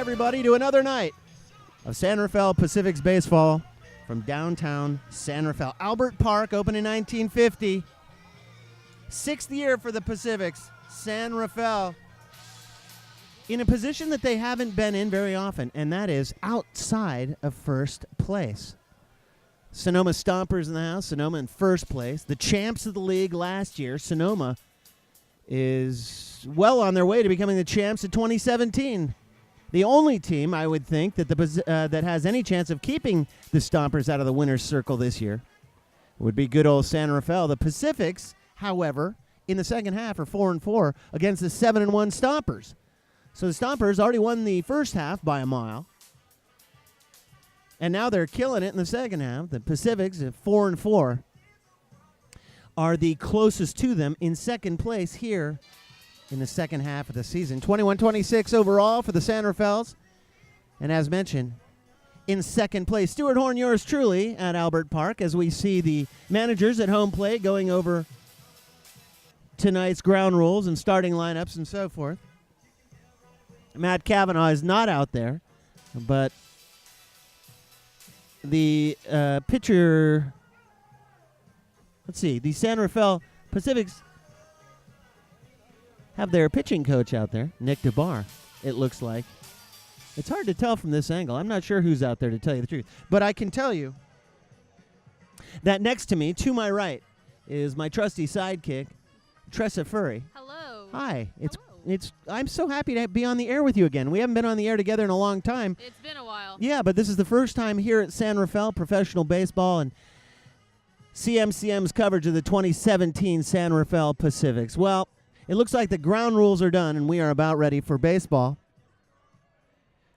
everybody, to another night of San Rafael Pacific's baseball from downtown San Rafael. Albert Park opened in 1950. Sixth year for the Pacifics. San Rafael in a position that they haven't been in very often, and that is outside of first place. Sonoma Stompers in the house. Sonoma in first place. The champs of the league last year. Sonoma is well on their way to becoming the champs of 2017. The only team, I would think, that that has any chance of keeping the Stompers out of the winner's circle this year would be good old San Rafael. The Pacifics, however, in the second half are 4-4 against the 7-1 Stompers. So the Stompers already won the first half by a mile, and now they're killing it in the second half. The Pacifics at 4-4 are the closest to them in second place here in the second half of the season. 21-26 overall for the San Rafaels. And as mentioned, in second place, Stuart Horn, yours truly, at Albert Park, as we see the managers at home plate going over tonight's ground rules and starting lineups and so forth. Matt Kavanaugh is not out there, but the pitcher... Let's see, the San Rafael Pacifics have their pitching coach out there, Nick DeBar, it looks like. It's hard to tell from this angle. I'm not sure who's out there, to tell you the truth. But I can tell you that next to me, to my right, is my trusty sidekick, Tressa Furry. Hello. Hi. Hello. I'm so happy to be on the air with you again. We haven't been on the air together in a long time. It's been a while. Yeah, but this is the first time here at San Rafael Professional Baseball and CMCM's coverage of the 2017 San Rafael Pacifics. Well, it looks like the ground rules are done, and we are about ready for baseball.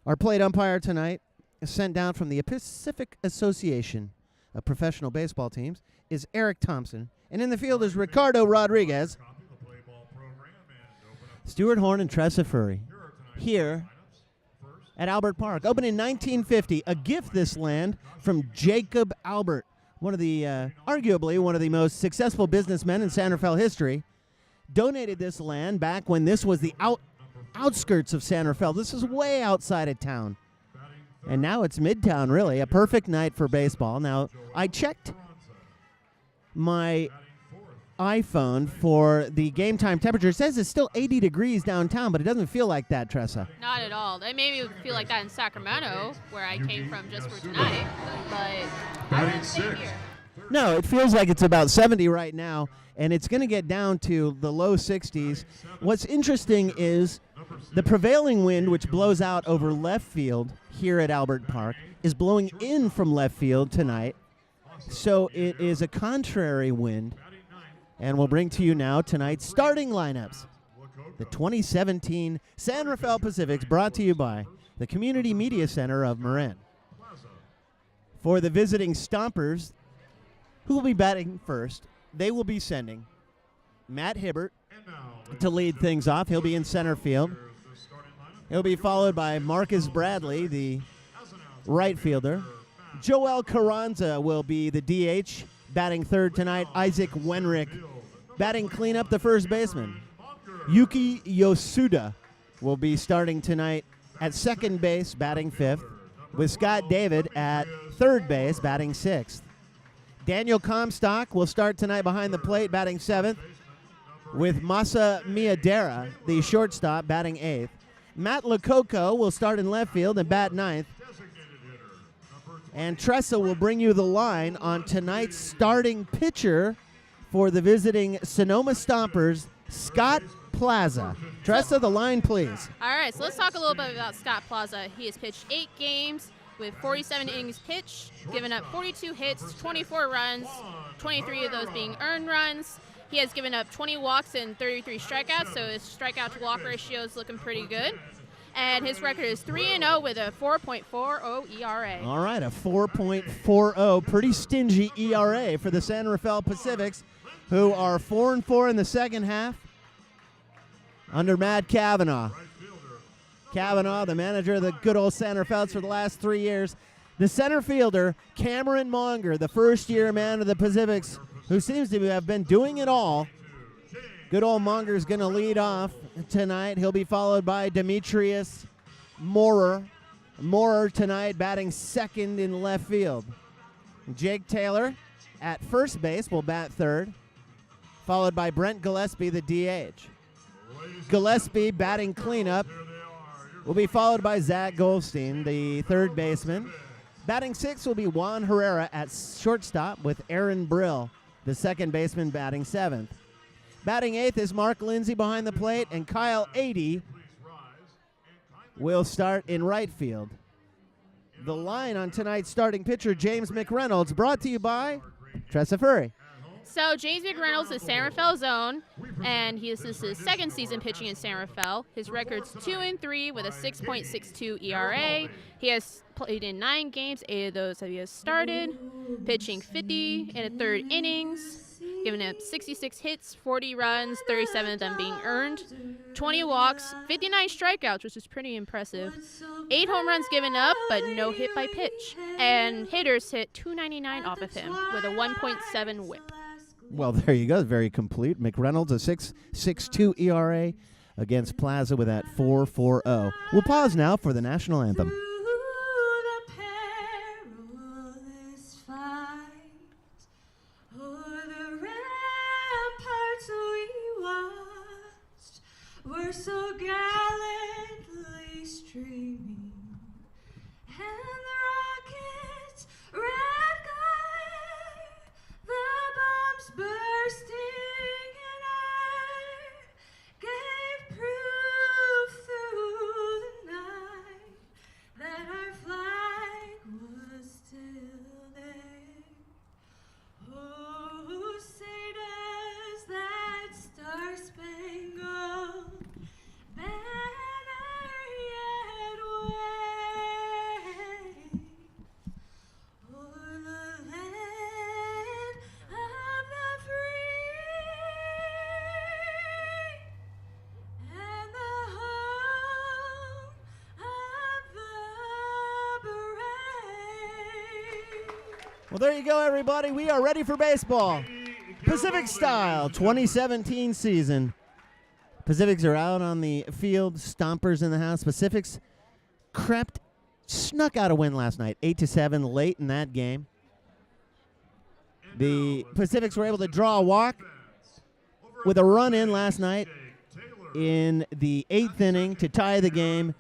Our plate umpire tonight, sent down from the Pacific Association of Professional Baseball Teams, is Eric Thompson. And in the field is Ricardo Rodriguez, Stuart Horn, and Tressa Furry. Here at Albert Park. Opened in 1950, a gift this land from Jacob Albert, one of the, arguably one of the most successful businessmen in San Rafael history. Donated this land back when this was the outskirts of San Rafael. This is way outside of town. And now it's midtown, really. A perfect night for baseball. Now, I checked my iPhone for the game time temperature. It says it's still 80 degrees downtown, but it doesn't feel like that, Tressa. Not at all. It made me feel like that in Sacramento, where I came from just for tonight. But I wouldn't stay here. No, it feels like it's about 70 right now, and it's going to get down to the low 60s. What's interesting is the prevailing wind, which blows out over left field here at Albert Park, is blowing in from left field tonight. So it is a contrary wind. And we'll bring to you now tonight's starting lineups. The 2017 San Rafael Pacifics, brought to you by the Community Media Center of Marin. For the visiting Stompers, who will be batting first, they will be sending Matt Hibbert to lead things off. He'll be in center field. He'll be followed by Marcus Bradley, the right fielder. Joel Carranza will be the DH, batting third tonight. Isaac Wenrick batting cleanup, the first baseman. Yuki Yosuda will be starting tonight at second base, batting fifth, with Scott David at third base, batting sixth. Daniel Comstock will start tonight behind the plate, batting seventh, with Masa Miyadera, the shortstop, batting eighth. Matt Lococo will start in left field and bat ninth. And Tressa will bring you the line on tonight's starting pitcher for the visiting Sonoma Stompers, Scott Plaza. Tressa, the line, please. All right, so let's talk a little bit about Scott Plaza. He has pitched 8 games with 47 innings pitched, given up 42 hits, 24 runs, 23 of those being earned runs. He has given up 20 walks and 33 strikeouts, so his strikeout-to-walk ratio is looking pretty good. And his record is 3-0 with a 4.40 ERA. All right, a 4.40, pretty stingy ERA for the San Rafael Pacifics, who are 4-4 in the second half under Matt Kavanaugh. Kavanaugh, the manager of the good old San Rafaels for the last 3 years. The center fielder, Cameron Monger, the first-year man of the Pacifics, who seems to have been doing it all. Good old Monger's going to lead off tonight. He'll be followed by Demetrius Moorer tonight batting second in left field. Jake Taylor at first base will bat third, followed by Brent Gillespie, the DH. Gillespie batting cleanup will be followed by Zach Goldstein, the third baseman. Batting sixth will be Juan Herrera at shortstop with Aaron Brill, the second baseman, batting seventh. Batting eighth is Mark Lindsay behind the plate, and Kyle 80 will start in right field. The line on tonight's starting pitcher, James McReynolds, brought to you by Tressa Furry. So James McReynolds is San Rafael's own, and this is his second season pitching in San Rafael. His record's 2-3 with a 6.62 ERA. He has played in 9 games, 8 of those he has started, pitching 50 in a third innings, giving up 66 hits, 40 runs, 37 of them being earned, 20 walks, 59 strikeouts, which is pretty impressive, 8 home runs given up, but no hit by pitch, and hitters hit 299 off of him with a 1.7 whip. Well, there you go. Very complete. McReynolds, a 6.62 ERA against Plaza with that 4.40. We'll pause now for the national anthem. We're so gallantly streaming, and the rockets red glare, the bombs bursting in air, gave proof through the night that our flag was still there. Oh, say does that star-spangled banner yet wave o'er the land of the free and the home of the brave. Well, there you go, everybody. We are ready for baseball. Pacific Style 2017 season. Pacifics are out on the field. Stompers in the house. Pacifics snuck out a win last night, 8-7 late in that game. The Pacifics were able to draw a walk with a run in last night in the 8th inning to tie the game,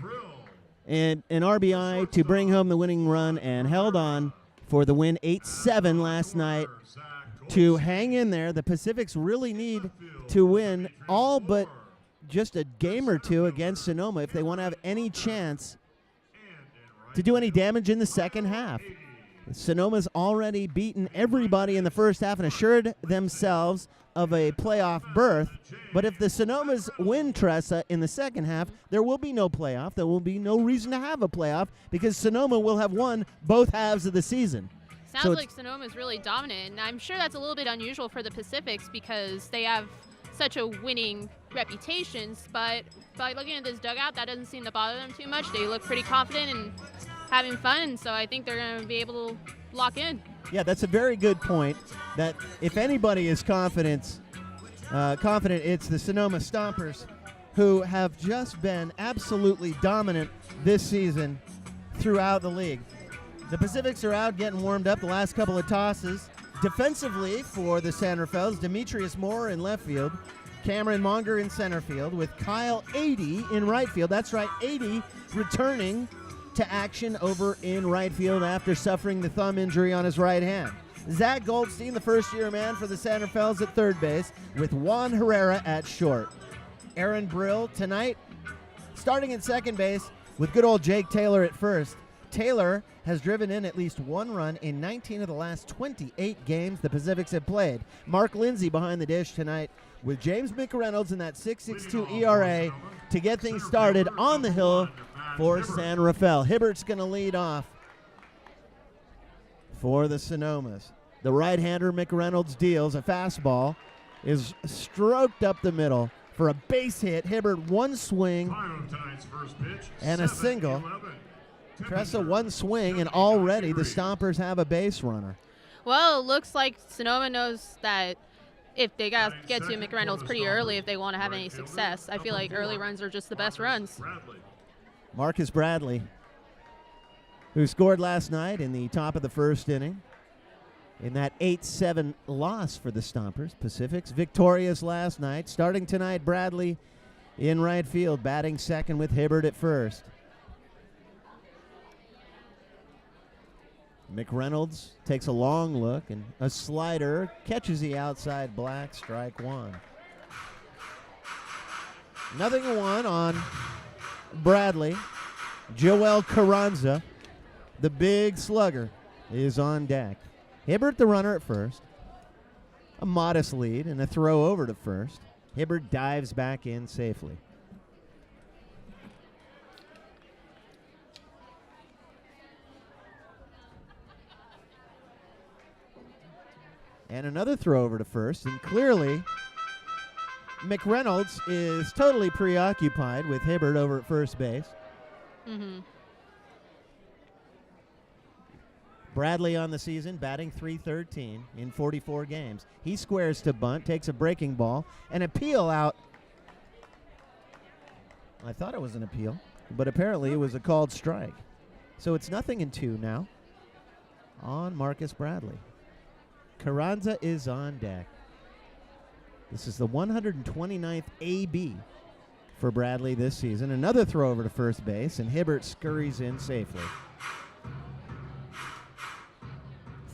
and an RBI to bring home the winning run, and held on for the win 8-7 last night to hang in there. The Pacifics really need to win all but just a game or two against Sonoma if they want to have any chance to do any damage in the second half. Sonoma's already beaten everybody in the first half and assured themselves of a playoff berth. But if the Sonomas win Tressa in the second half, there will be no playoff. There will be no reason to have a playoff because Sonoma will have won both halves of the season. Sounds like Sonoma is really dominant, and I'm sure that's a little bit unusual for the Pacifics because they have such a winning reputation, but by looking at this dugout, that doesn't seem to bother them too much. They look pretty confident and having fun, and so I think they're going to be able to lock in. Yeah, that's a very good point, that if anybody is confident, it's the Sonoma Stompers, who have just been absolutely dominant this season throughout the league. The Pacifics are out getting warmed up the last couple of tosses. Defensively for the San Rafaels, Demetrius Moore in left field, Cameron Monger in center field, with Kyle 80 in right field. That's right, 80 returning to action over in right field after suffering the thumb injury on his right hand. Zach Goldstein, the first-year man for the San Rafaels at third base, with Juan Herrera at short. Aaron Brill tonight starting at second base with good old Jake Taylor at first. Taylor has driven in at least one run in 19 of the last 28 games the Pacifics have played. Mark Lindsay behind the dish tonight with James McReynolds in that 6.62 ERA to get things started on the hill for San Rafael. Hibbert's going to lead off for the Sonomas. The right-hander McReynolds deals a fastball, is stroked up the middle for a base hit. Hibbert one swing and a single. Tressa one swing, and already the Stompers have a base runner. Well, it looks like Sonoma knows that if they got to get to McReynolds pretty early if they want to have any success. I feel like early runs are just the best runs. Marcus Bradley, who scored last night in the top of the first inning in that 8-7 loss for the Stompers. Pacifics victorious last night. Starting tonight, Bradley in right field, batting second with Hibbert at first. McReynolds takes a long look, and a slider catches the outside black, strike one. 0-1 on Bradley. Joel Carranza, the big slugger, is on deck. Hibbert the runner at first. A modest lead and a throw over to first. Hibbert dives back in safely. And another throw over to first, and clearly McReynolds is totally preoccupied with Hibbert over at first base. Mm-hmm. Bradley on the season, batting .313 in 44 games. He squares to bunt, takes a breaking ball, an appeal out. I thought it was an appeal, but apparently it was a called strike. So it's 0-2 now on Marcus Bradley. Carranza is on deck. This is the 129th AB for Bradley this season. Another throw over to first base, and Hibbert scurries in safely.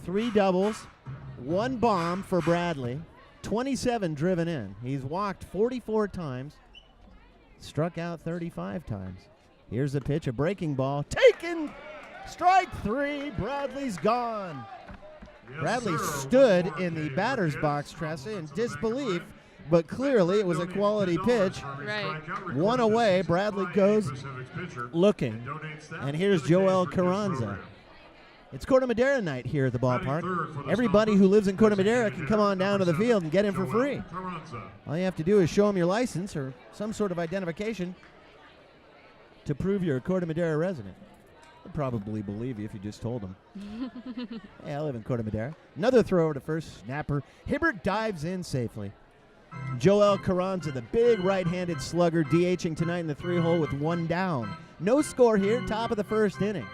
3 doubles, 1 bomb for Bradley, 27 driven in. He's walked 44 times, struck out 35 times. Here's a pitch, a breaking ball, taken! Strike 3, Bradley's gone. Bradley stood in the batter's box, Tressa, in disbelief, but clearly it was a quality pitch. Right. 1 away, Bradley goes looking, and here's Joel Carranza. It's Corte Madera night here at the ballpark. Everybody who lives in Corte Madera can come on down to the field and get in for free. All you have to do is show them your license or some sort of identification to prove you're a Corte Madera resident. They'd probably believe you if you just told them. Hey, I live in Corte Madera. Another throw over to first, snapper. Hibbert dives in safely. Joel Carranza, the big right-handed slugger, DHing tonight in the 3-hole with 1 down. No score here, top of the first inning.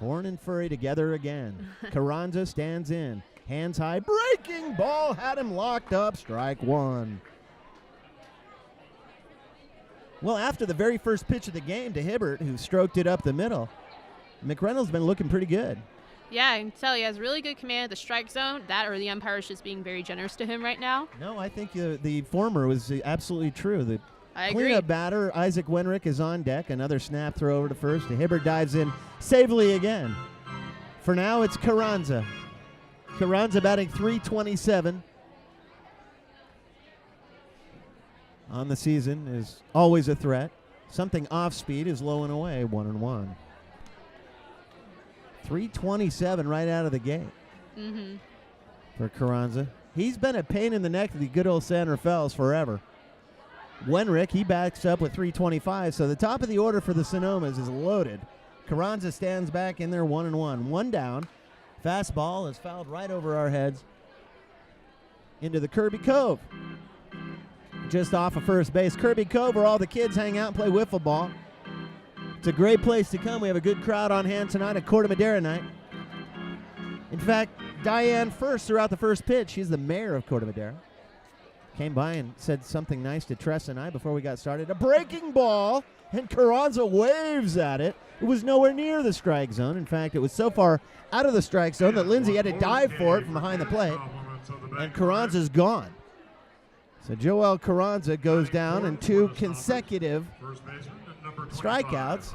Horn and Furry together again. Carranza stands in. Hands high. Breaking ball had him locked up. Strike 1. Well, after the very first pitch of the game to Hibbert, who stroked it up the middle, McReynolds been looking pretty good. Yeah, I can tell he has really good command of the strike zone. That or the umpire is just being very generous to him right now. No, I think the former was absolutely true. The I agree. cleanup batter, Isaac Wenrick, is on deck. Another snap throw over to first. And Hibbert dives in safely again. For now, it's Carranza. Carranza batting .327. On the season is always a threat. Something off speed is low and away, 1-1. .327 right out of the gate for Carranza. He's been a pain in the neck of the good old San Rafaels forever. Wenrick, he backs up with .325, so the top of the order for the Sonomas is loaded. Carranza stands back in there 1-1. 1 down. Fastball is fouled right over our heads into the Kirby Cove. Just off of first base. Kirby Cove, where all the kids hang out and play wiffle ball. It's a great place to come. We have a good crowd on hand tonight at Corte Madera night. In fact, Diane first threw out the first pitch. She's the mayor of Corte Madera. Came by and said something nice to Tress and I before we got started. A breaking ball, and Carranza waves at it. It was nowhere near the strike zone. In fact, it was so far out of the strike zone that Lindsay had to dive for it from behind the plate, and Carranza's gone. So Joel Carranza goes down in 2 consecutive strikeouts.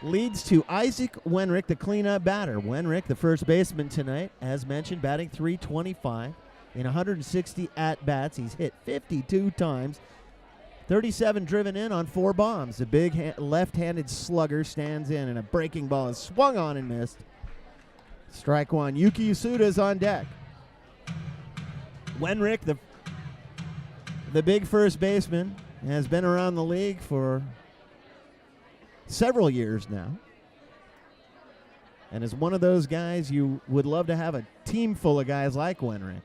Leads to Isaac Wenrick, the cleanup batter. Wenrick, the first baseman tonight, as mentioned, batting .325 in 160 at-bats. He's hit 52 times, 37 driven in on 4 bombs. The big left-handed slugger stands in, and a breaking ball is swung on and missed. Strike 1. Yuki Yasuda's on deck. Wenrick, the big first baseman, has been around the league for several years now, and is one of those guys you would love to have a team full of guys like Wenrick.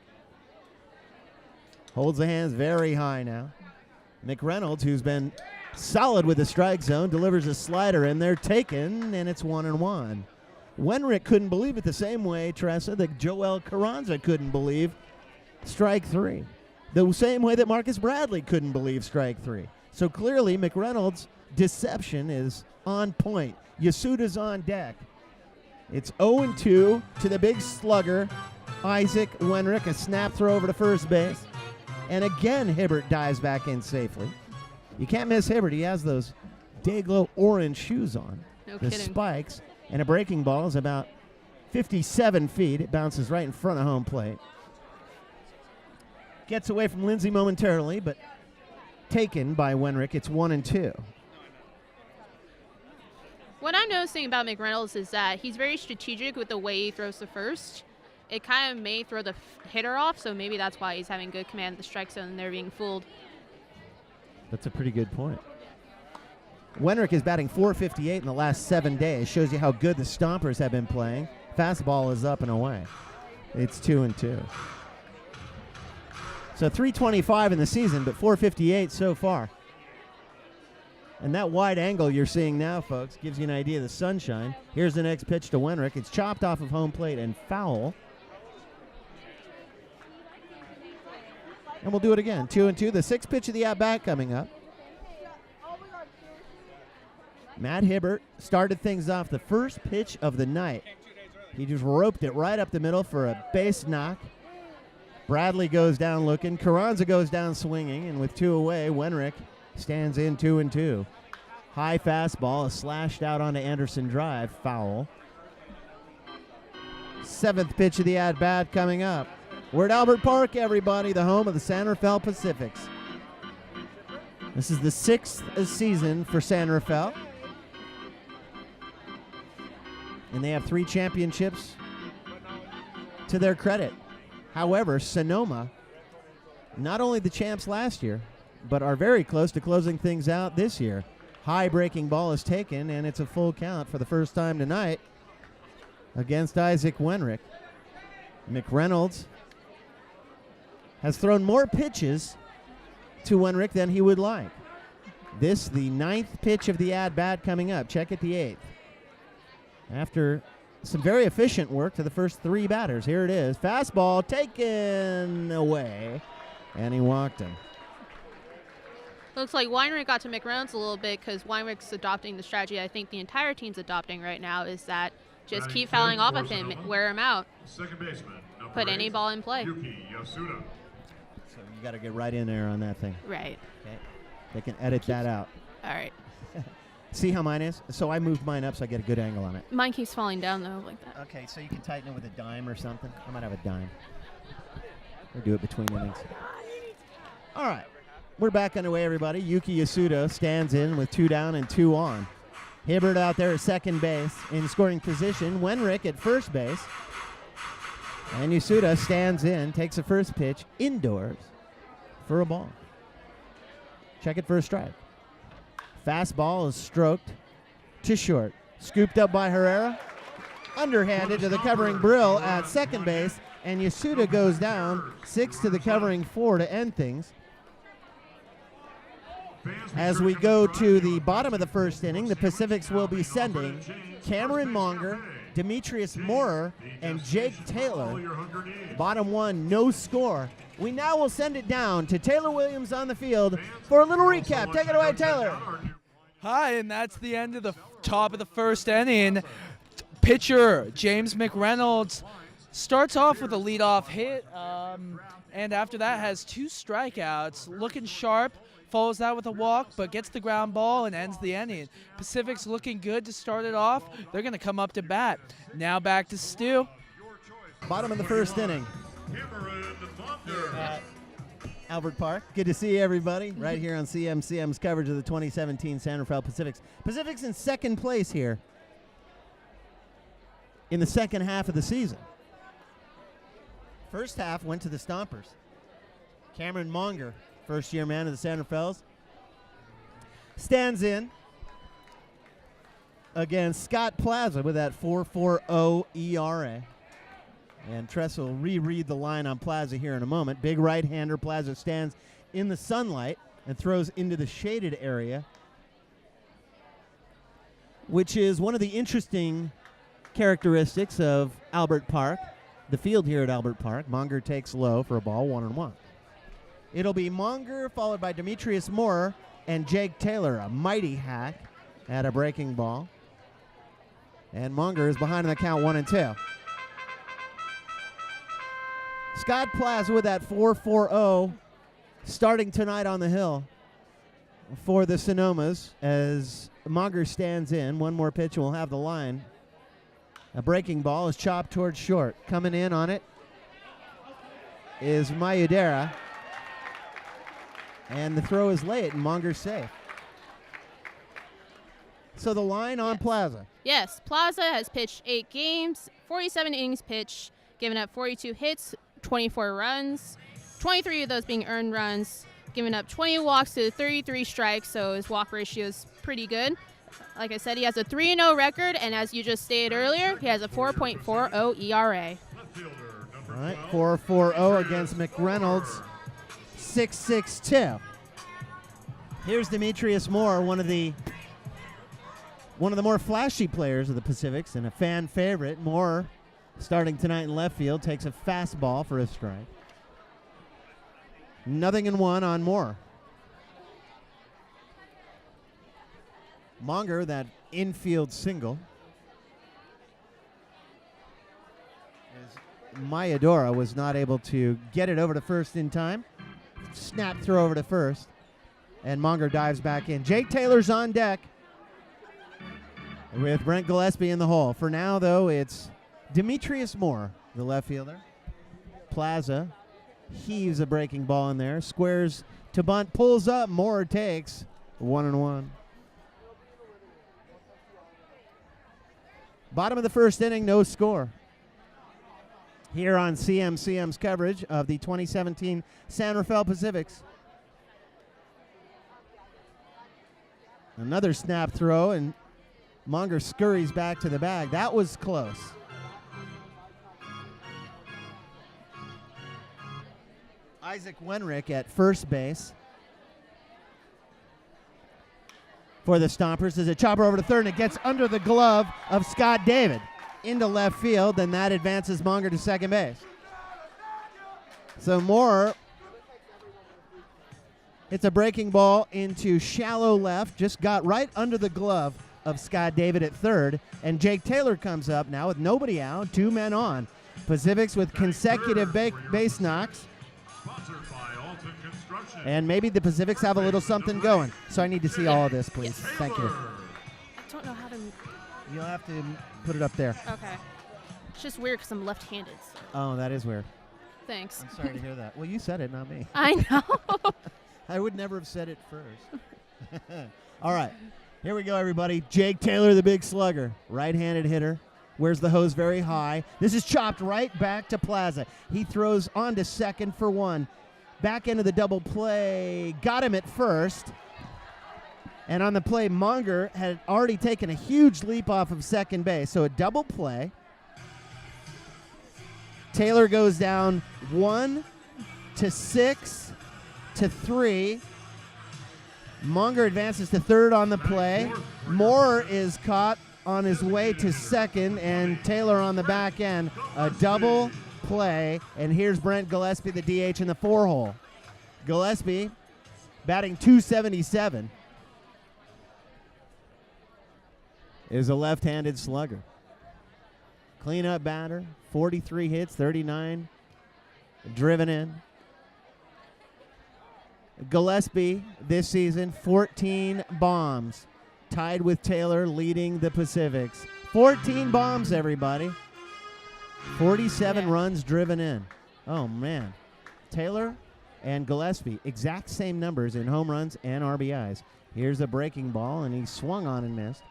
Holds the hands very high now. McReynolds, who's been solid with the strike zone, delivers a slider in there, taken, and it's 1-1. Wenrick couldn't believe it the same way, Tressa, that Joel Carranza couldn't believe strike 3. The same way that Marcus Bradley couldn't believe strike 3. So clearly McReynolds' deception is on point. Yasuda's on deck. It's 0-2 to the big slugger, Isaac Wenrick, a snap throw over to first base. And again, Hibbert dives back in safely. You can't miss Hibbert. He has those Dayglow orange shoes on. No the kidding. spikes. And a breaking ball is about 57 feet. It bounces right in front of home plate. Gets away from Lindsay momentarily, but taken by Wenrick. It's 1-2. What I'm noticing about McReynolds is that he's very strategic with the way he throws to first. It kind of may throw the hitter off, so maybe that's why he's having good command of the strike zone and they're being fooled. That's a pretty good point. Wenrick is batting .458 in the last 7 days. Shows you how good the Stompers have been playing. Fastball is up and away. It's 2-2. So .325 in the season, but .458 so far. And that wide angle you're seeing now, folks, gives you an idea of the sunshine. Here's the next pitch to Wenrick. It's chopped off of home plate and foul. And we'll do it again. 2-2. The sixth pitch of the at-bat coming up. Matt Hibbert started things off the first pitch of the night. He just roped it right up the middle for a base knock. Bradley goes down looking. Carranza goes down swinging. And with 2 away, Wenrick stands in 2-2. High fastball is slashed out onto Anderson Drive. Foul. Seventh pitch of the at-bat coming up. We're at Albert Park, everybody, the home of the San Rafael Pacifics. This is the 6th season for San Rafael. And they have 3 championships to their credit. However, Sonoma, not only the champs last year, but are very close to closing things out this year. High breaking ball is taken, and it's a full count for the first time tonight against Isaac Wenrick. McReynolds has thrown more pitches to Wenrick than he would like. This, the 9th pitch of the at-bat coming up. Check it, the 8th. After some very efficient work to the first 3 batters. Here it is. Fastball taken away, and he walked him. Looks like Weinrich got to McReynolds a little bit because Weinrich's adopting the strategy I think the entire team's adopting right now is that just keep fouling off of him, wear him out, put any ball in play. So you got to get right in there on that thing. Right. Okay. They can edit that out. All right. See how mine is? So I moved mine up so I get a good angle on it. Mine keeps falling down, though, like that. Okay, so you can tighten it with a dime or something. I might have a dime. Or do it between innings. All right. We're back underway, everybody. Yuki Yasuda stands in with 2 down and 2 on. Hibbert out there at second base in scoring position. Wenrick at first base. And Yasuda stands in, takes the first pitch indoors for a ball. Check it for a strike. Fastball is stroked to short. Scooped up by Herrera. Underhanded to the covering Brill at second base. And Yasuda goes down 6 to the covering 4 to end things. As we go to the bottom of the first inning, the Pacifics will be sending Cameron Monger, Demetrius Moorer, and Jake Taylor. Bottom 1, no score. We now will send it down to Taylor Williams on the field for a little recap. Take it away, Taylor. Hi, and that's the end of the top of the first inning. Pitcher James McReynolds starts off with a leadoff hit, and after that has 2 strikeouts. Looking sharp, follows that with a walk, but gets the ground ball and ends the inning. Pacific's looking good to start it off. They're going to come up to bat. Now back to Stu. Bottom of the first inning. At Albert Park. Good to see everybody right here on CMCM's coverage of the 2017 San Rafael Pacifics. Pacifics in second place here in the second half of the season. First half went to the Stompers. Cameron Monger, first-year man of the San Rafaels, stands in against Scott Plaza with that 4.40 ERA. And Tress will reread the line on Plaza here in a moment. Big right-hander. Plaza stands in the sunlight and throws into the shaded area, which is one of the interesting characteristics of Albert Park, the field here at Albert Park. Monger takes low for a ball, 1-1. It'll be Monger followed by Demetrius Moore and Jake Taylor, a mighty hack at a breaking ball. And Monger is behind in the count, 1-2. Scott Plaza with that 4-4-0 starting tonight on the hill for the Sonomas as Monger stands in. One more pitch and we'll have the line. A breaking ball is chopped towards short. Coming in on it is Mayudera. And the throw is late and Monger's safe. So the line on Plaza. Yes, Plaza has pitched 8 games, 47 innings pitched, given up 42 hits, 24 runs, 23 of those being earned runs, giving up 20 walks to 33 strikes, so his walk ratio is pretty good. Like I said, he has a 3-0 record, and as you just stated earlier, he has a 4.40 ERA. All right, 4-4-0 against McReynolds, 6-6-2. Here's Demetrius Moore, one of the more flashy players of the Pacifics and a fan favorite. Moore, starting tonight in left field, takes a fastball for a strike. 0-1 on Moore. Monger, that infield single. As Mayadora was not able to get it over to first in time. Snap throw over to first. And Monger dives back in. Jake Taylor's on deck with Brent Gillespie in the hole. For now, though, it's Demetrius Moore, the left fielder. Plaza heaves a breaking ball in there. Squares to bunt, pulls up. Moore takes 1-1. Bottom of the first inning, no score. Here on CMCM's coverage of the 2017 San Rafael Pacifics. Another snap throw, and Monger scurries back to the bag. That was close. Isaac Wenrick at first base for the Stompers. There's a chopper over to third, and it gets under the glove of Scott David into left field, and that advances Monger to second base. So Moore hits a breaking ball into shallow left, just got right under the glove of Scott David at third, and Jake Taylor comes up now with nobody out, 2 men on. Pacifics with consecutive base knocks. And maybe the Pacifics have a little something going. So I need to see all of this, please. Thank you. I don't know how to. You'll have to put it up there. Okay. It's just weird because I'm left-handed. So. Oh, that is weird. Thanks. I'm sorry to hear that. Well, you said it, not me. I know. I would never have said it first. All right. Here we go, everybody. Jake Taylor, the big slugger. Right-handed hitter. Wears the hose very high. This is chopped right back to Plaza. He throws on to second for 1. Back into the double play. Got him at first. And on the play, Monger had already taken a huge leap off of second base. So a double play. Taylor goes down 1 to 6 to 3. Monger advances to third on the play. Moore is caught on his way to second, and Taylor on the back end. A double play, and here's Brent Gillespie, the DH in the 4-hole. Gillespie batting .277 is a left-handed slugger. Cleanup batter, 43 hits, 39 driven in. Gillespie this season, 14 bombs, tied with Taylor, leading the Pacifics. 14 bombs, everybody. 47 runs driven in. Oh, man. Taylor and Gillespie, exact same numbers in home runs and RBIs. Here's a breaking ball, and he swung on and missed.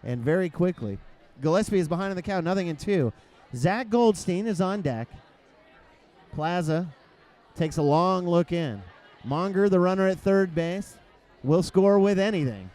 And very quickly, Gillespie is behind in the count, 0-2. Zach Goldstein is on deck. Plaza takes a long look in. Monger, the runner at third base, will score with anything.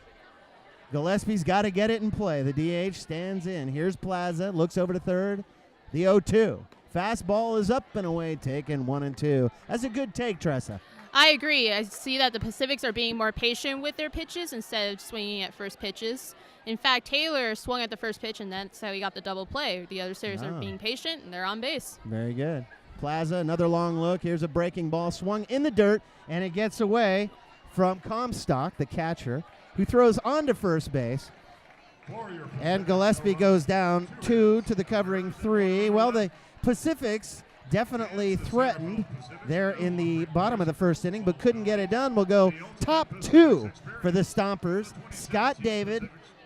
Gillespie's got to get it in play. The DH stands in. Here's Plaza, looks over to third. The 0-2. Fastball is up and away, taken 1-2. That's a good take, Tressa. I agree. I see that the Pacifics are being more patient with their pitches instead of swinging at first pitches. In fact, Taylor swung at the first pitch, and that's how he got the double play. The other hitters are being patient, and they're on base. Very good. Plaza, another long look. Here's a breaking ball swung in the dirt, and it gets away from Comstock, the catcher, who throws onto first base. And Gillespie goes down 2 to the covering 3. Well, the Pacifics definitely threatened there in the bottom of the first inning, but couldn't get it done. We'll go top 2 for the Stompers. Scott David,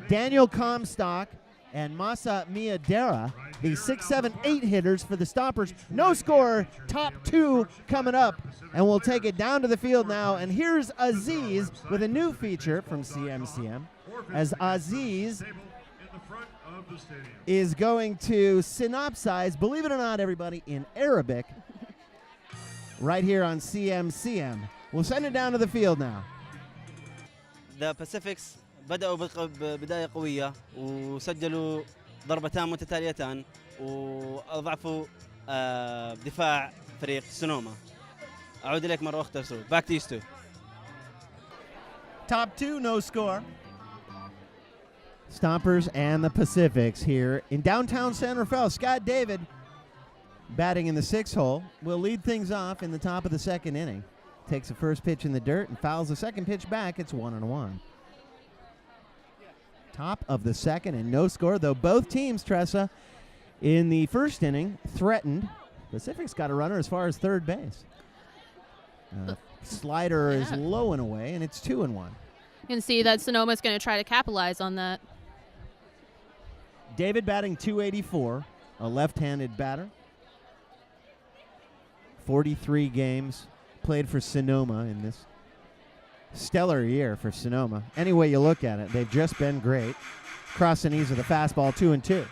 Daniel Comstock, and Masa Miyadera, the 6, 7, 8 hitters for the Stompers. No score, top 2 coming up. And we'll take it down to the field now. And here's Aziz with a new feature from CMCM, as Aziz is going to synopsize, believe it or not, everybody, in Arabic, right here on CMCM. We'll send it down to the field now. The Pacifics بدأوا بداية قوية وسجلوا ضربتان متتاليتان وأضعفوا دفاع فريق سونوما. أعود إليك مرة أخرى سرود. Back to you, Stu. Top 2, no score. Stompers and the Pacifics here in downtown San Rafael. Scott David batting in the 6th hole will lead things off in the top of the 2nd inning. Takes the first pitch in the dirt and fouls the second pitch back. It's 1-1. Top of the 2nd and no score, though both teams, Tressa, in the 1st inning threatened. Pacific's got a runner as far as third base. Slider is low and away, and it's 2-1. You can see that Sonoma's going to try to capitalize on that. David batting .284, a left-handed batter. 43 games played for Sonoma in this stellar year for Sonoma. Any way you look at it, they've just been great. Cross the knees with a fastball, 2-2.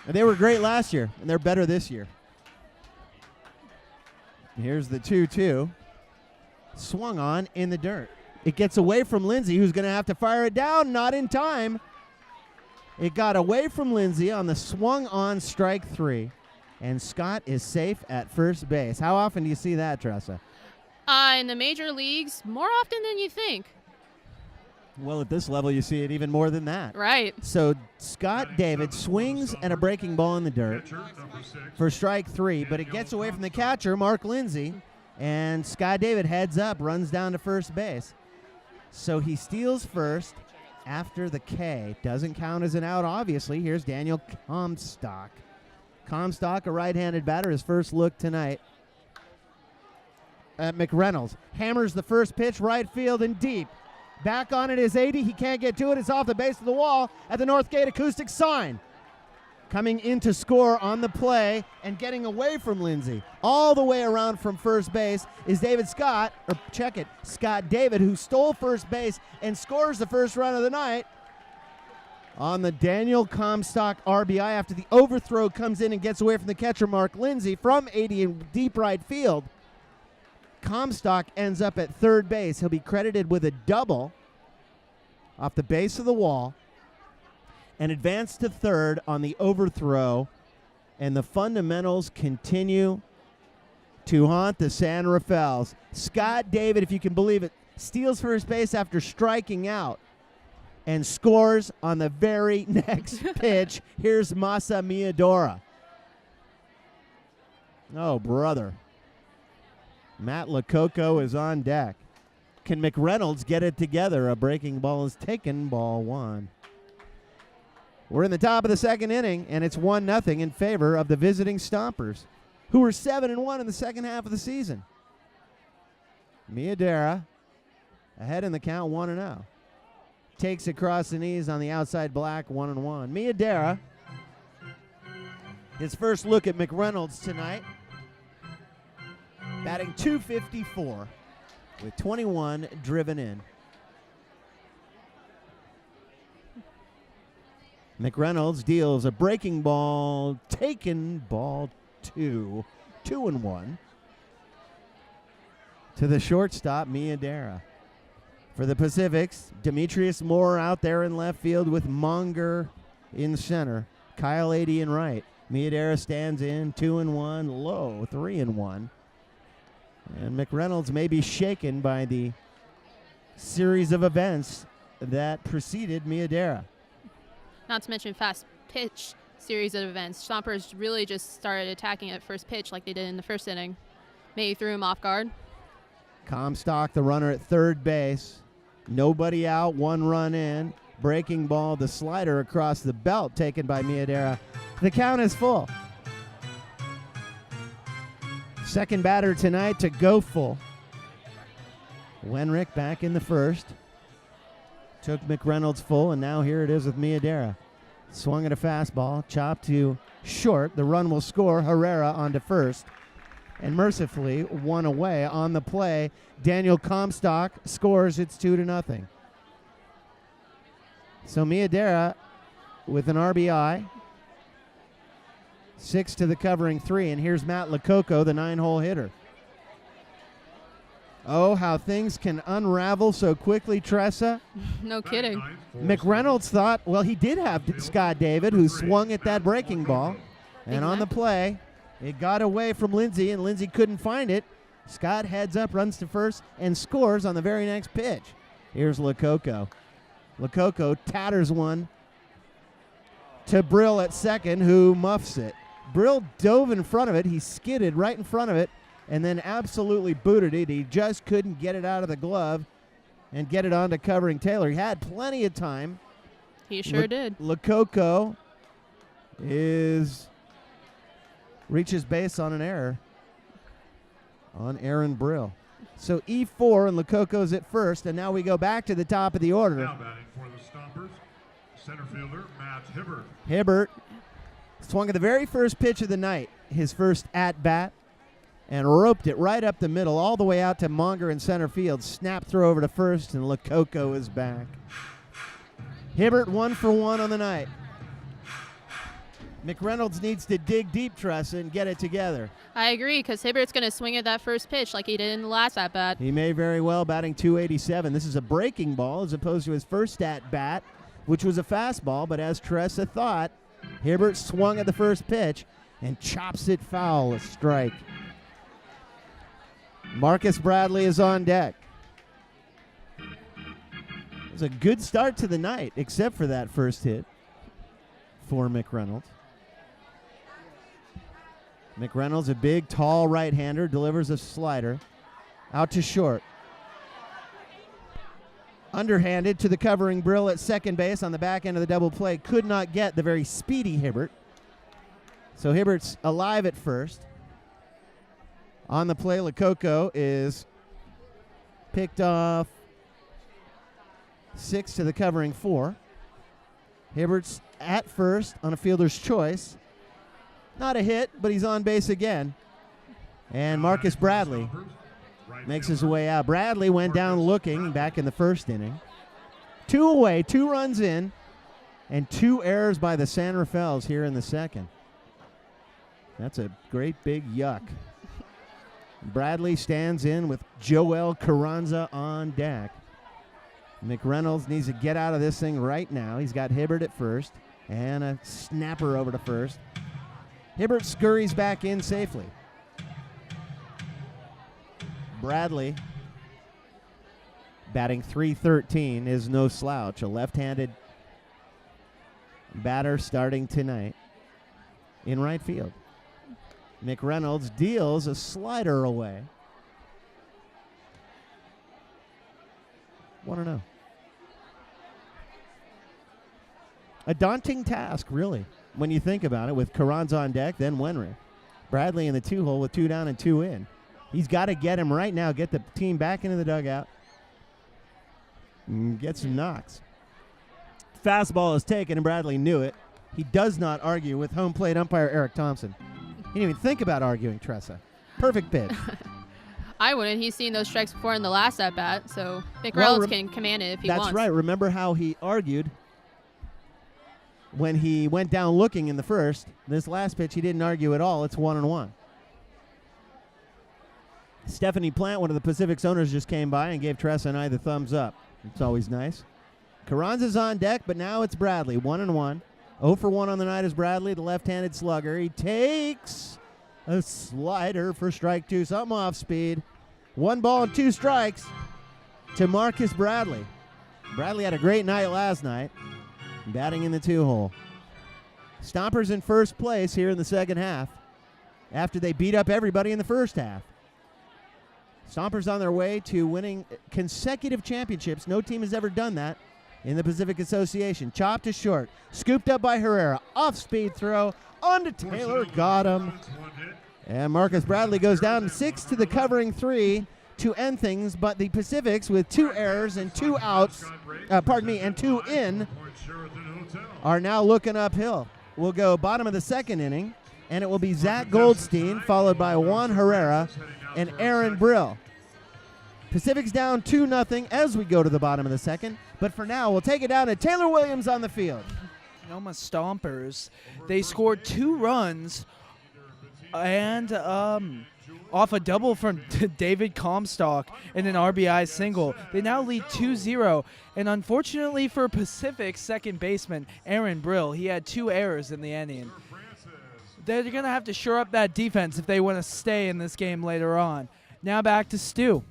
And they were great last year, and they're better this year. Here's the 2-2. Swung on in the dirt. It gets away from Lindsay, who's going to have to fire it down. Not in time. It got away from Lindsay on the swung on strike 3. And Scott is safe at first base. How often do you see that, Tressa? In the major leagues, more often than you think. Well, at this level, you see it even more than that. Right. So Scott David swings at a breaking ball in the dirt for strike 3, but it gets away from the catcher, Mark Lindsay, and Scott David heads up, runs down to first base. So he steals first after the K. Doesn't count as an out, obviously. Here's Daniel Comstock. Comstock, a right-handed batter, his first look tonight at McReynolds. Hammers the first pitch, right field and deep. Back on it is 80. He can't get to it. It's off the base of the wall at the North Gate acoustic sign. Coming in to score on the play and getting away from Lindsay. All the way around from first base is David Scott, or check it, Scott David, who stole first base and scores the first run of the night on the Daniel Comstock RBI after the overthrow comes in and gets away from the catcher, Mark Lindsay, from 80 in deep right field. Comstock ends up at third base. He'll be credited with a double off the base of the wall and advance to third on the overthrow. And the fundamentals continue to haunt the San Rafaels. Scott David, if you can believe it, steals first base after striking out and scores on the very next pitch. Here's Masa Miyadera. Oh, brother. Matt Lococo is on deck. Can McReynolds get it together? A breaking ball is taken, ball 1. We're in the top of the 2nd inning, and it's 1-0 in favor of the visiting Stompers, who were 7-1 in the second half of the season. Miyadera ahead in the count, 1-0. Takes across the knees on the outside black, 1-1. Miyadera, his first look at McReynolds tonight, batting .254 with 21 driven in. McReynolds deals a breaking ball, taken, ball 2, 2-1 to the shortstop, Miyadera. For the Pacifics, Demetrius Moore out there in left field with Monger in center. Kyle 80 in right. Miyadera stands in, 2-1, low, 3-1. And McReynolds may be shaken by the series of events that preceded Miadera. Not to mention fast pitch series of events. Stompers really just started attacking at first pitch like they did in the first inning. Maybe threw him off guard. Comstock, the runner at third base. Nobody out, 1 run in. Breaking ball, the slider across the belt taken by Miadera. The count is full. Second batter tonight to go full. Wenrick back in the first. Took McReynolds full, and now here it is with Miadera. Swung at a fastball, chopped to short. The run will score. Herrera onto first. And mercifully, 1 away on the play. Daniel Comstock scores. It's 2-0. So Miadera with an RBI. 6 to the covering 3. And here's Matt Lococo, the 9-hole hitter. Oh, how things can unravel so quickly, Tressa. No kidding. McReynolds thought, well, he did have Scott David, who swung at that breaking ball. And on the play, it got away from Lindsay, and Lindsay couldn't find it. Scott heads up, runs to first, and scores on the very next pitch. Here's Lococo. Lococo tatters one to Brill at second, who muffs it. Brill dove in front of it. He skidded right in front of it and then absolutely booted it. He just couldn't get it out of the glove and get it onto covering Taylor. He had plenty of time. He sure did. Lococo reaches base on an error on Aaron Brill. So E4 and Lococo's at first, and now we go back to the top of the order. Now batting for the Stompers, center fielder Matt Hibbert. Hibbert swung at the very first pitch of the night, his first at-bat, and roped it right up the middle, all the way out to Monger in center field. Snap throw over to first, and Lococo is back. Hibbert 1 for 1 on the night. McReynolds needs to dig deep, Tressa, and get it together. I agree, because Hibbert's going to swing at that first pitch like he did in the last at-bat. He may very well, batting .287. This is a breaking ball as opposed to his first at-bat, which was a fastball, but as Tressa thought, Hibbert swung at the first pitch and chops it foul, a strike. Marcus Bradley is on deck. It was a good start to the night, except for that first hit for McReynolds. McReynolds, a big, tall right-hander, delivers a slider out to short. Underhanded to the covering Brill at second base on the back end of the double play. Could not get the very speedy Hibbert. So Hibbert's alive at first. On the play, Lococo is picked off 6 to the covering 4. Hibbert's at first on a fielder's choice. Not a hit, but he's on base again. And Marcus Bradley makes his way out. Bradley went down looking back in the first inning. 2 away, 2 runs in, and 2 errors by the San Rafaels here in the second. That's a great big yuck. Bradley stands in with Joel Carranza on deck. McReynolds needs to get out of this thing right now. He's got Hibbert at first and a snapper over to first. Hibbert scurries back in safely. Bradley, batting .313, is no slouch. A left-handed batter starting tonight in right field. McReynolds deals a slider away. 1-0. A daunting task, really, when you think about it, with Carranza on deck, then Wenrick. Bradley in the 2-hole with 2 down and 2 in. He's got to get him right now, get the team back into the dugout, and get some knocks. Fastball is taken, and Bradley knew it. He does not argue with home plate umpire Eric Thompson. He didn't even think about arguing, Tressa. Perfect pitch. I wouldn't. He's seen those strikes before in the last at-bat, so McReynolds can command it if he wants. That's right. Remember how he argued when he went down looking in the first. This last pitch, he didn't argue at all. It's 1-1. Stephanie Plant, one of the Pacific's owners, just came by and gave Tressa and I the thumbs up. It's always nice. Carranza's on deck, but now it's Bradley, 1-1. 0 for 1 on the night is Bradley, the left-handed slugger. He takes a slider for strike 2, something off speed. 1 ball and 2 strikes to Marcus Bradley. Bradley had a great night last night, batting in the 2-hole. Stompers in first place here in the second half after they beat up everybody in the first half. Stompers on their way to winning consecutive championships. No team has ever done that in the Pacific Association. Chopped to short. Scooped up by Herrera. Off-speed throw. On to Taylor. Got him. And Marcus Bradley goes down 6 to the covering 3 to end things. But the Pacifics with 2 errors and 2 outs, and 2 in, are now looking uphill. We'll go bottom of the second inning, and it will be Zach Goldstein, followed by Juan Herrera and Aaron Brill. Pacific's down 2-0 as we go to the bottom of the second. But for now, we'll take it down to Taylor Williams on the field. Sonoma Stompers, they scored 2 runs and off a double from David Comstock in an RBI single. They now lead 2-0, and unfortunately for Pacific's second baseman, Aaron Brill, he had 2 errors in the inning. They're going to have to shore up that defense if they want to stay in this game later on. Now back to Stu.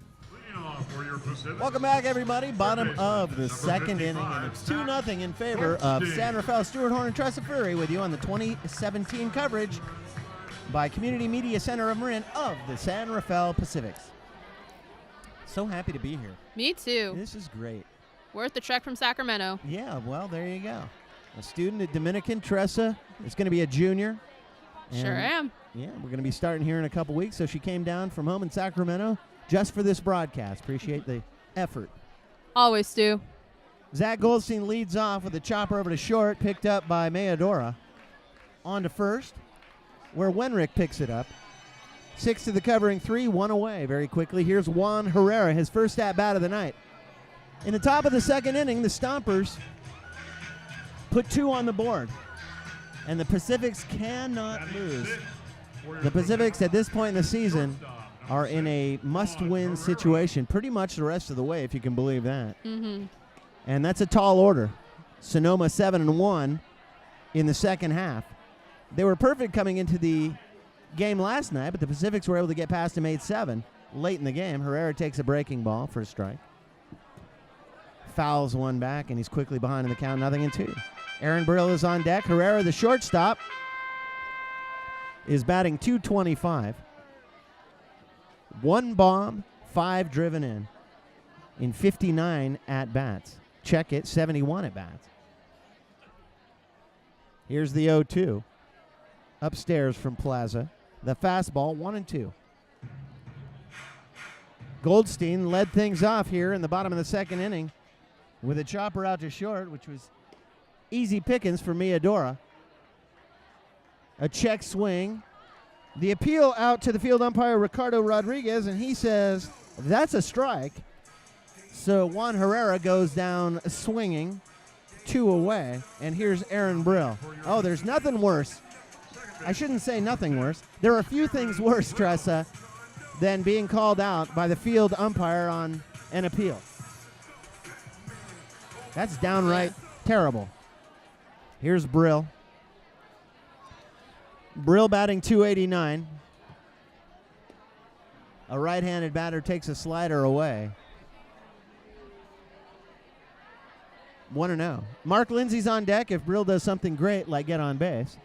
Welcome back, everybody. Bottom of the second inning, and it's 2-0 in favor of San Rafael. Stuart Horn and Tressa Fury with you on the 2017 coverage by Community Media Center of Marin of the San Rafael Pacifics. So happy to be here. Me too. This is great. Worth the trek from Sacramento. Yeah, well, there you go. A student at Dominican, Tressa, is going to be a junior. Sure am. Yeah, we're going to be starting here in a couple weeks, so she came down from home in Sacramento just for this broadcast. Appreciate the effort. Always, Stu. Zach Goldstein leads off with a chopper over to short, picked up by Mayadora. On to first, where Wenrick picks it up. 6 to the covering 3, 1 away very quickly. Here's Juan Herrera, his first at-bat of the night. In the top of the second inning, the Stompers put 2 on the board, and the Pacifics cannot lose. The Pacifics at this point in the season are in a must-win situation pretty much the rest of the way, if you can believe that. Mm-hmm. And that's a tall order. Sonoma 7-1 in the second half. They were perfect coming into the game last night, but the Pacifics were able to get past them 8-7 late in the game. Herrera takes a breaking ball for a strike. Fouls one back, and he's quickly behind in the count, 0-2. Aaron Brill is on deck. Herrera, the shortstop, is batting .225. 1 bomb, 5 driven in 59 at-bats. Check it, 71 at-bats. Here's the 0-2. Upstairs from Plaza. The fastball, 1-2. Goldstein led things off here in the bottom of the second inning with a chopper out to short, which was easy pickings for Miyadora. A check swing. The appeal out to the field umpire, Ricardo Rodriguez, and he says, that's a strike. So Juan Herrera goes down swinging, 2 away. And here's Aaron Brill. Oh, there's nothing worse. I shouldn't say nothing worse. There are a few things worse, Tressa, than being called out by the field umpire on an appeal. That's downright terrible. Here's Brill. Brill batting .289. A right-handed batter takes a slider away. 1-0. Mark Lindsay's on deck if Brill does something great like get on base.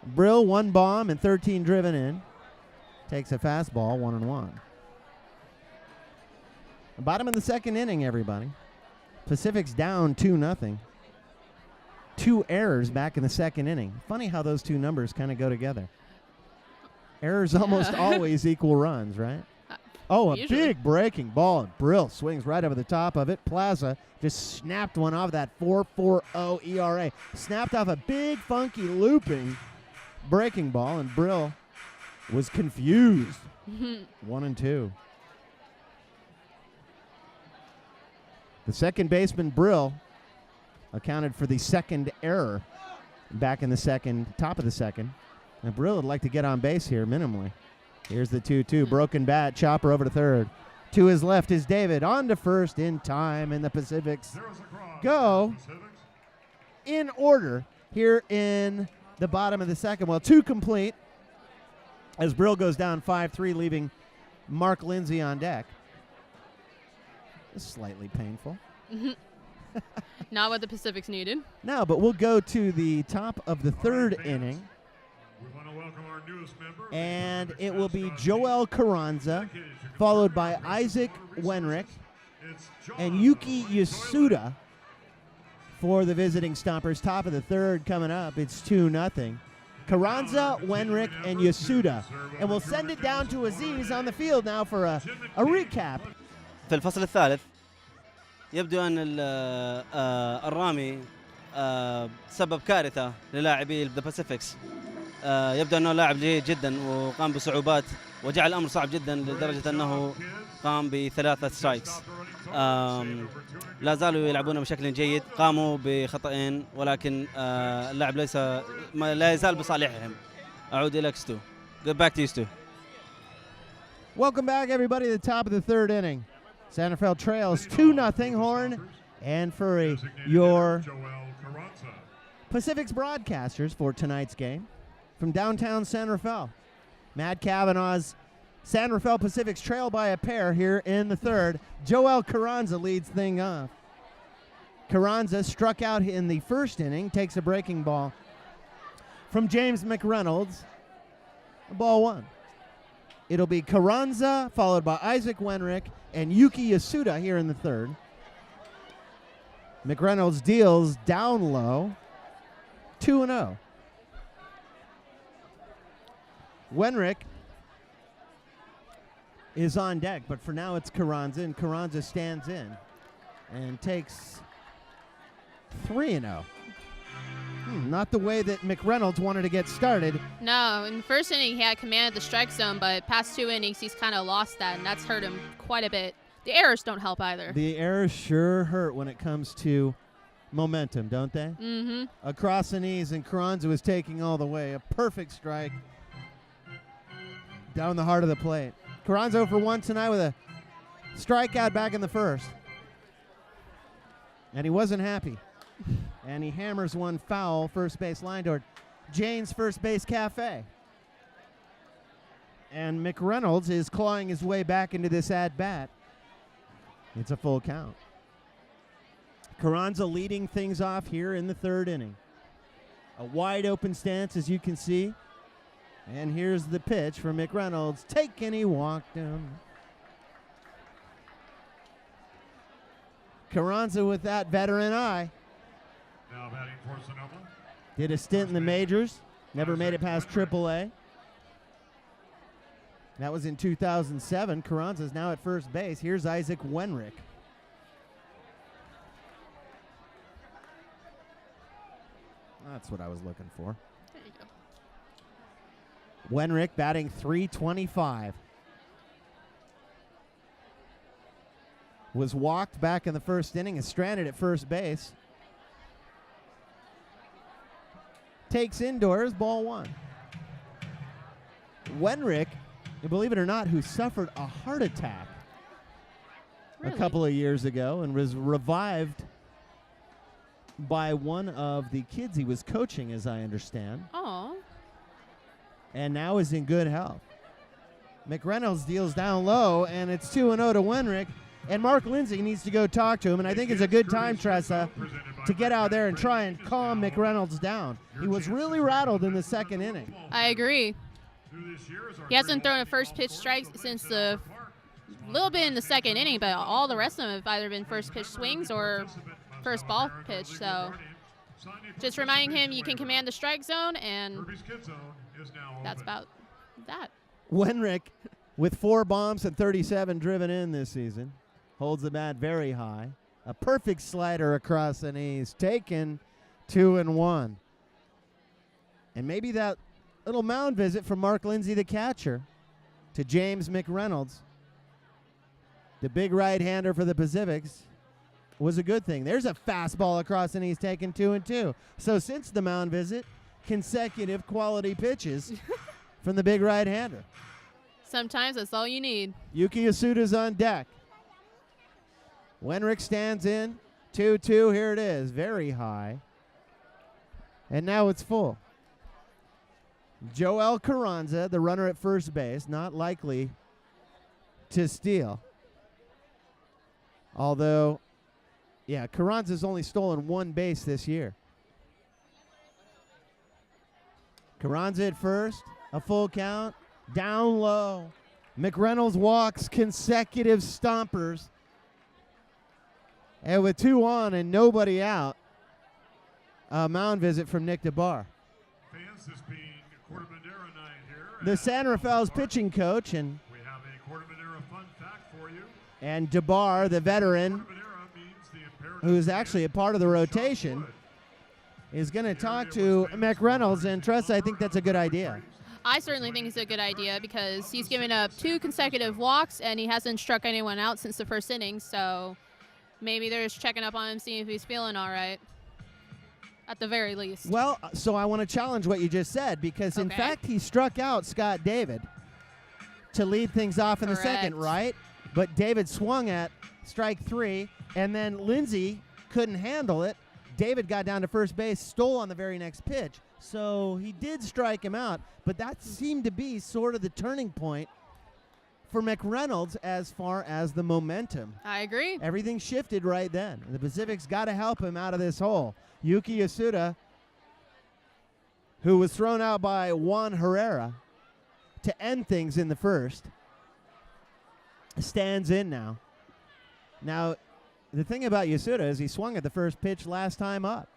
Brill, 1 bomb and 13 driven in. Takes a fastball, 1-1. Bottom of the second inning, everybody. Pacific's down 2-0. 2 errors back in the second inning. Funny how those 2 numbers kind of go together. Errors almost always equal runs, right? Oh, a Usually. big breaking ball. Brill swings right over the top of it. Plaza just snapped one off that 4.40 ERA. Snapped off a big, funky, looping breaking ball, and Brill was confused. 1-2. The second baseman, Brill, accounted for the second error back in the top of the second. And Brill would like to get on base here minimally. Here's the 2-2. Broken bat, chopper over to third. To his left is David. On to first in time, and the Pacifics go in order here in the bottom of the second. Well, 2 complete as Brill goes down 5-3, leaving Mark Lindsay on deck. It's slightly painful. Not what the Pacifics needed. No, but we'll go to the top of the third inning, We want to welcome our newest member. and it will be Joel Carranza, followed by Isaac Wenrick It's John and Yuki Yasuda for the visiting Stompers. Top of the third coming up. It's 2-0. Carranza, Wenrick, and Yasuda. And we'll send it down to Aziz on the field now for a recap. في الفصل الثالث يبدو أن الرامي سبب كارثة للاعبي ذا باسيفيكس. يبدو أنه لاعب جيد جدا وقام بصعوبات وجعل الأمر صعب جدا لدرجة أنه قام ب3 سترايكس. لا زالوا يلعبون بشكل جيد، قاموا بخطأين ولكن اللاعب لا يزال بصالحهم. أعود إليك ستو. Get back to you, Stu. Welcome back, everybody, to the top of the third inning. Santa Fe trails 2-0. Horn and Furry, your Joel Carranza. Pacific's broadcasters for tonight's game from downtown San Rafael. Matt Kavanaugh's San Rafael Pacific's trail by a pair here in the third. Joel Carranza leads thing off. Carranza struck out in the first inning, takes a breaking ball from James McReynolds. Ball one. It'll be Carranza, followed by Isaac Wenrick and Yuki Yasuda here in the third. McReynolds deals down low, 2-0. Wenrick is on deck, but for now it's Carranza, and Carranza stands in and takes 3-0. Not the way that McReynolds wanted to get started. No, in the first inning, he had command of the strike zone, but past 2 innings, he's kind of lost that, and that's hurt him quite a bit. The errors don't help either. The errors sure hurt when it comes to momentum, don't they? Mm-hmm. Across the knees, and Carranza was taking all the way. A perfect strike down the heart of the plate. Carranza 0 for 1 tonight with a strikeout back in the first. And he wasn't happy. And he hammers one foul first base line toward Jane's First Base Cafe. And McReynolds is clawing his way back into this at-bat. It's a full count. Carranza leading things off here in the third inning. A wide open stance, as you can see. And here's the pitch for McReynolds. Take, and he walked him. Carranza with that veteran eye. Now batting for Sonoma. Did a stint in the majors. Never made it past AAA. That was in 2007. Carranza's now at first base. Here's Isaac Wenrick. That's what I was looking for. There you go. Wenrick batting .325. Was walked back in the first inning and stranded at first base. Takes indoors, ball one. Wenrick, believe it or not, who suffered a heart attack Really? a couple of years ago and was revived by one of the kids he was coaching, as I understand, Aw. and now is in good health. McReynolds deals down low, and it's 2-0 to Wenrick, and Mark Lindsay needs to go talk to him, and I think it's a good time, Tressa, to get out there and try and calm McReynolds down. He was really rattled in the second inning. I agree. He hasn't thrown a first pitch strike since the little bit in the second inning, but all the rest of them have either been first pitch swings or first ball pitch. So just reminding him you can command the strike zone, and that's about that. Wenrick, with 4 bombs and 37 driven in this season, holds the bat very high. A perfect slider across the knees, taken 2-1. And maybe that little mound visit from Mark Lindsay, the catcher, to James McReynolds, the big right-hander for the Pacifics, was a good thing. There's a fastball across the knees, taken 2-2. So since the mound visit, consecutive quality pitches from the big right-hander. Sometimes that's all you need. Yuki Yasuda's on deck. Wenrick stands in. 2-2. Here it is. Very high. And now it's full. Joel Carranza, the runner at first base, not likely to steal. Although, yeah, Carranza's only stolen one base this year. Carranza at first, a full count, down low. McReynolds walks consecutive stompers. And with 2 on and nobody out, a mound visit from Nick DeBar. Fans, this being Corte Madera night here. The San Rafael's pitching coach, and We have a Corte Madera fun fact for you. DeBar, the veteran, Corte Madera means the imperative who's actually a part of the rotation, is going to talk to McReynolds. And Tress, I think that's a good idea. I certainly think it's a good idea because he's given up 2 consecutive walks and he hasn't struck anyone out since the first inning. So maybe they're just checking up on him, seeing if he's feeling all right, at the very least. Well, so I want to challenge what you just said because, in Okay. fact, he struck out Scott David to lead things off in the second, Correct. right? But David swung at strike 3, and then Lindsay couldn't handle it. David got down to first base, stole on the very next pitch. So he did strike him out, but that seemed to be sort of the turning point for McReynolds as far as the momentum. I agree. Everything shifted right then. The Pacific's got to help him out of this hole. Yuki Yasuda, who was thrown out by Juan Herrera to end things in the first, stands in now. Now, the thing about Yasuda is he swung at the first pitch last time up.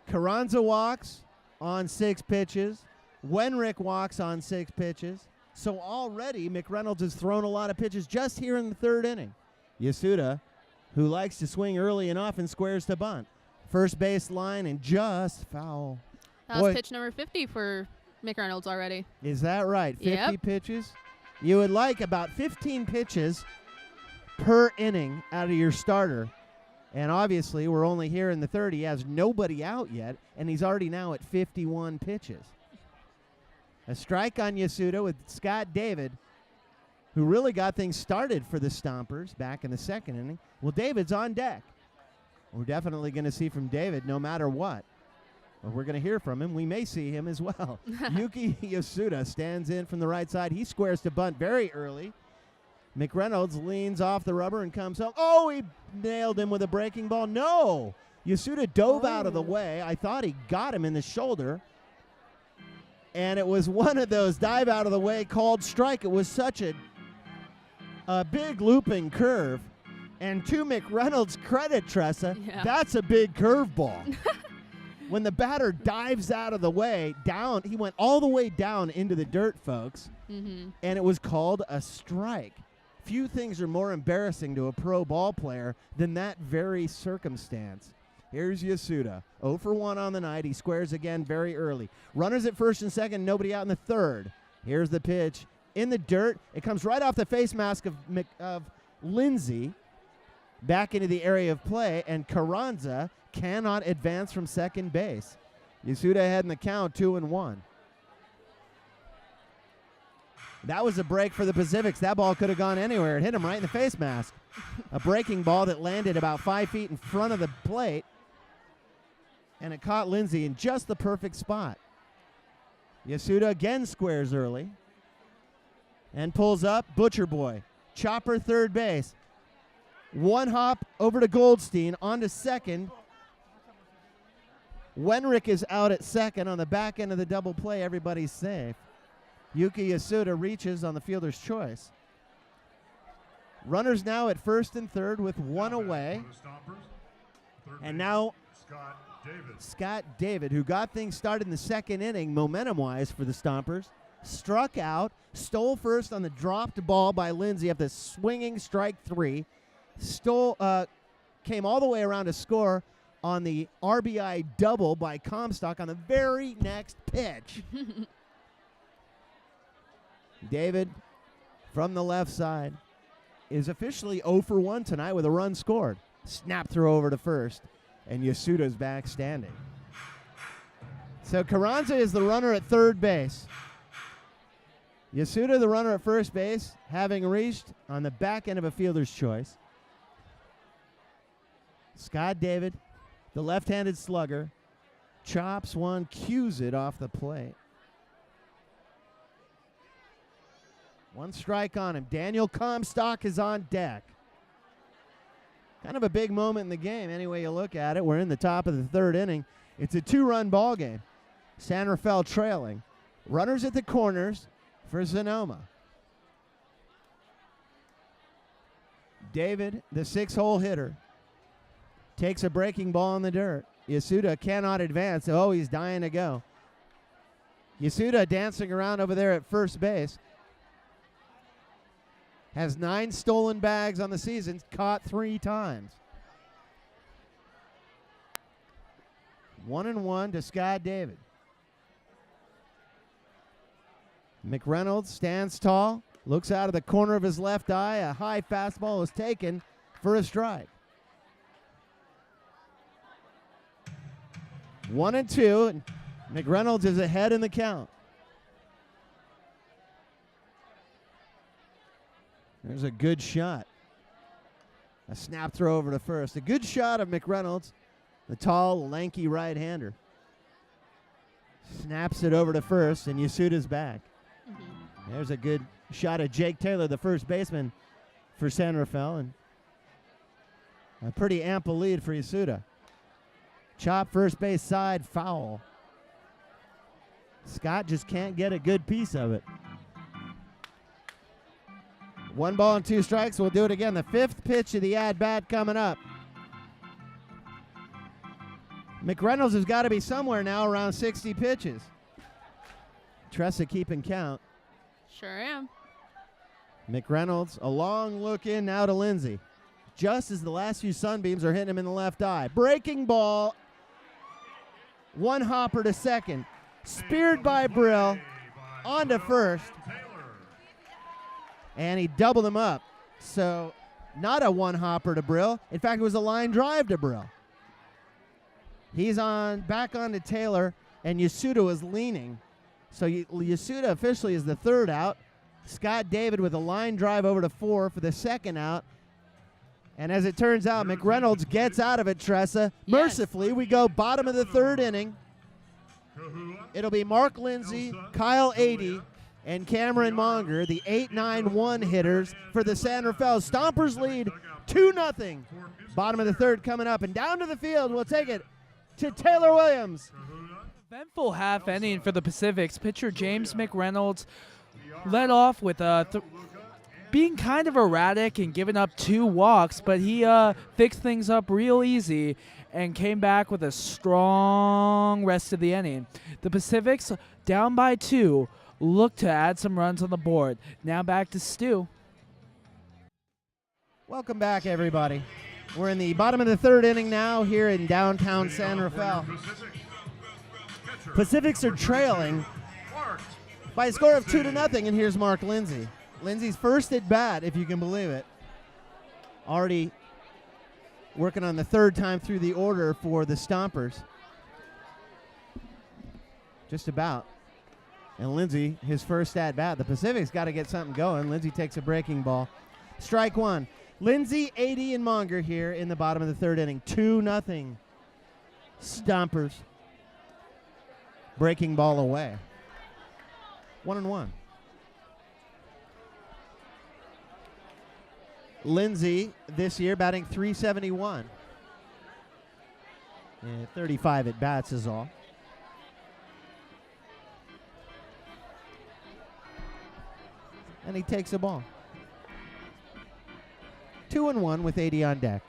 Carranza walks on 6 pitches. Wenrick walks on 6 pitches. So already McReynolds has thrown a lot of pitches just here in the third inning. Yasuda, who likes to swing early and often, squares to bunt. First base line and just foul. That Boy. was pitch number 50 for McReynolds already. Is that right? 50 Yep. pitches? You would like about 15 pitches per inning out of your starter. And obviously, we're only here in the third. He has nobody out yet, and he's already now at 51 pitches. A strike on Yasuda with Scott David, who really got things started for the Stompers back in the second inning. Well, David's on deck. We're definitely going to see from David no matter what. But we're going to hear from him. We may see him as well. Yuki Yasuda stands in from the right side. He squares to bunt very early. McReynolds leans off the rubber and comes home. Oh, he nailed him with a breaking ball. No! Yasuda dove out of the way. I thought he got him in the shoulder. And it was one of those dive out of the way called strike. It was such a big looping curve. And to McReynolds' credit, Tressa, that's a big curveball. When the batter dives out of the way, down, he went all the way down into the dirt, folks. Mm-hmm. And it was called a strike. Few things are more embarrassing to a pro ball player than that very circumstance. Here's Yasuda, 0 for 1 on the night. He squares again very early. Runners at first and second, nobody out in the third. Here's the pitch in the dirt. It comes right off the face mask of Lindsay back into the area of play, and Carranza cannot advance from second base. Yasuda ahead in the count, 2-1. That was a break for the Pacifics. That ball could have gone anywhere. It hit him right in the face mask. A breaking ball that landed about 5 feet in front of the plate, and it caught Lindsay in just the perfect spot. Yasuda again squares early and pulls up. Butcher Boy, chopper third base. One hop over to Goldstein, on to second. Wenrick is out at second. On the back end of the double play, everybody's safe. Yuki Yasuda reaches on the fielder's choice. Runners now at first and third with one away. And now Scott David, who got things started in the second inning momentum-wise for the Stompers, struck out, stole first on the dropped ball by Lindsay after swinging strike 3, came all the way around to score on the RBI double by Comstock on the very next pitch. David, from the left side, is officially 0 for 1 tonight with a run scored. Snap throw over to first, and Yasuda's back standing. So Carranza is the runner at third base. Yasuda, the runner at first base, having reached on the back end of a fielder's choice. Scott David, the left-handed slugger, chops one, cues it off the plate. One strike on him. Daniel Comstock is on deck. Kind of a big moment in the game, any way you look at it. We're in the top of the third inning. It's a 2-run ball game. San Rafael trailing. Runners at the corners for Sonoma. David, the 6-hole hitter, takes a breaking ball in the dirt. Yasuda cannot advance. Oh, he's dying to go. Yasuda dancing around over there at first base. Has 9 stolen bags on the season, caught 3 times. 1-1 to Scott David. McReynolds stands tall, looks out of the corner of his left eye. A high fastball is taken for a strike. 1-2, and McReynolds is ahead in the count. There's a good shot. A snap throw over to first. A good shot of McReynolds, the tall, lanky right-hander. Snaps it over to first, and Yasuda's back. There's a good shot of Jake Taylor, the first baseman for San Rafael, and a pretty ample lead for Yasuda. Chop first base side, foul. Scott just can't get a good piece of it. 1 ball and 2 strikes. We'll do it again. The 5th pitch of the at-bat coming up. McReynolds has got to be somewhere now around 60 pitches. Tressa keeping count. Sure am. McReynolds, a long look in now to Lindsay. Just as the last few sunbeams are hitting him in the left eye. Breaking ball. 1 hopper to second. Speared by Brill. On to first. And he doubled him up. So not a 1 hopper to Brill. In fact, it was a line drive to Brill. He's back on to Taylor, and Yasuda was leaning. So Yasuda officially is the 3rd out. Scott David with a line drive over to 4 for the 2nd out. And as it turns out, McReynolds gets out of it, Tressa. Mercifully, we go bottom of the 3rd inning. It'll be Mark Lindsay, Kyle Adey, and Cameron Monger, the 8-9-1 hitters for the San Rafael Stompers lead 2-0. Bottom of the 3rd coming up, and down to the field. We'll take it to Taylor Williams. Eventful half inning for the Pacifics. Pitcher James McReynolds led off with being kind of erratic and giving up 2 walks, but he fixed things up real easy and came back with a strong rest of the inning. The Pacifics, down by 2, look to add some runs on the board. Now back to Stu. Welcome back, everybody. We're in the bottom of the 3rd inning now here in downtown San Rafael. Pacifics are trailing by a score of 2-0, and here's Mark Lindsay. Lindsay's first at bat, if you can believe it. Already working on the 3rd time through the order for the Stompers. Just about. And Lindsay, his first at bat. The Pacific's got to get something going. Lindsay takes a breaking ball. Strike 1. Lindsay, Adey, and Monger here in the bottom of the 3rd inning. 2-0. Stompers. Breaking ball away. 1-1. Lindsay this year batting .371. 35 at bats is all. And he takes a ball. 2-1 with Adey on deck.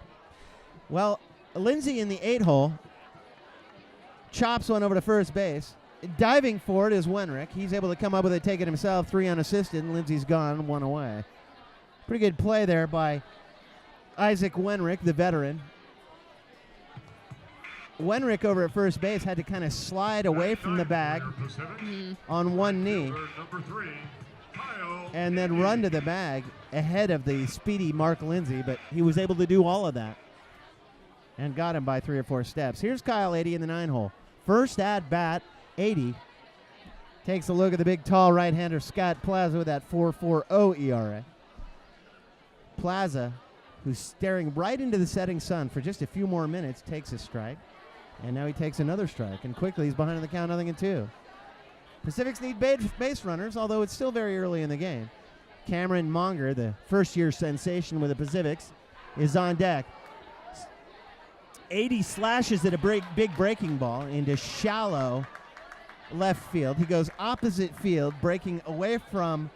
Well, Lindsay in the 8-hole chops one over to first base. Diving for it is Wenrick. He's able to come up with it, take it himself, 3 unassisted, and Lindsay's gone, 1 away. Pretty good play there by Isaac Wenrick, the veteran. Wenrick over at first base had to kind of slide away from the bag on one knee and then run to the bag ahead of the speedy Mark Lindsay, but he was able to do all of that and got him by 3 or 4 steps. Here's Kyle Adey in the 9-hole. First at bat, Adey takes a look at the big, tall right-hander Scott Plaza with that 4.40 ERA. Plaza, who's staring right into the setting sun for just a few more minutes, takes a strike. And now he takes another strike. And quickly he's behind the count, 0-2. Pacifics need base runners, although it's still very early in the game. Cameron Monger, the first-year sensation with the Pacifics, is on deck. 80 slashes at a big breaking ball into shallow left field. He goes opposite field, breaking away from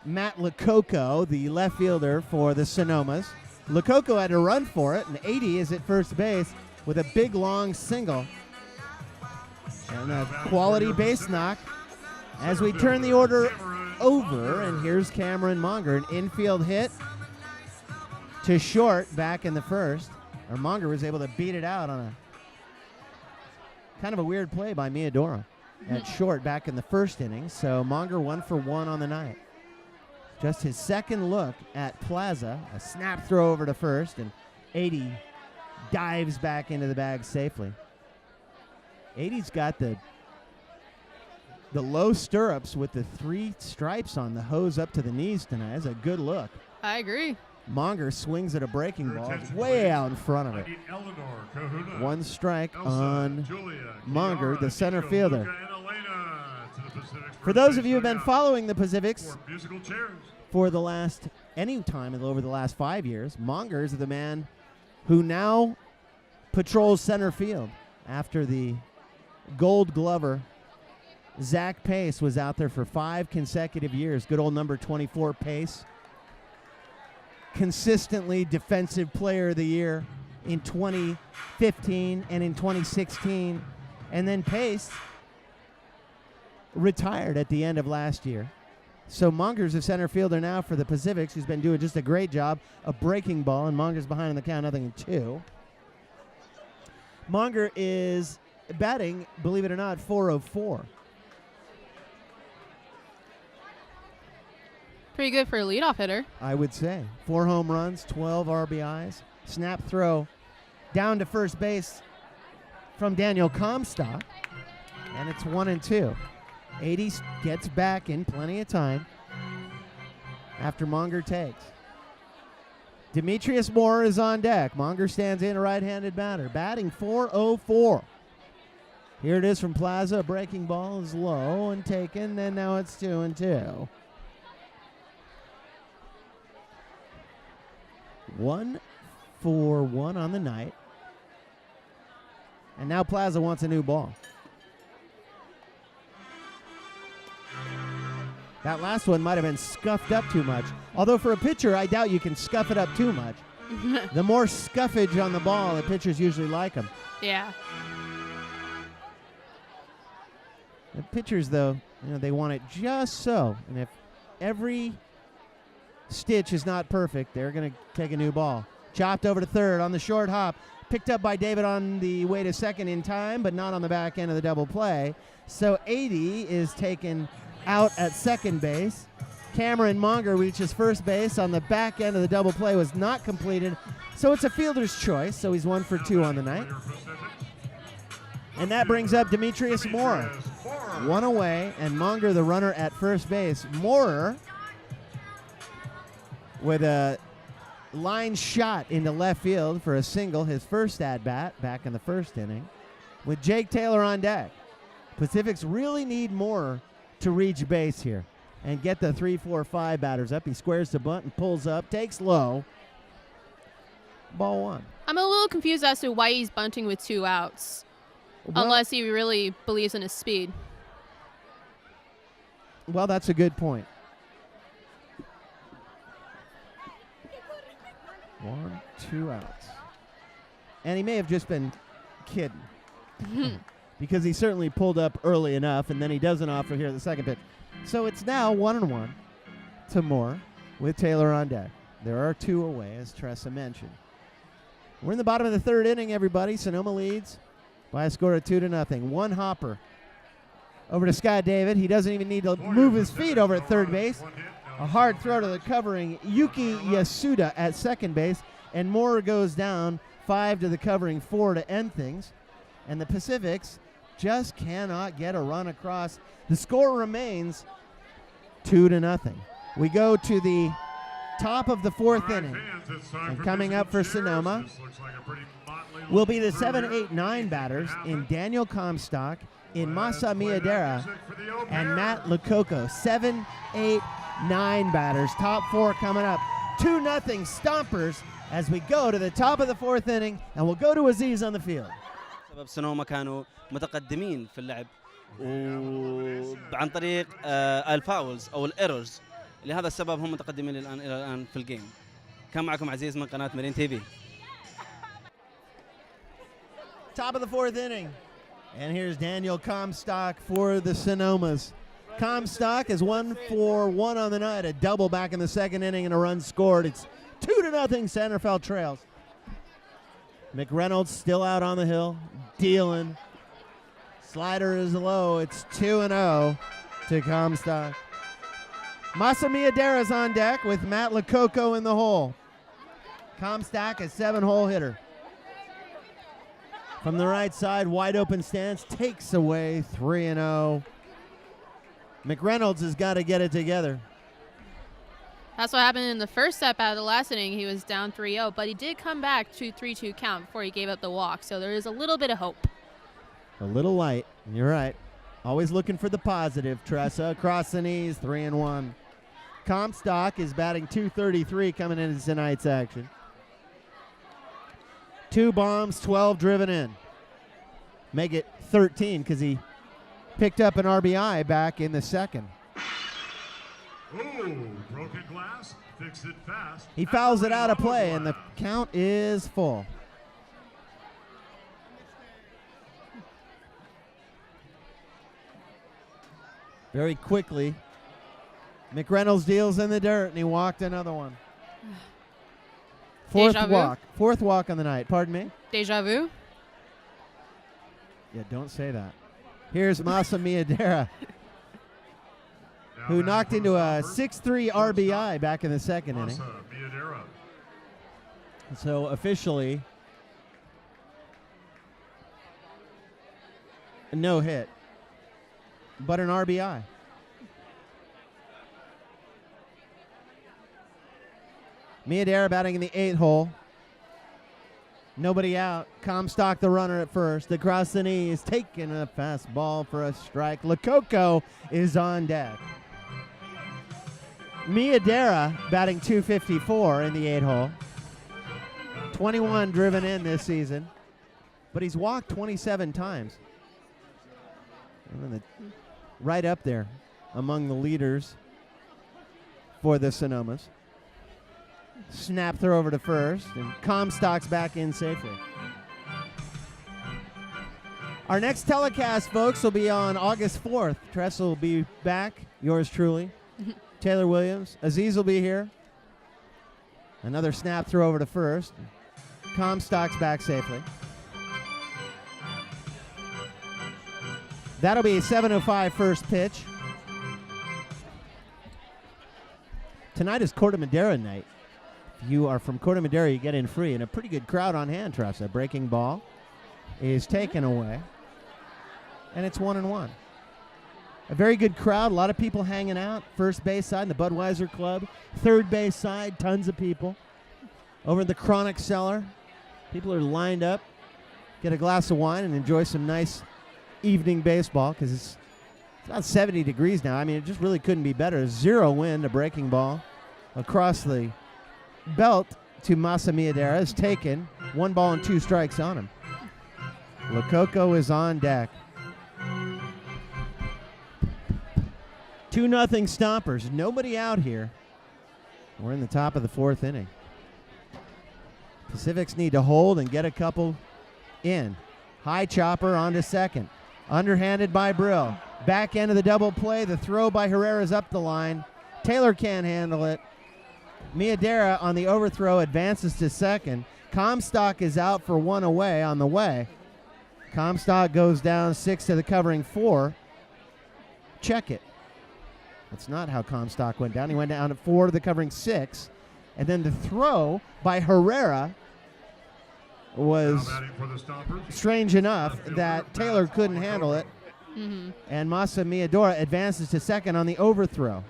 Matt Lococo, the left fielder for the Sonomas. Lococo had to run for it, and 80 is at first base with a big, long single. And a quality base knock as we turn the order over, and here's Cameron Monger, an infield hit to short back in the first. Or Monger was able to beat it out on a kind of a weird play by Miyadora at short back in the first inning. So Monger 1 for 1 on the night. Just his second look at Plaza, a snap throw over to first, and 80 dives back into the bag safely. 80's got the low stirrups with the 3 stripes on the hose up to the knees tonight. That's a good look. I agree. Monger swings at a breaking ball. It's way out in front of it. One strike on Monger, the center fielder. For those of you who have been following the Pacifics for the last, any time over the last 5 years, Monger is the man who now patrols center field after the Gold Glover Zach Pace was out there for 5 consecutive years. Good old number 24 Pace. Consistently defensive player of the year in 2015 and in 2016. And then Pace retired at the end of last year. So Monger's a center fielder now for the Pacifics, who's been doing just a great job of breaking ball, and Monger's behind in the count, 0-2. Monger is batting, believe it or not, 404. Pretty good for a leadoff hitter. I would say. 4 home runs, 12 RBIs. Snap throw down to first base from Daniel Comstock. And it's 1-2. 80 gets back in plenty of time after Monger takes. Demetrius Moore is on deck. Monger stands in, a right-handed batter. Batting 404. Here it is from Plaza. A breaking ball is low and taken, and now it's 2-2. 1 for 1 on the night. And now Plaza wants a new ball. That last one might have been scuffed up too much. Although for a pitcher, I doubt you can scuff it up too much. The more scuffage on the ball, the pitchers usually like them. Yeah. The pitchers, though, they want it just so. And if every stitch is not perfect, they're going to take a new ball. Chopped over to third on the short hop. Picked up by David on the way to second in time, but not on the back end of the double play. So 80 is taken out at second base. Cameron Monger reaches first base on the back end of the double play, was not completed. So it's a fielder's choice. So he's 1 for 2 on the night. And that brings up Demetrius Moore. 1 away, and Monger the runner at first base. Moore with a line shot into left field for a single, his first at-bat back in the first inning, with Jake Taylor on deck. Pacifics really need Moore to reach base here and get the 3, 4, 5 batters up. He squares the bunt and pulls up, takes low. Ball 1. I'm a little confused as to why he's bunting with 2 outs, unless he really believes in his speed. Well, that's a good point. 1, 2 outs. And he may have just been kidding. Because he certainly pulled up early enough, and then he doesn't offer here at the second pitch. So it's now 1-1 to Moore with Taylor on deck. There are 2 away, as Tressa mentioned. We're in the bottom of the third inning, everybody. Sonoma leads by a score of 2-0. 1 hopper over to Scott David. He doesn't even need to move his feet over at third base. A hard throw to the covering Yuki Yasuda at second base, and Moore goes down 5 to the covering 4 to end things. And the Pacifics just cannot get a run across. The score remains 2-0. We go to the top of the 4th inning. And coming up for Sonoma will be the 7, 8, 9 batters in Daniel Comstock, in Masa Miyadera, and Matt Lococo. 7, 8, 9 batters. Top 4 coming up. 2-0 Stompers as we go to the top of the 4th inning, and we'll go to Aziz on the field. سبب سونوما كانوا متقدمين في اللعب وعن طريق الفاولز او الايرورز، لهذا السبب هم متقدمين الى الان في الجيم. كان معكم عزيز من قناه مارين تي في. Top of the 4th inning. And here's Daniel Comstock for the Sonomas. Comstock is 1 for 1 on the night, a double back in the 2nd inning and a run scored. It's 2-0 Centerville trails. McReynolds still out on the hill, dealing. Slider is low. It's 2-0 to Comstock. Masamiadera's on deck with Matt Lococo in the hole. Comstock, a 7-hole hitter. From the right side, wide open stance, takes away 3-0. McReynolds has got to get it together. That's what happened in the first step out of the last inning. He was down 3-0, but he did come back to 3-2 count before he gave up the walk. So there is a little bit of hope. A little light. You're right. Always looking for the positive. Tressa across the knees, 3-1. Comstock is batting .233 coming into tonight's action. 2 bombs, 12 driven in. Make it 13 because he picked up an RBI back in the 2nd. Oh, broken glass. Fix it fast. He fouls it out of play, and the count is full. Very quickly, McReynolds deals in the dirt, and he walked another one. Deja vu? Fourth walk on the night. Pardon me? Deja vu? Yeah, don't say that. Here's Masa Miadera, who knocked into a 6-3 RBI back in the 2nd inning. So officially, no hit, but an RBI. Miadera batting in the 8th hole. Nobody out. Comstock the runner at first. Across the knees, taking a fastball for a strike. Lococo is on deck. Miadera batting .254 in the 8th hole. 21 driven in this season, but he's walked 27 times. Right up there among the leaders for the Sonomas. Snap throw over to first, and Comstock's back in safely. Our next telecast, folks, will be on August 4th. Tressa will be back, yours truly. Taylor Williams. Aziz will be here. Another snap throw over to first. Comstock's back safely. That'll be 7:05 first pitch. Tonight is Corte Madera night. If you are from Corte Madera, you get in free, and a pretty good crowd on hand, Tressa. Breaking ball is taken away, and it's 1-1. A very good crowd, a lot of people hanging out. First base side, the Budweiser Club. Third base side, tons of people. Over in the Chronic Cellar, people are lined up, get a glass of wine, and enjoy some nice evening baseball because it's about 70 degrees now. I mean, it just really couldn't be better. 0 wind, a breaking ball across the belt to Masa Miadera is taken. 1 ball and 2 strikes on him. Lococo is on deck. 2-0 Stompers. Nobody out here. We're in the top of the 4th inning. Pacifics need to hold and get a couple in. High chopper onto second. Underhanded by Brill. Back end of the double play. The throw by Herrera's up the line. Taylor can't handle it. Miadera on the overthrow advances to second. Comstock is out for 1 away on the way. Comstock goes down 6 to the covering 4. Check it. That's not how Comstock went down. He went down at 4 to the covering 6. And then the throw by Herrera was strange enough that Taylor couldn't handle it. Mm-hmm. And Masa Miadera advances to second on the overthrow.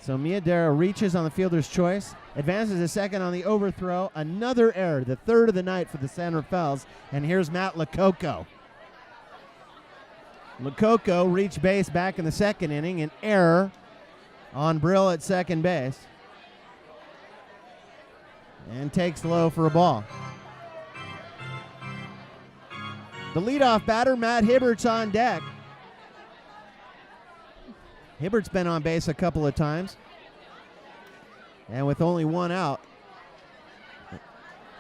So Miadera reaches on the fielder's choice, advances to second on the overthrow. Another error, the 3rd of the night for the San Rafaels. And here's Matt Lococo. Lococo reached base back in the second inning. An error on Brill at second base. And takes low for a ball. The leadoff batter, Matt Hibbert's on deck. Hibbert's been on base a couple of times. And with only one out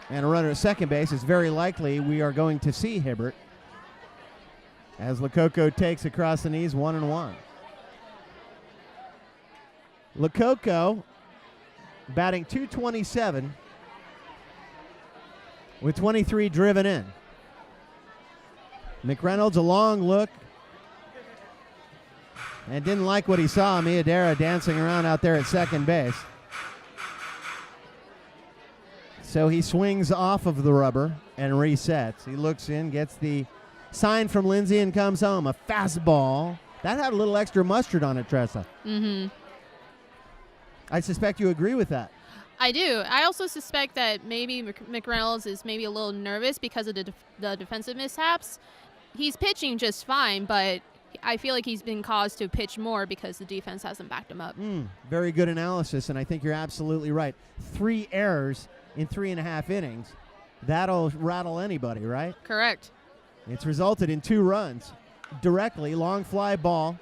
and a runner at second base, it's very likely we are going to see Hibbert as Lococo takes across the knees 1-1. Lococo batting .227 with 23 driven in. McReynolds, a long look, and didn't like what he saw. Miyadera dancing around out there at second base. So he swings off of the rubber and resets. He looks in, gets the sign from Lindsay, and comes home. A fastball. That had a little extra mustard on it, Tressa. Mm-hmm. I suspect you agree with that. I do. I also suspect that maybe McReynolds is maybe a little nervous because of the defensive mishaps. He's pitching just fine, but I feel like he's been caused to pitch more because the defense hasn't backed him up. Very good analysis, and I think you're absolutely right. 3 errors in 3.5 innings. That'll rattle anybody, right? Correct. It's resulted in 2 runs. Directly, long fly ball,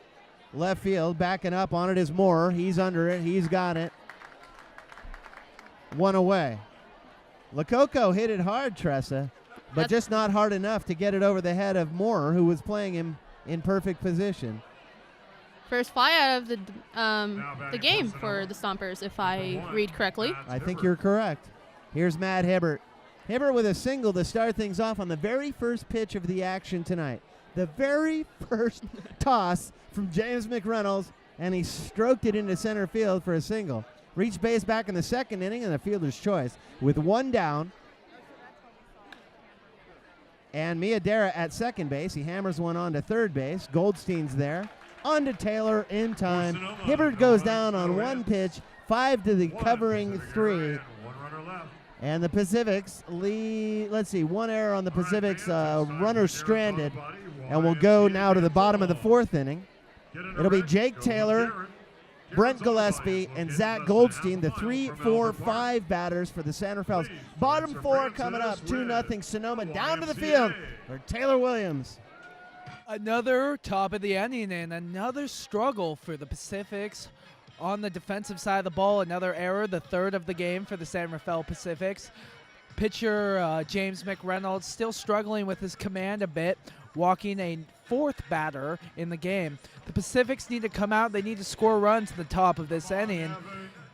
left field, backing up on it is Moore. He's under it. He's got it. 1 away. Lococo hit it hard, Tressa, but just not hard enough to get it over the head of Moore, who was playing him in perfect position. First fly out of the game for the Stompers, if I read correctly. I think you're correct. Here's Matt Hibbert. Hibbert with a single to start things off on the very first pitch of the action tonight. The very first toss from James McReynolds, and he stroked it into center field for a single. Reached base back in the second inning, and the fielder's choice with 1 down. And Miyadera at second base. He hammers one on to third base. Goldstein's there. On to Taylor in time. Hibbert goes down on 1 pitch, 5 to the covering 3. And the Pacifics lead. Let's see, 1 error on the Pacifics. Runner stranded. And we'll go now to the bottom of the 4th inning. It'll be Jake Taylor, Brent Gillespie, and Zach Goldstein, the 3, 4, 5 batters for the San Rafaels. Bottom 4 coming up, 2-0 Sonoma. Down to the field for Taylor Williams. Another top of the inning and another struggle for the Pacifics on the defensive side of the ball. Another error, the 3rd of the game for the San Rafael Pacifics. Pitcher James McReynolds still struggling with his command a bit, walking a 4th batter in the game. The Pacifics need to come out. They need to score runs at the top of this inning,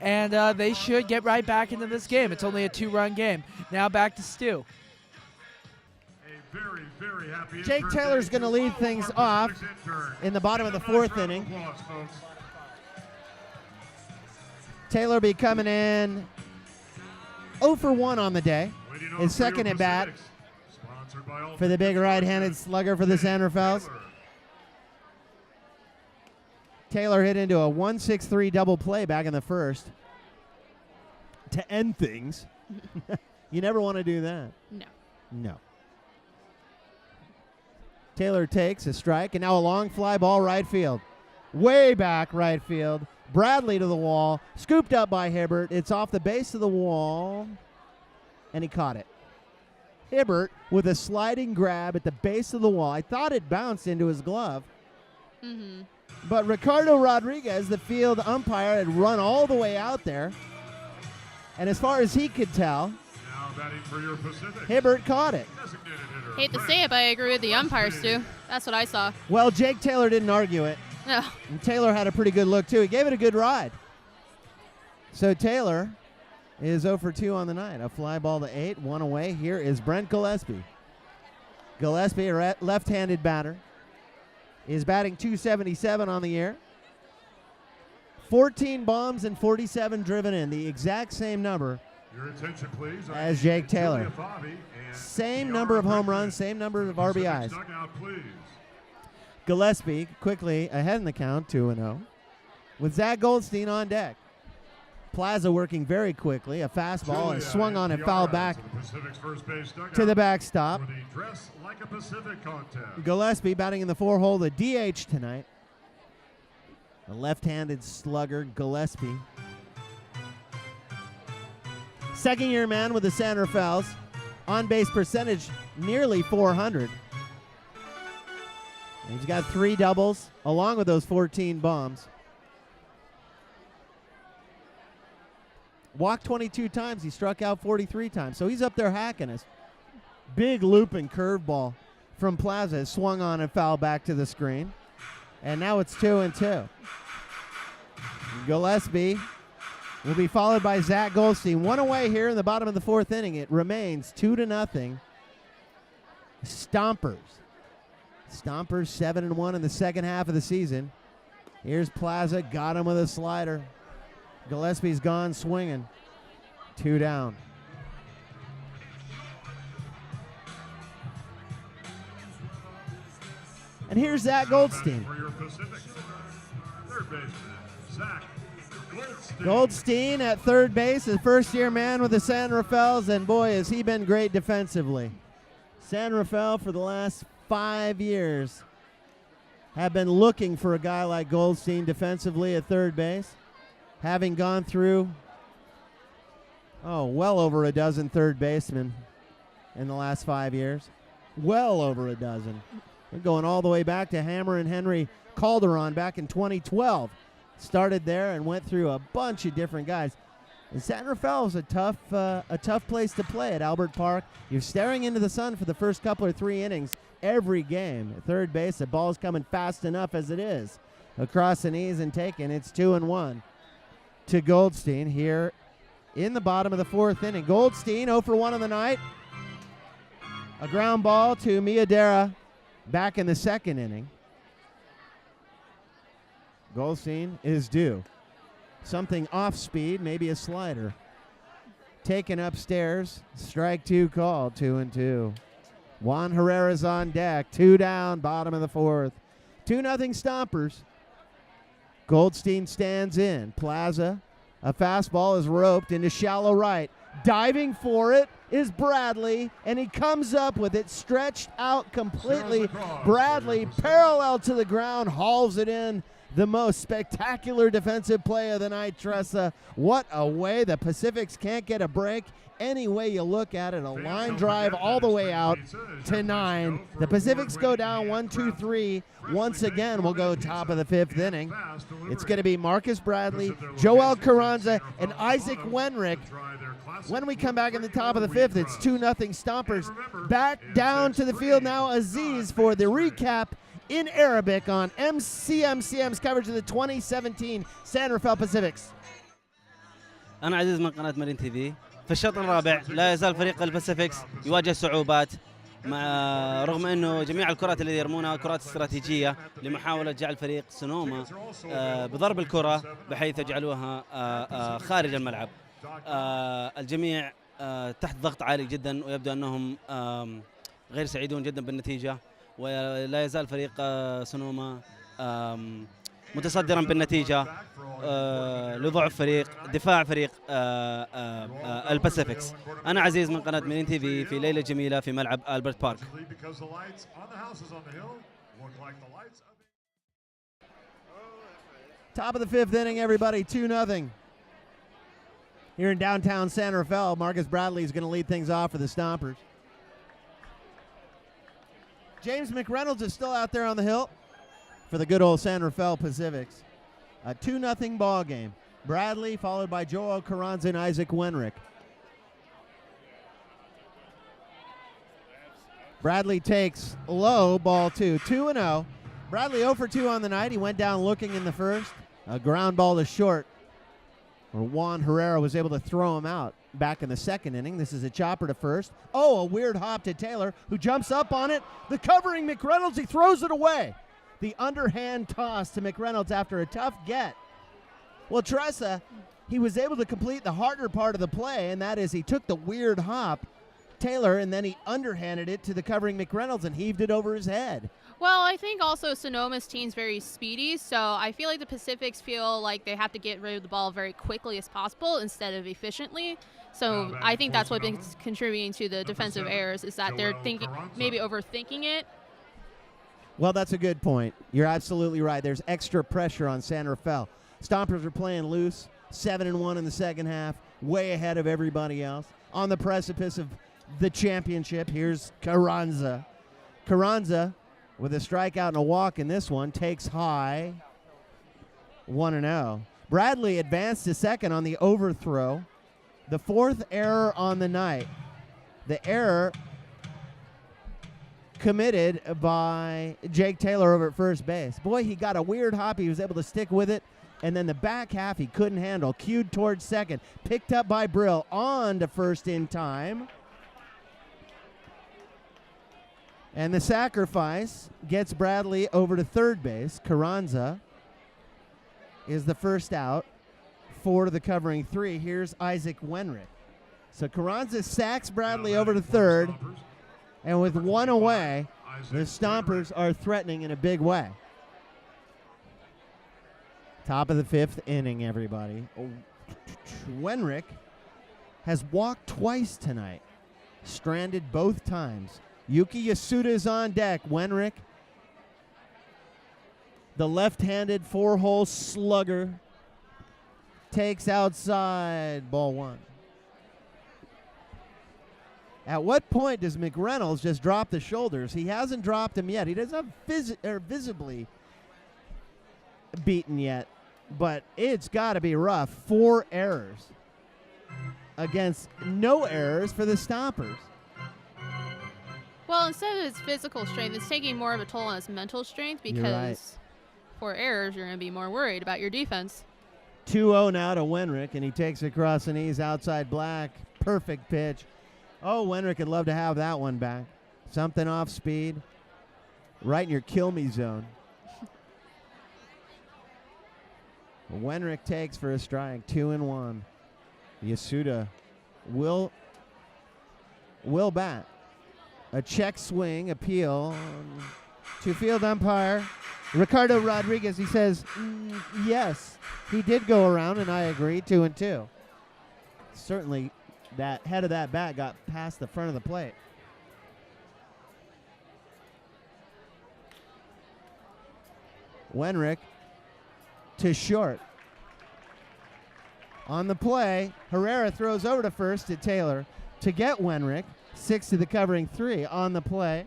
and they should get right back into this game. It's only a 2-run game. Now back to Stu. Very, very happy Jake Taylor's going to lead things off in the bottom of the 4th inning. Taylor be coming in 0 for 1 on the day. His second at bat for the big right-handed slugger for the San Rafaels. Taylor hit into a 1-6-3 double play back in the first to end things. You never want to do that. No. Taylor takes a strike, and now a long fly ball right field. Way back right field. Bradley to the wall. Scooped up by Hibbert. It's off the base of the wall, and he caught it. Hibbert with a sliding grab at the base of the wall. I thought it bounced into his glove. Mm-hmm. But Ricardo Rodriguez, the field umpire, had run all the way out there. And as far as he could tell, Hibbert caught it. Hate to say it, but I agree with the umpires, too. That's what I saw. Well, Jake Taylor didn't argue it. No. And Taylor had a pretty good look, too. He gave it a good ride. So Taylor is 0 for 2 on the night. A fly ball to 8, 1 away. Here is Brent Gillespie. Gillespie, a left-handed batter, is batting .277 on the year. 14 bombs and 47 driven in, the exact same number as Jake Taylor. Same number of home runs, same number of RBIs. Gillespie quickly ahead in the count, 2-0, with Zach Goldstein on deck. Plaza working very quickly. A fastball and swung on and fouled back To the Pacific's first base dugout to the backstop. for the Dress Like a Pacific contest. Gillespie batting in the 4-hole, the DH tonight. A left-handed slugger, Gillespie. Second-year man with the San Rafaels. On-base percentage nearly 400. And he's got 3 doubles along with those 14 bombs. Walked 22 times. He struck out 43 times. So he's up there hacking us. Big looping curveball from Plaza. Swung on and fouled back to the screen. And now it's 2-2. Gillespie will be followed by Zach Goldstein. One away here in the bottom of the 4th inning. It remains 2-0. Stompers. Stompers 7-1 in the second half of the season. Here's Plaza. Got him with a slider. Gillespie's gone swinging. 2 down. And here's Zach Goldstein. For your Pacific. Third baseman, Zach Goldstein. Goldstein at third base, his first-year man with the San Rafaels, and boy, has he been great defensively. San Rafael for the last 5 years have been looking for a guy like Goldstein defensively at third base, having gone through, well over a dozen third basemen in the last 5 years. Well over a dozen. We're going all the way back to Hammer and Henry Calderon back in 2012. Started there and went through a bunch of different guys. And San Rafael is a tough place to play at Albert Park. You're staring into the sun for the first couple or 3 innings every game. At third base, the ball's coming fast enough as it is. Across the knees and taken. It's 2-1 to Goldstein here in the bottom of the 4th inning. Goldstein 0 for 1 on the night. A ground ball to Miyadera back in the 2nd inning. Goldstein is due. Something off speed, maybe a slider. Taken upstairs. Strike 2 called. 2-2. Juan Herrera's on deck. 2 down, bottom of the 4th. 2-0 Stompers. Goldstein stands in. Plaza, a fastball is roped into shallow right. Diving for it is Bradley, and he comes up with it stretched out completely. Bradley, parallel to the ground, hauls it in. The most spectacular defensive play of the night, Tressa. What a way. The Pacifics can't get a break. Any way you look at it, a line drive all the way out to 9. The Pacifics go down 1-2-3. Once again, we'll go top of the 5th inning. It's going to be Marcus Bradley, Joel Carranza, and Isaac Wenrick. When we come back in the top of the 5th, it's 2-0 Stompers. Back down to the field now, Aziz for the recap in Arabic on MCM's coverage of the 2017 San Rafael Pacifics. أنا عزيز من قناة مارين تي في. في الشوط الرابع لا يزال فريق الباسيفيكس يواجه صعوبات مع رغم انه جميع الكرات التي يرمونها كرات استراتيجيه لمحاوله جعل فريق سونوما بضرب الكره بحيث يجعلوها خارج الملعب. الجميع تحت ضغط عالي جدا ويبدو انهم غير سعيدون جدا بالنتيجه ولا يزال فريق سونوما متصدرا بالنتيجه لضعف فريق دفاع فريق الباسيفيكس. انا عزيز من قناه مارين تي في ليله جميله في ملعب ألبرت بارك. Top of the 5th inning, everybody, 2-0. Here in downtown San Rafael, Marcus Bradley is going to lead things off for the Stompers. James McReynolds is still out there on the hill for the good old San Rafael Pacifics. A 2-0 ball game. Bradley followed by Joel Carranza and Isaac Wenrick. Bradley takes low, ball 2. 2-0. Bradley 0 for 2 on the night. He went down looking in the first. A ground ball to short, where Juan Herrera was able to throw him out back in the 2nd inning. This is a chopper to first. A weird hop to Taylor, who jumps up on it. The covering McReynolds, he throws it away. The underhand toss to McReynolds after a tough get. Well, Tressa, he was able to complete the harder part of the play, and that is he took the weird hop Jake Taylor, and then he underhanded it to the covering McReynolds and heaved it over his head. Well, I think also Sonoma's team's very speedy, so I feel like the Pacifics feel like they have to get rid of the ball very quickly as possible instead of efficiently. So I think that's what's been contributing to the defensive errors is that they're thinking, maybe overthinking it. Well, that's a good point. You're absolutely right. There's extra pressure on San Rafael. Stompers are playing loose, 7-1 in the second half, way ahead of everybody else. On the precipice of the championship, here's Carranza. Carranza, with a strikeout and a walk in this one, takes high, 1-0. Bradley advanced to second on the overthrow. The fourth error on the night. The error committed by Jake Taylor over at first base. Boy, he got a weird hop. He was able to stick with it. And then the back half he couldn't handle. Cued towards second. Picked up by Brill. On to first in time. And the sacrifice gets Bradley over to third base. Carranza is the first out for the covering three. Here's Isaac Wenrick. So Carranza sacks Bradley over to third. And with one away, the Stompers are threatening in a big way. Top of the fifth inning, everybody. Wenrick has walked twice tonight. Stranded both times. Yuki Yasuda is on deck. Wenrick, the left-handed four-hole slugger, takes outside, ball one. At what point does McReynolds just drop the shoulders? He hasn't dropped them yet. He doesn't have visibly beaten yet, but it's got to be rough. 4 errors against no errors for the Stompers. Well, instead of his physical strength, it's taking more of a toll on his mental strength You're right. because 4 errors, you're going to be more worried about your defense. 2-0 now to Wenrick, and he takes it across the knees outside Black. Perfect pitch. Oh, Wenrick would love to have that one back. Something off speed. Right in your kill me zone. Wenrick takes for a strike. 2-1. Yasuda will bat. A check swing, appeal to field umpire Ricardo Rodriguez. He says, yes, he did go around, and I agree, 2-2. Certainly, that head of that bat got past the front of the plate. Wenrick to short. On the play, Herrera throws over to first to Taylor to get Wenrick. 6 to the covering 3 on the play.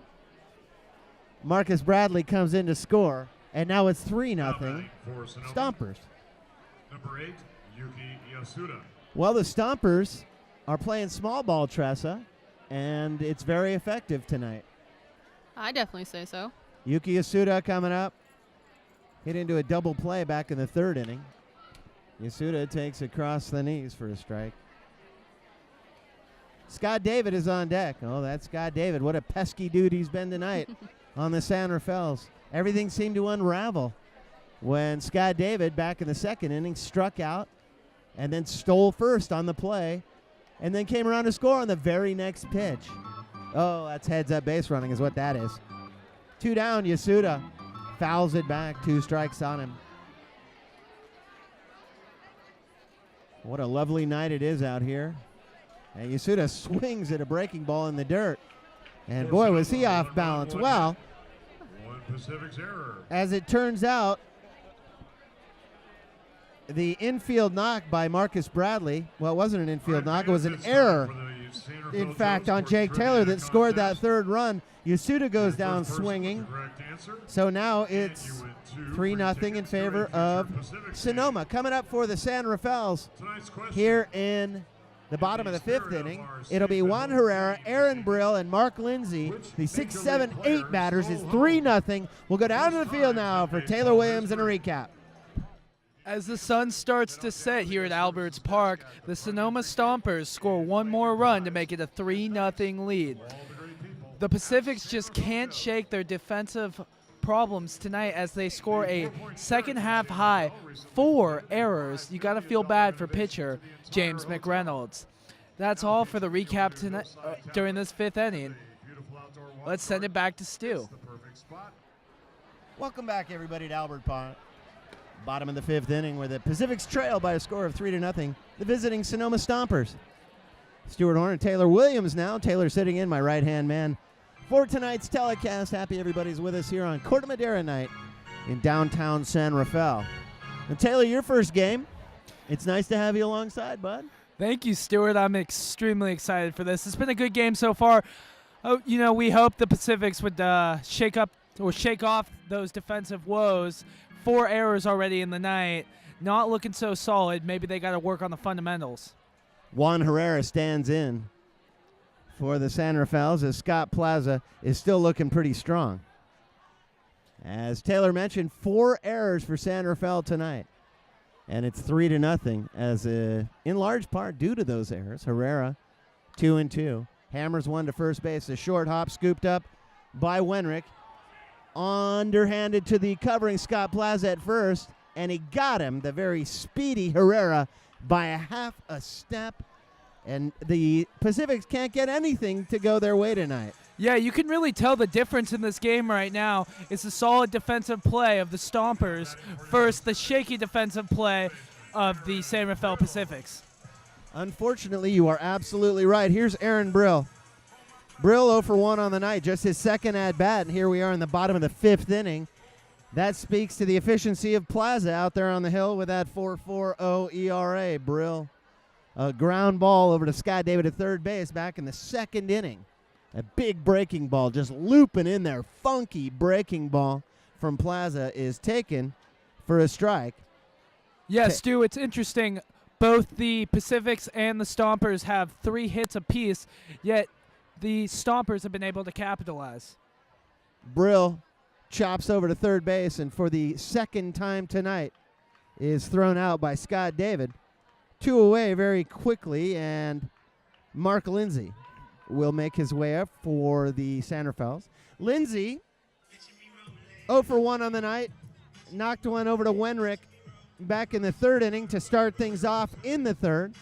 Marcus Bradley comes in to score, and now it's 3-0 Stompers. Number 8, Yuki Yasuda. Well, the Stompers are playing small ball, Tressa, and it's very effective tonight. I definitely say so. Yuki Yasuda coming up. Hit into a double play back in the third inning. Yasuda takes across the knees for a strike. Scott David is on deck. Oh, that's Scott David. What a pesky dude he's been tonight on the San Rafaels. Everything seemed to unravel when Scott David, back in the second inning, struck out and then stole first on the play and then came around to score on the very next pitch. Oh, that's heads-up base running is what that is. 2 down, Yasuda fouls it back. 2 strikes on him. What a lovely night it is out here. And Yasuda swings at a breaking ball in the dirt. And boy, was he off balance. Well, One Pacific's error. as it turns out, the infield knock by Marcus Bradley, well, it wasn't an infield knock, it was an error, in fact, on Jake Taylor that scored that third run. Yasuda goes down swinging. So now it's 3-0 in favor of Sonoma. Coming up for the San Rafaels here in the bottom of the 5th inning, it'll be Juan Herrera, Aaron Brill, and Mark Lindsay. The 6, 7, 8 batters is 3-0. We'll go down to the field now for Taylor Williams and a recap. As the sun starts to set here at Alberts Park, the Sonoma Stompers score one more run to make it a 3-0 lead. The Pacifics just can't shake their defensive problems tonight as they score a second half high 4 errors. You got to feel bad for pitcher James McReynolds. That's all for the recap tonight during this 5th inning. Let's send it back to Stu. Welcome back, everybody, to Albert Park. Bottom of the 5th inning, where the Pacifics trail by a score of 3-0. The visiting Sonoma Stompers. Stuart Horn and Taylor Williams now. Taylor sitting in, my right-hand man for tonight's telecast. Happy everybody's with us here on Corte Madera night in downtown San Rafael. And Taylor, your first game. It's nice to have you alongside, bud. Thank you, Stuart. I'm extremely excited for this. It's been a good game so far. Oh, we hope the Pacifics would shake off those defensive woes. 4 errors already in the night. Not looking so solid. Maybe they got to work on the fundamentals. Juan Herrera stands in for the San Rafaels as Scott Plaza is still looking pretty strong. As Taylor mentioned, 4 errors for San Rafael tonight. And it's 3-0 as in large part due to those errors. Herrera 2-2. Hammers one to first base. A short hop scooped up by Wenrick. Underhanded to the covering Scott Plaza at first. And he got him, the very speedy Herrera, by a half a step. And the Pacifics can't get anything to go their way tonight. Yeah, you can really tell the difference in this game right now. It's the solid defensive play of the Stompers versus the shaky defensive play of the San Rafael Pacifics. Unfortunately, you are absolutely right. Here's Aaron Brill. Brill 0 for 1 on the night, just his second at-bat, and here we are in the bottom of the 5th inning. That speaks to the efficiency of Plaza out there on the hill with that 4.40 ERA. Brill, a ground ball over to Scott David at third base back in the 2nd inning. A big breaking ball just looping in there. Funky breaking ball from Plaza is taken for a strike. Yeah, Stu, it's interesting. Both the Pacifics and the Stompers have 3 hits apiece, yet the Stompers have been able to capitalize. Brill chops over to third base, and for the 2nd time tonight is thrown out by Scott David. 2 away very quickly, and Mark Lindsay will make his way up for the San Rafaels. Lindsay, 0 for 1 on the night, knocked one over to Wenrick back in the 3rd inning to start things off in the 3rd.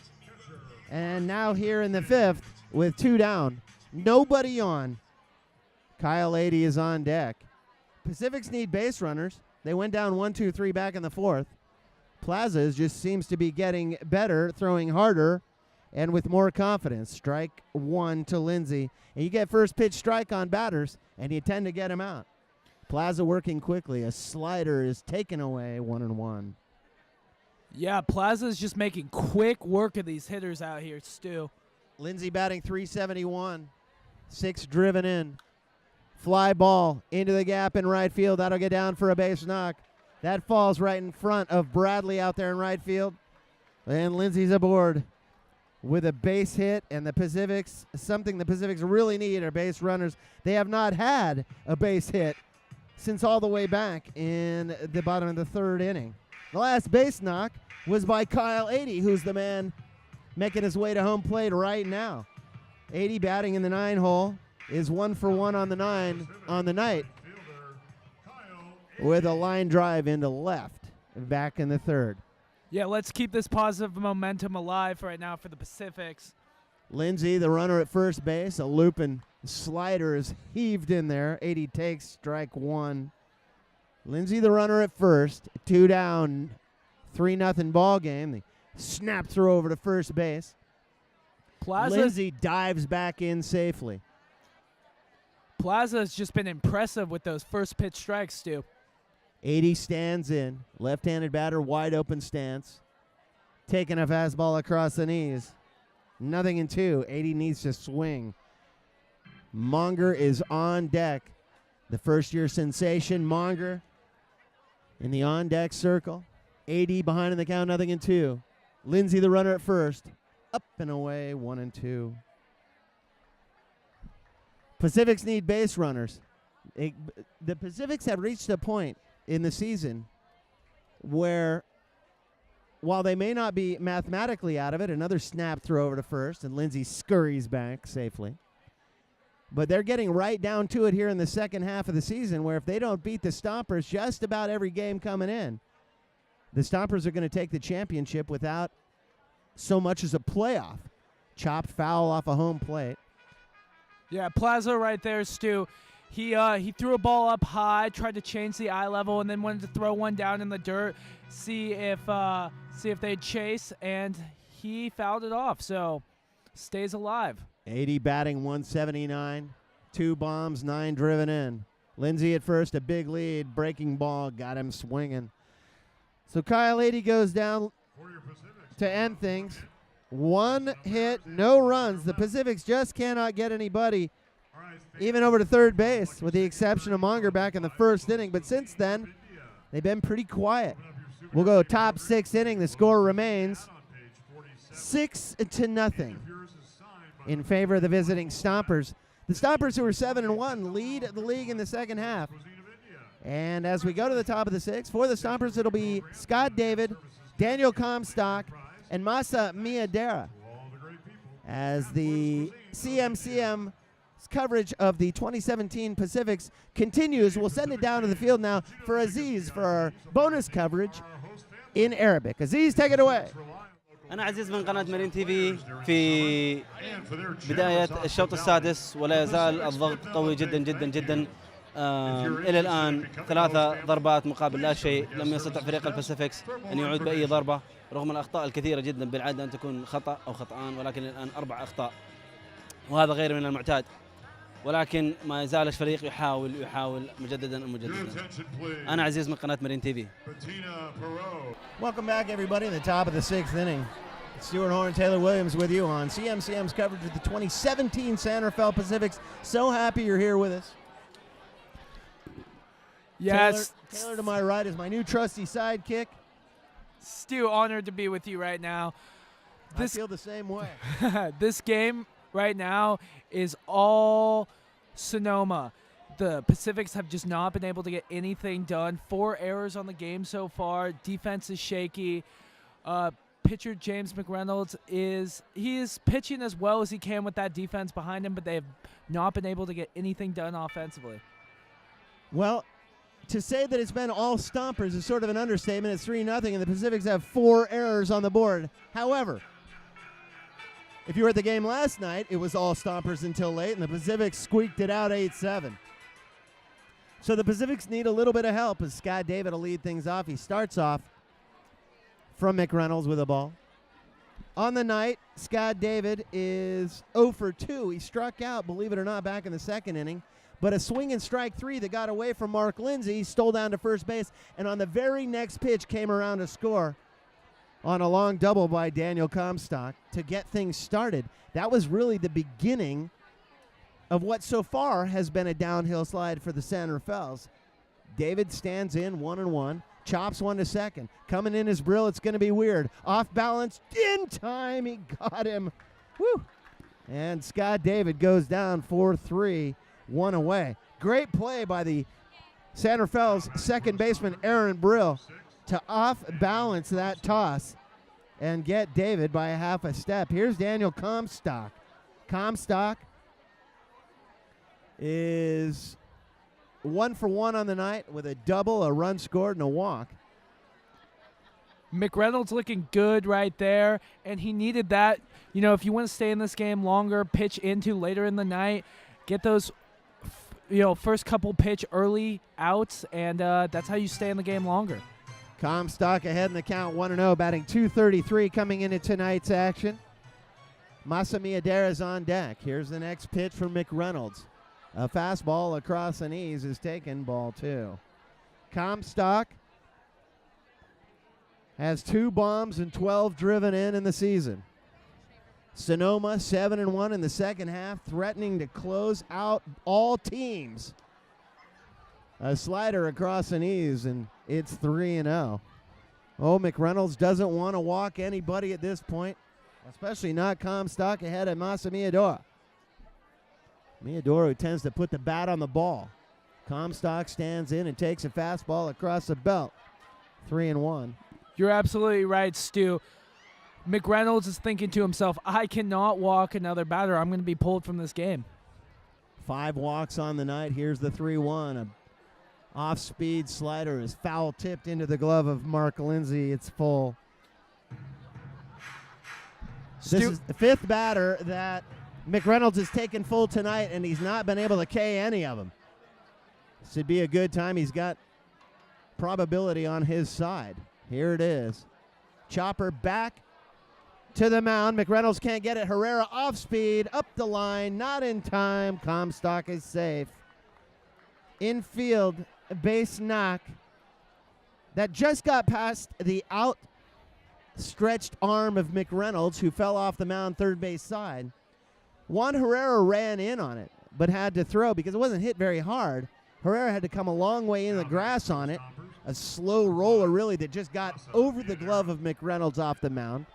And now here in the 5th with 2 down, nobody on. Kyle 80 is on deck. Pacifics need base runners. They went down 1-2-3 back in the 4th. Plaza just seems to be getting better, throwing harder, and with more confidence. Strike 1 to Lindsay. And you get first pitch strike on batters, and you tend to get him out. Plaza working quickly. A slider is taken away, 1-1. Yeah, Plaza's just making quick work of these hitters out here, Stu. Lindsay batting .371. 6 driven in. Fly ball into the gap in right field. That'll get down for a base knock. That falls right in front of Bradley out there in right field. And Lindsay's aboard with a base hit. And the Pacifics, something the Pacifics really need are base runners. They have not had a base hit since all the way back in the bottom of the 3rd inning. The last base knock was by Kyle 80, who's the man making his way to home plate right now. 80 batting in the 9 hole is 1 for 1 on the night with a line drive into left back in the 3rd. Yeah, let's keep this positive momentum alive right now for the Pacifics. Lindsay, the runner at first base, a looping slider is heaved in there. 80 takes strike 1. Lindsay, the runner at first, 2 down, 3-0 ball game. The snap throw over to first base. Lindsay dives back in safely. Plaza has just been impressive with those first pitch strikes, Stu. 80 stands in. Left-handed batter, wide open stance. Taking a fastball across the knees. 0-2. 80 needs to swing. Monger is on deck. The first-year sensation, Monger, in the on-deck circle. 80 behind in the count, 0-2. Lindsay, the runner at first. Up and away, 1-2. Pacifics need base runners. The Pacifics have reached a point in the season where, while they may not be mathematically out of it, another snap throw over to first, and Lindsay scurries back safely. But they're getting right down to it here in the second half of the season, where if they don't beat the Stompers just about every game coming in, the Stompers are going to take the championship without so much as a playoff chopped foul off a home plate. Yeah, Plaza right there, Stu. He threw a ball up high, tried to change the eye level, and then wanted to throw one down in the dirt, see if they'd chase, and he fouled it off. So stays alive. 80 batting, 179. 2 bombs, 9 driven in. Lindsay at first, a big lead. Breaking ball got him swinging. So Kyle 80 goes down For your Pacifics. to end things. 1 hit, no runs. The Pacifics just cannot get anybody All right, even over to third base, with the exception of Monger back in the first inning. But since then, they've been pretty quiet. We'll go top 6 inning. The score remains on page 47. 6-0 Yours is signed by in favor of the visiting Stompers. The Stompers, who are 7-1, lead the league in the second half. Cuisine of India. And as we go to the top of the 6, for the Stompers, it'll be Scott David, Daniel Comstock, and Masa Miyadera. To all the great people. As the CMCM coverage of the 2017 Pacifics continues, we'll send it down to the field now for Aziz for our bonus coverage Our host family in Arabic. Aziz, take it away. rely on local أنا عزيز من قناة مارين تي في في and for their بداية generous الشوط hospitality. السادس، ولا يزال الضغط قوي جدا جدا جدا. إلى الآن 3 ضربات مقابل لا شيء. لم يستطع فريق الباسيفيكس أن يعود بأي ضربة رغم الأخطاء الكثيرة جدا، بالعادة أن تكون خطأ أو خطأان، ولكن الآن 4 أخطاء، وهذا غير من المعتاد. ولكن ما يزال الفريق يحاول مجددا Your ومجددا. attention, please. أنا عزيز من قناة مارين تي في. Bettina Perot. Welcome back, everybody, in the top of the 6th inning. Stuart Horn, Taylor Williams with you on CMCM's coverage of the 2017 San Rafael Pacifics. So happy you're here with us. Yes, Taylor to my right is my new trusty sidekick. Stu, honored to be with you right now. I This feel the same way. this game right now is all Sonoma. The Pacifics have just not been able to get anything done. 4 errors on the game so far. Defense is shaky. Pitcher James McReynolds is pitching as well as he can with that defense behind him, but they have not been able to get anything done offensively. Well, to say that it's been all Stompers is sort of an understatement. It's 3-0, and the Pacifics have 4 errors on the board. However, if you were at the game last night, it was all Stompers until late, and the Pacifics squeaked it out 8-7. So the Pacifics need a little bit of help as Scott David will lead things off. He starts off from McReynolds with a ball. On the night, Scott David is 0 for 2. He struck out, believe it or not, back in the second inning. But a swing and strike 3 that got away from Mark Lindsay, stole down to first base, and on the very next pitch came around to score on a long double by Daniel Comstock to get things started. That was really the beginning of what so far has been a downhill slide for the San Rafaels. David stands in 1-1, chops one to second. Coming in his Brill, it's going to be weird. Off balance, in time, he got him. Woo! And Scott David goes down 4-3. 1 away. Great play by the San Rafael's second baseman, Aaron Brill, to off-balance that toss and get David by a half a step. Here's Daniel Comstock. Comstock is 1 for 1 on the night with a double, a run scored, and a walk. McReynolds looking good right there, and he needed that. You know, if you want to stay in this game longer, pitch into later in the night, get those first couple pitch early outs, and that's how you stay in the game longer. Comstock ahead in the count 1-0, batting .233 coming into tonight's action. Masami Adara's on deck. Here's the next pitch from McReynolds. A fastball across the knees is taken, ball 2. Comstock has 2 bombs and 12 driven in the season. Sonoma 7-1 in the second half, threatening to close out all teams. A slider across the knees, and it's 3-0. Oh, McReynolds doesn't want to walk anybody at this point, especially not Comstock ahead of Masa Miyadora. Miyadora, who tends to put the bat on the ball. Comstock stands in and takes a fastball across the belt. 3-1. You're absolutely right, Stu. McReynolds is thinking to himself, I cannot walk another batter. I'm going to be pulled from this game. 5 walks on the night. Here's the 3-1. A off-speed slider is foul-tipped into the glove of Mark Lindsay. It's full. This is the fifth batter that McReynolds has taken full tonight, and he's not been able to K any of them. This would be a good time. He's got probability on his side. Here it is. Chopper back to the mound. McReynolds can't get it. Herrera off speed, up the line, not in time. Comstock is safe. Infield, base knock. That just got past the outstretched arm of McReynolds, who fell off the mound third base side. Juan Herrera ran in on it, but had to throw because it wasn't hit very hard. Herrera had to come a long way in the grass on it. A slow roller, really, that just got over the glove of McReynolds off the mound.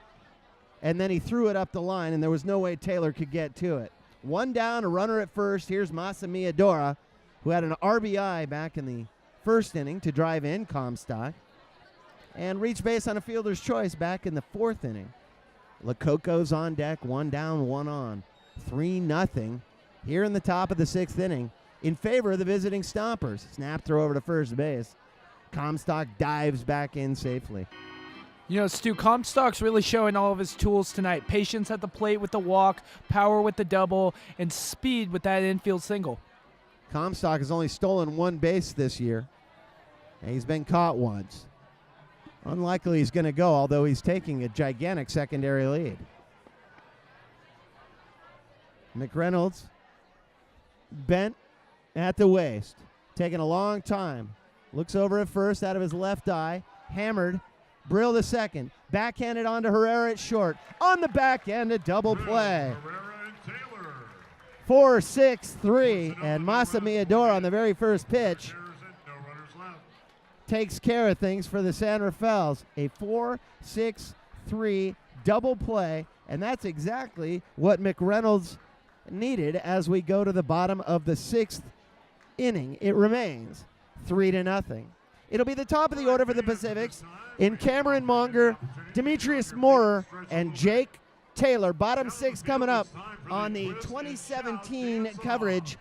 And then he threw it up the line, and there was no way Taylor could get to it. One down, a runner at first. Here's Masamiadora, who had an RBI back in the first inning to drive in Comstock, and reached base on a fielder's choice back in the fourth inning. Lococo's on deck, one down, one on. 3-0 here in the top of the sixth inning in favor of the visiting Stompers. Snap throw over to first base. Comstock dives back in safely. You know, Stu, Comstock's really showing all of his tools tonight. Patience at the plate with the walk, power with the double, and speed with that infield single. Comstock has only stolen one base this year, and he's been caught once. Unlikely he's going to go, although he's taking a gigantic secondary lead. McReynolds bent at the waist, taking a long time. Looks over at first out of his left eye, hammered. Brill to second, backhanded onto Herrera at short. On the back end, a double play. 4-6-3, and Masamiador on the very first pitch takes care of things for the San Rafaels. A 4-6-3 double play, and that's exactly what McReynolds needed as we go to the bottom of the sixth inning. It remains 3-0. It'll be the top of the order for the Pacifics in Cameron Monger, Demetrius Moorer, and Jake Taylor. Bottom six coming up on the 2017 coverage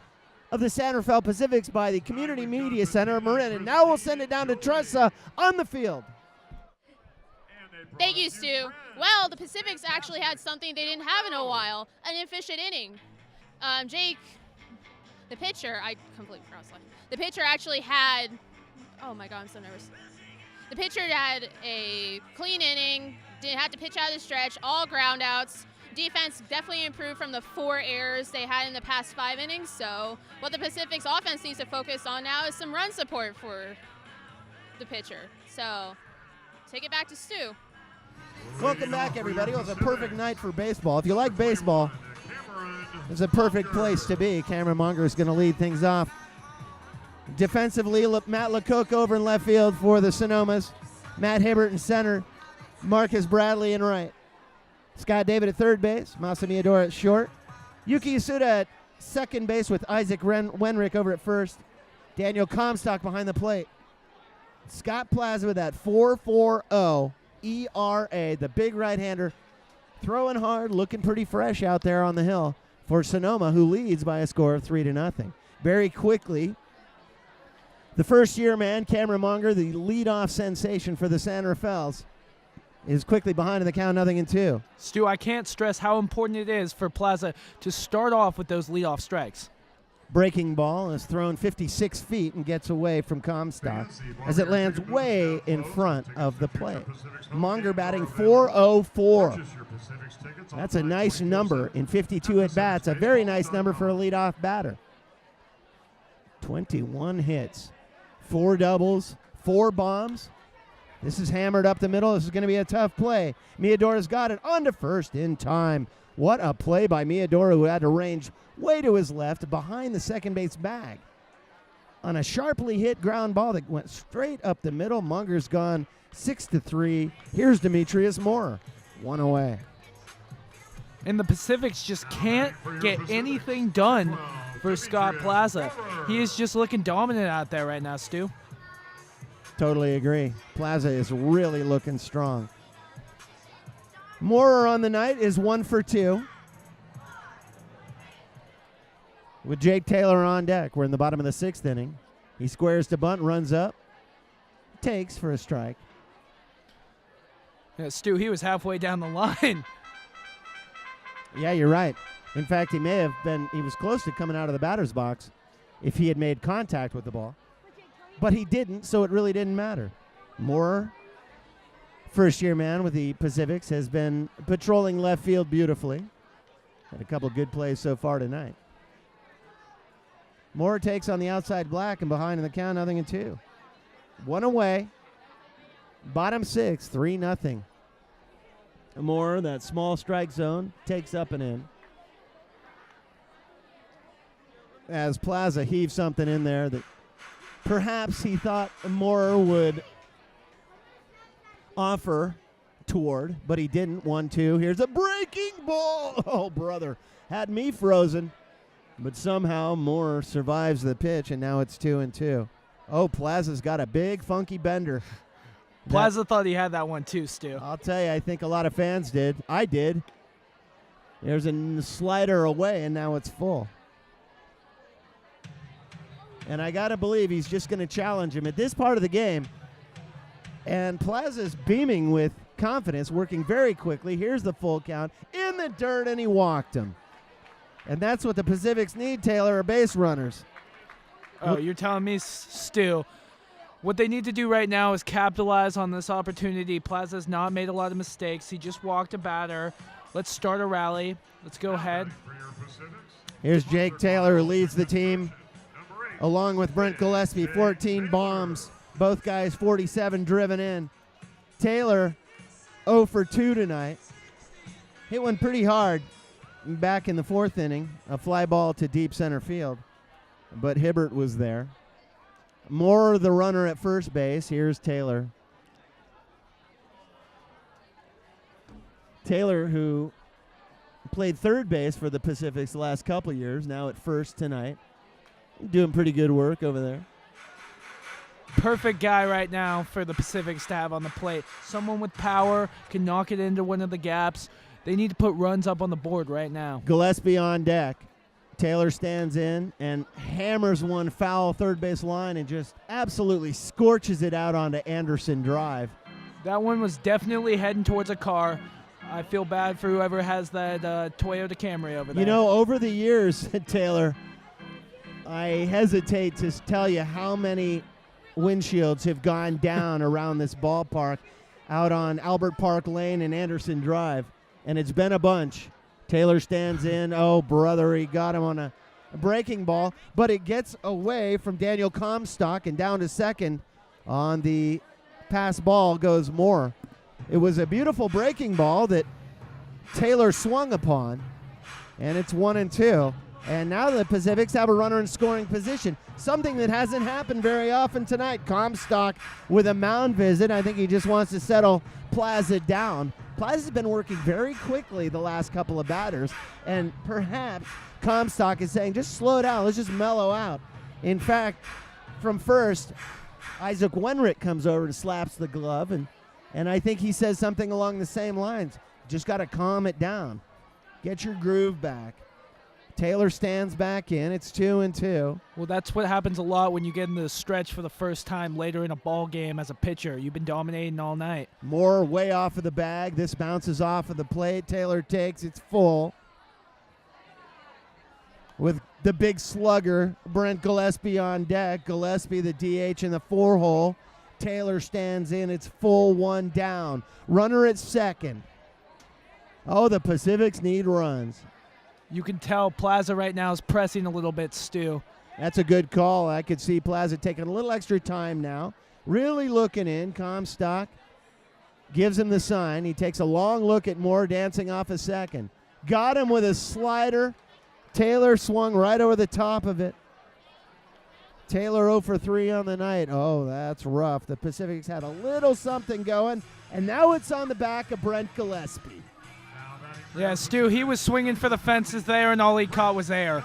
of the San Rafael Pacifics by the Community Media Center of Marin. And now we'll send it down to Tressa on the field. Thank you, Stu. Well, the Pacifics actually had something they didn't have in a while, an efficient inning. Jake, the pitcher, I completely forgot. The pitcher actually had, oh my God, I'm so nervous. The pitcher had a clean inning, didn't have to pitch out of the stretch, all ground outs. Defense definitely improved from the 4 errors they had in the past 5 innings. So what the Pacific's offense needs to focus on now is some run support for the pitcher. So take it back to Stu. Welcome back, everybody. It was a perfect night for baseball. If you like baseball, it's a perfect place to be. Cameron Monger is going to lead things off. Defensively, Matt Lecoq over in left field for the Sonomas. Matt Hibbert in center. Marcus Bradley in right. Scott David at third base. Masamiador at short. Yuki Yasuda at second base with Isaac Wenrick over at first. Daniel Comstock behind the plate. Scott Plaza with that 4.40 ERA, the big right-hander, throwing hard, looking pretty fresh out there on the hill for Sonoma, who leads by a score of 3-0. Very quickly, the first-year man, Cameron Monger, the leadoff sensation for the San Rafaels, is quickly behind in the count, 0-2. Stu, I can't stress how important it is for Plaza to start off with those leadoff strikes. Breaking ball is thrown 56 feet and gets away from Comstock as it lands way in front of the plate. Monger batting .404. That's a nice number in 52 at-bats. A very nice number for a leadoff batter. 21 hits, 4 doubles, 4 bombs. This is hammered up the middle. This is going to be a tough play. Miadora's got it on to first in time. What a play by Miadora, who had to range way to his left behind the second base bag. On a sharply hit ground ball that went straight up the middle. Munger's gone 6-3. Here's Demetrius Moorer, 1 away. And the Pacifics just can't get anything done for Scott Plaza. He is just looking dominant out there right now, Stu. Totally agree. Plaza is really looking strong. Moorer on the night is 1 for 2. With Jake Taylor on deck, we're in the bottom of the 6th inning. He squares to bunt, runs up, takes for a strike. Yeah, Stu, he was halfway down the line. Yeah, you're right. In fact, he was close to coming out of the batter's box if he had made contact with the ball. But he didn't, so it really didn't matter. Moore, first-year man with the Pacifics, has been patrolling left field beautifully. Had a couple good plays so far tonight. Moore takes on the outside black and behind in the count, 0-2. One away. Bottom 6, 3-0. Moore, that small strike zone, takes up and in. As Plaza heaves something in there that perhaps he thought Moore would offer toward, but he didn't. 1-2. Here's a breaking ball. Oh, brother. Had me frozen. But somehow Moore survives the pitch, and now it's 2-2. Oh, Plaza's got a big, funky bender. Plaza thought he had that one too, Stu. I'll tell you, I think a lot of fans did. I did. There's a slider away, and now it's full. And I got to believe he's just going to challenge him at this part of the game. And Plaza's beaming with confidence, working very quickly. Here's the full count. In the dirt, and he walked him. And that's what the Pacifics need, Taylor, are base runners. Oh, you're telling me, Stu, what they need to do right now is capitalize on this opportunity. Plaza's not made a lot of mistakes. He just walked a batter. Let's start a rally. Let's go ahead. Here's Jake Taylor, who leads the team, along with Brent Gillespie, 14 bombs. Both guys 47 driven in. Taylor 0 for 2 tonight. Hit one pretty hard back in the 4th inning, a fly ball to deep center field. But Hibbert was there. Moore, the runner at first base. Here's Taylor. Taylor, who played third base for the Pacifics the last couple years, now at first tonight. Doing pretty good work over there. Perfect guy right now for the Pacifics to have on the plate. Someone with power can knock it into one of the gaps. They need to put runs up on the board right now. Gillespie on deck. Taylor stands in and hammers one foul third base line and just absolutely scorches it out onto Anderson Drive. That one was definitely heading towards a car. I feel bad for whoever has that Toyota Camry over there. You know, over the years, Taylor, I hesitate to tell you how many windshields have gone down around this ballpark out on Albert Park Lane and Anderson Drive, and it's been a bunch. Taylor stands in. Oh, brother, he got him on a breaking ball, but it gets away from Daniel Comstock and down to second. On the pass ball goes Moore. It was a beautiful breaking ball that Taylor swung upon, and it's 1-2. And now the Pacifics have a runner in scoring position, something that hasn't happened very often tonight. Comstock with a mound visit. I think he just wants to settle Plaza down. Plaza's been working very quickly the last couple of batters, and perhaps Comstock is saying, just slow down, let's just mellow out. In fact, from first, Isaac Wenrick comes over and slaps the glove, and I think he says something along the same lines. Just got to calm it down. Get your groove back. Taylor stands back in. It's 2-2. Well, that's what happens a lot when you get in the stretch for the first time later in a ball game as a pitcher. You've been dominating all night. Moore way off of the bag. This bounces off of the plate. Taylor takes. It's full. With the big slugger, Brent Gillespie on deck. Gillespie, the DH in the 4-hole. Taylor stands in. It's full, one down. Runner at second. Oh, the Pacifics need runs. You can tell Plaza right now is pressing a little bit, Stu. That's a good call. I could see Plaza taking a little extra time now. Really looking in. Comstock gives him the sign. He takes a long look at Moore dancing off a second. Got him with a slider. Taylor swung right over the top of it. Taylor 0 for 3 on the night. Oh, that's rough. The Pacifics had a little something going, and now it's on the back of Brent Gillespie. Yeah, Stu, he was swinging for the fences there, and all he caught was air.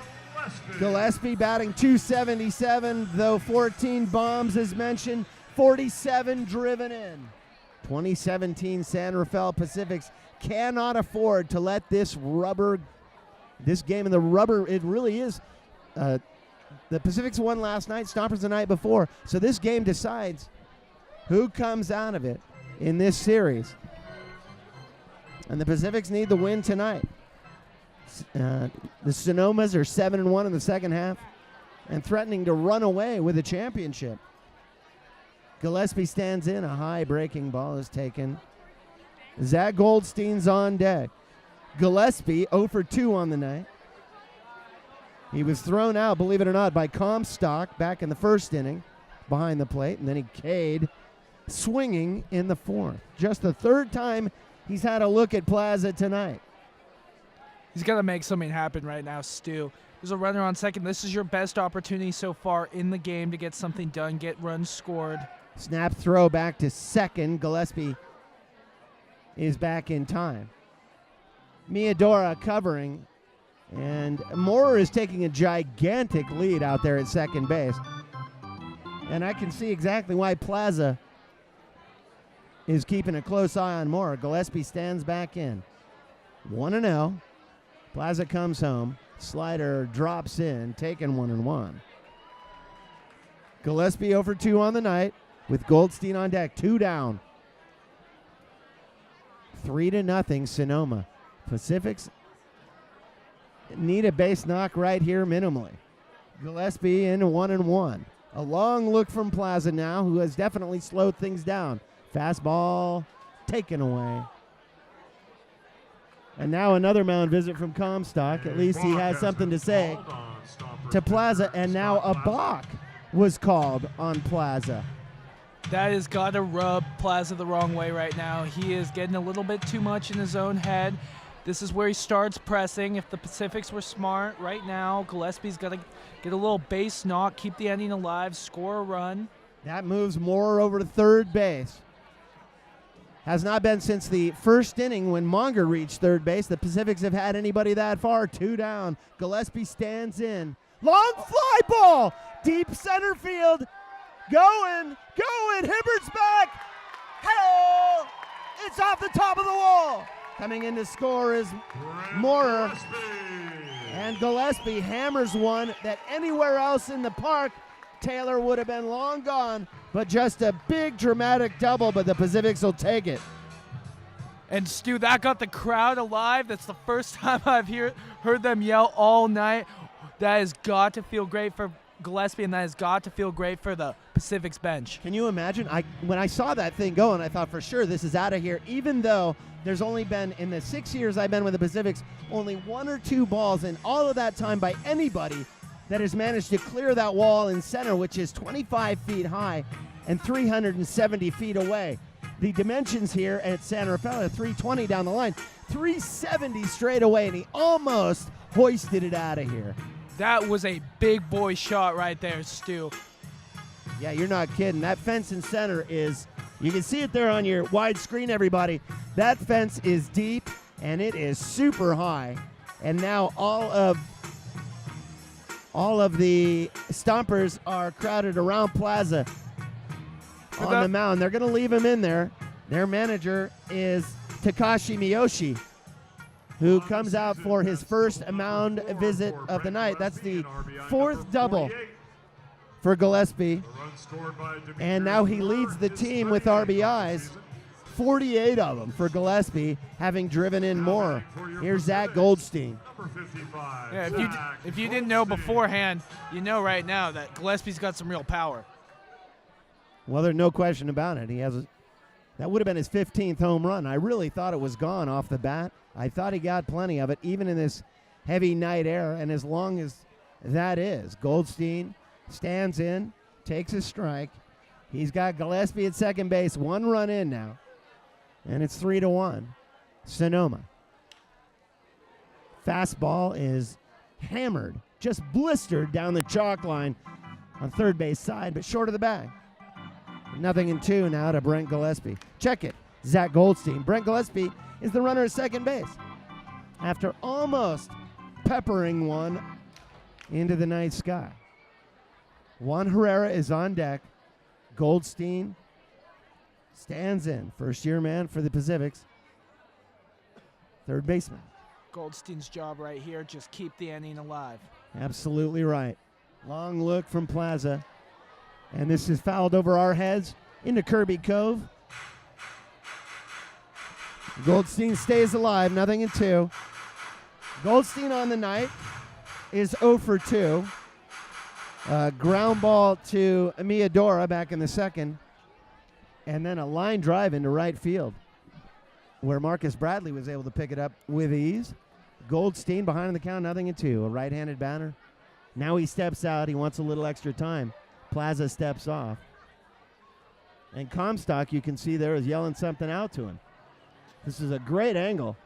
Gillespie batting .277, though 14 bombs as mentioned, 47 driven in. 2017 San Rafael Pacifics cannot afford to let this game in the rubber, it really is. The Pacifics won last night, Stompers the night before, so this game decides who comes out of it in this series. And the Pacifics need the win tonight. The Sonomas are 7-1 in the second half and threatening to run away with the championship. Gillespie stands in. A high breaking ball is taken. Zach Goldstein's on deck. Gillespie 0 for 2 on the night. He was thrown out, believe it or not, by Comstock back in the first inning behind the plate, and then he K'd swinging in the fourth. Just the third time he's had a look at Plaza tonight. He's got to make something happen right now, Stu. There's a runner on second. This is your best opportunity so far in the game to get something done, get runs scored. Snap throw back to second. Gillespie is back in time. Miyadora covering, and Moorer is taking a gigantic lead out there at second base. And I can see exactly why Plaza is keeping a close eye on Moorer. Gillespie stands back in. 1-0. Plaza comes home. Slider drops in, taken 1-1. Gillespie 0 for 2 on the night with Goldstein on deck. 2 down. 3-0 Sonoma. Pacifics need a base knock right here minimally. Gillespie in 1-1. A long look from Plaza now, who has definitely slowed things down. Fastball taken away. And now another mound visit from Comstock. At least he has something to say to Plaza. And now a balk was called on Plaza. That has got to rub Plaza the wrong way right now. He is getting a little bit too much in his own head. This is where he starts pressing. If the Pacifics were smart right now, Gillespie's got to get a little base knock, keep the inning alive, score a run. That moves Moorer over to third base. Has not been since the first inning when Monger reached third base. The Pacifics have had anybody that far. 2 down. Gillespie stands in. Long fly ball. Deep center field. Going. Hibbert's back. Hey! It's off the top of the wall. Coming in to score is Moorer. And Gillespie hammers one that anywhere else in the park, Taylor would have been long gone, but just a big dramatic double, but the Pacifics will take it. And Stu, that got the crowd alive. That's the first time I've heard them yell all night. That has got to feel great for Gillespie, and that has got to feel great for the Pacifics bench. Can you imagine? When I saw that thing going, I thought for sure this is out of here, even though there's only been, in the 6 years I've been with the Pacifics, only 1 or 2 balls in all of that time by anybody that has managed to clear that wall in center, which is 25 feet high and 370 feet away. The dimensions here at San Rafael are 320 down the line, 370 straight away, and he almost hoisted it out of here. That was a big boy shot right there, Stu. Yeah, you're not kidding. That fence in center is, you can see it there on your wide screen, everybody. That fence is deep, and it is super high. And now all of the Stompers are crowded around Plaza on the mound. They're going to leave him in there. Their manager is Takashi Miyoshi, who comes out for his first mound visit of the night. That's the 4th double for Gillespie. And now he leads the team with RBIs, 48 of them for Gillespie, having driven in more. Here's Zach Goldstein. Yeah, if you didn't know beforehand, you know right now that Gillespie's got some real power. Well, there's no question about it. That would have been his 15th home run. I really thought it was gone off the bat. I thought he got plenty of it, even in this heavy night air, and as long as that is. Goldstein stands in, takes a strike. He's got Gillespie at second base, 1 run in now, and it's 3-1. Sonoma. Fastball is hammered, just blistered down the chalk line on third base side, but short of the bag. 0-2 now to Brent Gillespie. Check it. Zach Goldstein. Brent Gillespie is the runner at second base after almost peppering one into the night sky. Juan Herrera is on deck. Goldstein stands in. First-year man for the Pacifics. Third baseman. Goldstein's job right here, just keep the inning alive. Absolutely right. Long look from Plaza. And this is fouled over our heads into Kirby Cove. Goldstein stays alive, 0-2. Goldstein on the night is 0 for 2. Ground ball to Miyadora back in the second. And then a line drive into right field where Marcus Bradley was able to pick it up with ease. Goldstein behind the count, 0-2. A right-handed batter. Now he steps out. He wants a little extra time. Plaza steps off. And Comstock, you can see there, is yelling something out to him. This is a great angle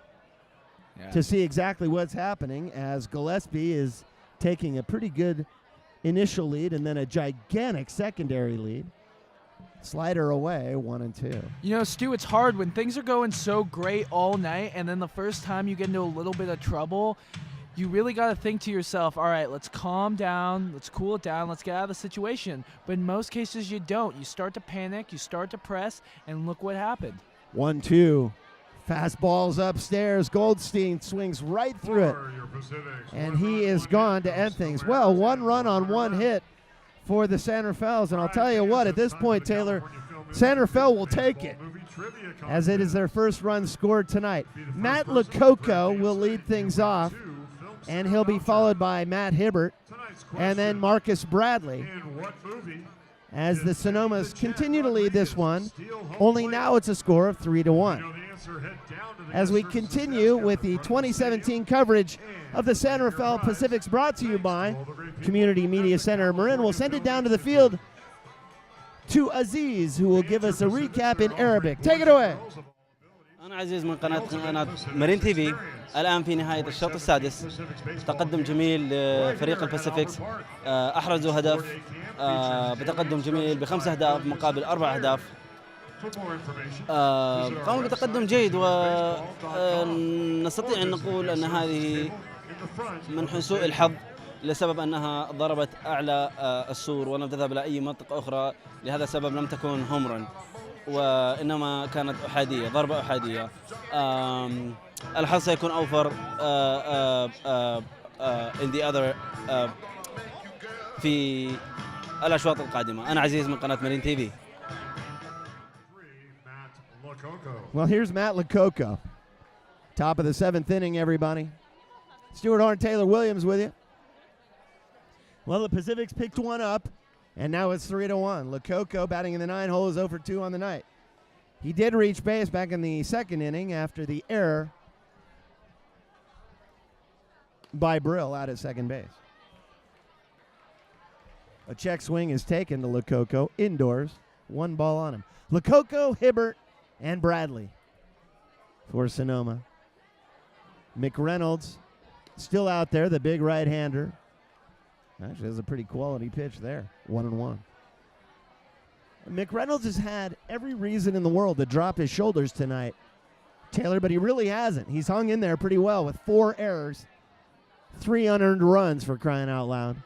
to see exactly what's happening as Gillespie is taking a pretty good initial lead and then a gigantic secondary lead. Slider away, 1-2. You know, Stu, it's hard when things are going so great all night, and then the first time you get into a little bit of trouble, you really got to think to yourself, all right, let's calm down, let's cool it down, let's get out of the situation. But in most cases, you don't. You start to panic, you start to press, and look what happened. 1-2. Fastball's upstairs. Goldstein swings right through it. And he is gone to end things. Well, 1 run on 1 hit for the San Rafaels. And I'll tell you what, at this point, Taylor, San Rafael will take it, as it is their first run scored tonight. Matt Lococo will lead things off, and he'll be followed by Matt Hibbert and then Marcus Bradley as the Sonomas continue to lead this one, only now it's a score of 3-1. As we continue with the 2017 coverage of the San Rafael Pacifics, brought to you by Community Media Center Marin, we'll send it down to the field to Aziz, who will give us a recap in Arabic. Take it away. أنا عزيز من قناة مارين تي في. الآن في نهاية الشوط السادس، تقدم جميل لفريق الباسيفيكس. أحرزوا هدف بتقدم جميل ب5 أهداف مقابل 4 أهداف. قاموا بتقدم جيد، ونستطيع أن نقول أن هذه من حسن سوء الحظ لسبب أنها ضربت أعلى السور ولم تذهب إلى أي منطقة أخرى. لهذا السبب لم تكن هوم رن، وإنما كانت أحادية، ضربة أحادية. الحظ سيكون أوفر in the other في الأشواط القادمة. أنا عزيز من قناة مارين تي في. Well, here's Matt Lococo. Top of the 7th inning, everybody. Stuart Horn, Taylor Williams with you. Well, the Pacifics picked one up, and now it's 3-1. Lococo batting in the 9 hole is 0 for 2 on the night. He did reach base back in the 2nd inning after the error by Brill out at second base. A check swing is taken to Lococo indoors. 1 ball on him. Lococo, Hibbert, and Bradley for Sonoma. McReynolds still out there, the big right-hander. Actually, that's a pretty quality pitch there. 1-1. McReynolds has had every reason in the world to drop his shoulders tonight, Taylor, but he really hasn't. He's hung in there pretty well with 4 errors, 3 unearned runs, for crying out loud.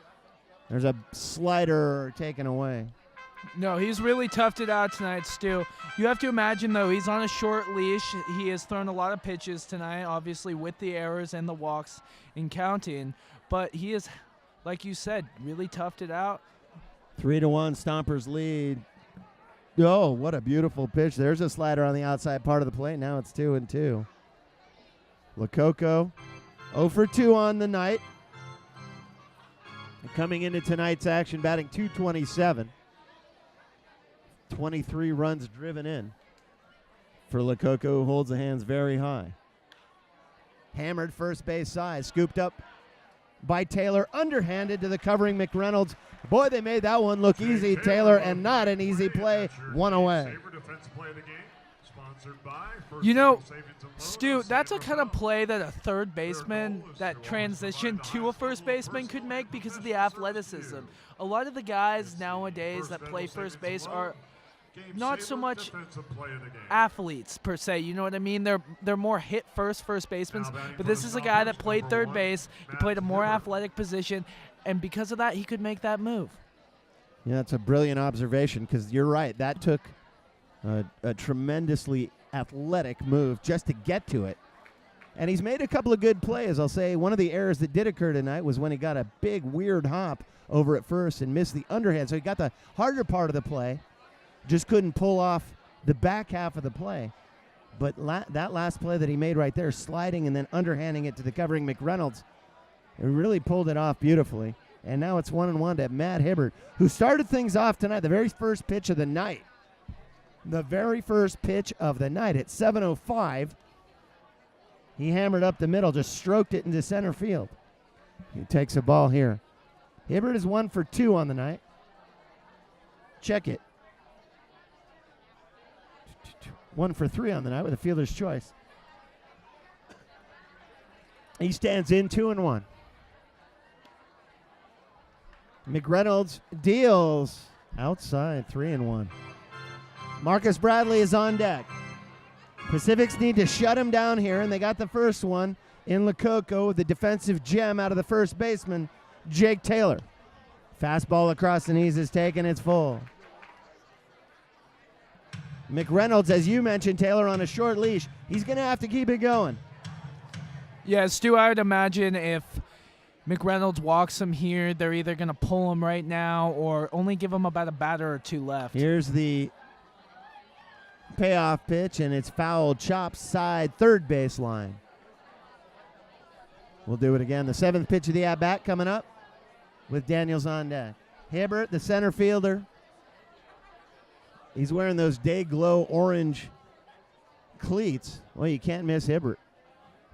There's a slider taken away. No, he's really toughed it out tonight, Stu. You have to imagine, though, he's on a short leash. He has thrown a lot of pitches tonight, obviously with the errors and the walks in counting. But he is, like you said, really toughed it out. 3-1, Stompers lead. Oh, what a beautiful pitch. There's a slider on the outside part of the plate. Now it's 2-2. Lococo, 0 for 2 on the night. And coming into tonight's action, batting .227. 23 runs driven in for Lococo, who holds the hands very high. Hammered first base side, scooped up by Taylor, underhanded to the covering McReynolds. Boy, they made that one look easy, Taylor, and not an easy play. 1 away. You know, Stu, that's a kind of play that a third baseman, that transition to a first baseman could make because of the athleticism. A lot of the guys nowadays that play first base are not so much athletes per se, you know what I mean? They're more hit first basemen, but this is a guy that played third base. He played a more athletic position, and because of that, he could make that move. Yeah, that's a brilliant observation because you're right. That took a tremendously athletic move just to get to it. And he's made a couple of good plays. I'll say one of the errors that did occur tonight was when he got a big weird hop over at first and missed the underhand. So he got the harder part of the play, just couldn't pull off the back half of the play. But that last play that he made right there, sliding and then underhanding it to the covering McReynolds, it really pulled it off beautifully. And now it's 1-1 to Matt Hibbert, who started things off tonight, the very first pitch of the night. The very first pitch of the night at 7:05. He hammered up the middle, just stroked it into center field. He takes a ball here. Hibbert is 1 for 2 on the night. Check it. 1 for 3 on the night with a fielder's choice. He stands in 2-1. McReynolds deals outside 3-1. Marcus Bradley is on deck. Pacifics need to shut him down here, and they got the first one in Lococo with the defensive gem out of the first baseman, Jake Taylor. Fastball across the knees is taken. It's full. McReynolds, as you mentioned, Taylor on a short leash. He's going to have to keep it going. Yeah, Stu, I would imagine if McReynolds walks him here, they're either going to pull him right now or only give him about a batter or two left. Here's the payoff pitch, and it's fouled, chop side, third base line. We'll do it again. The seventh pitch of the at-bat coming up with Daniels on deck. Hibbert, the center fielder. He's wearing those day-glow orange cleats. Well, you can't miss Hibbert.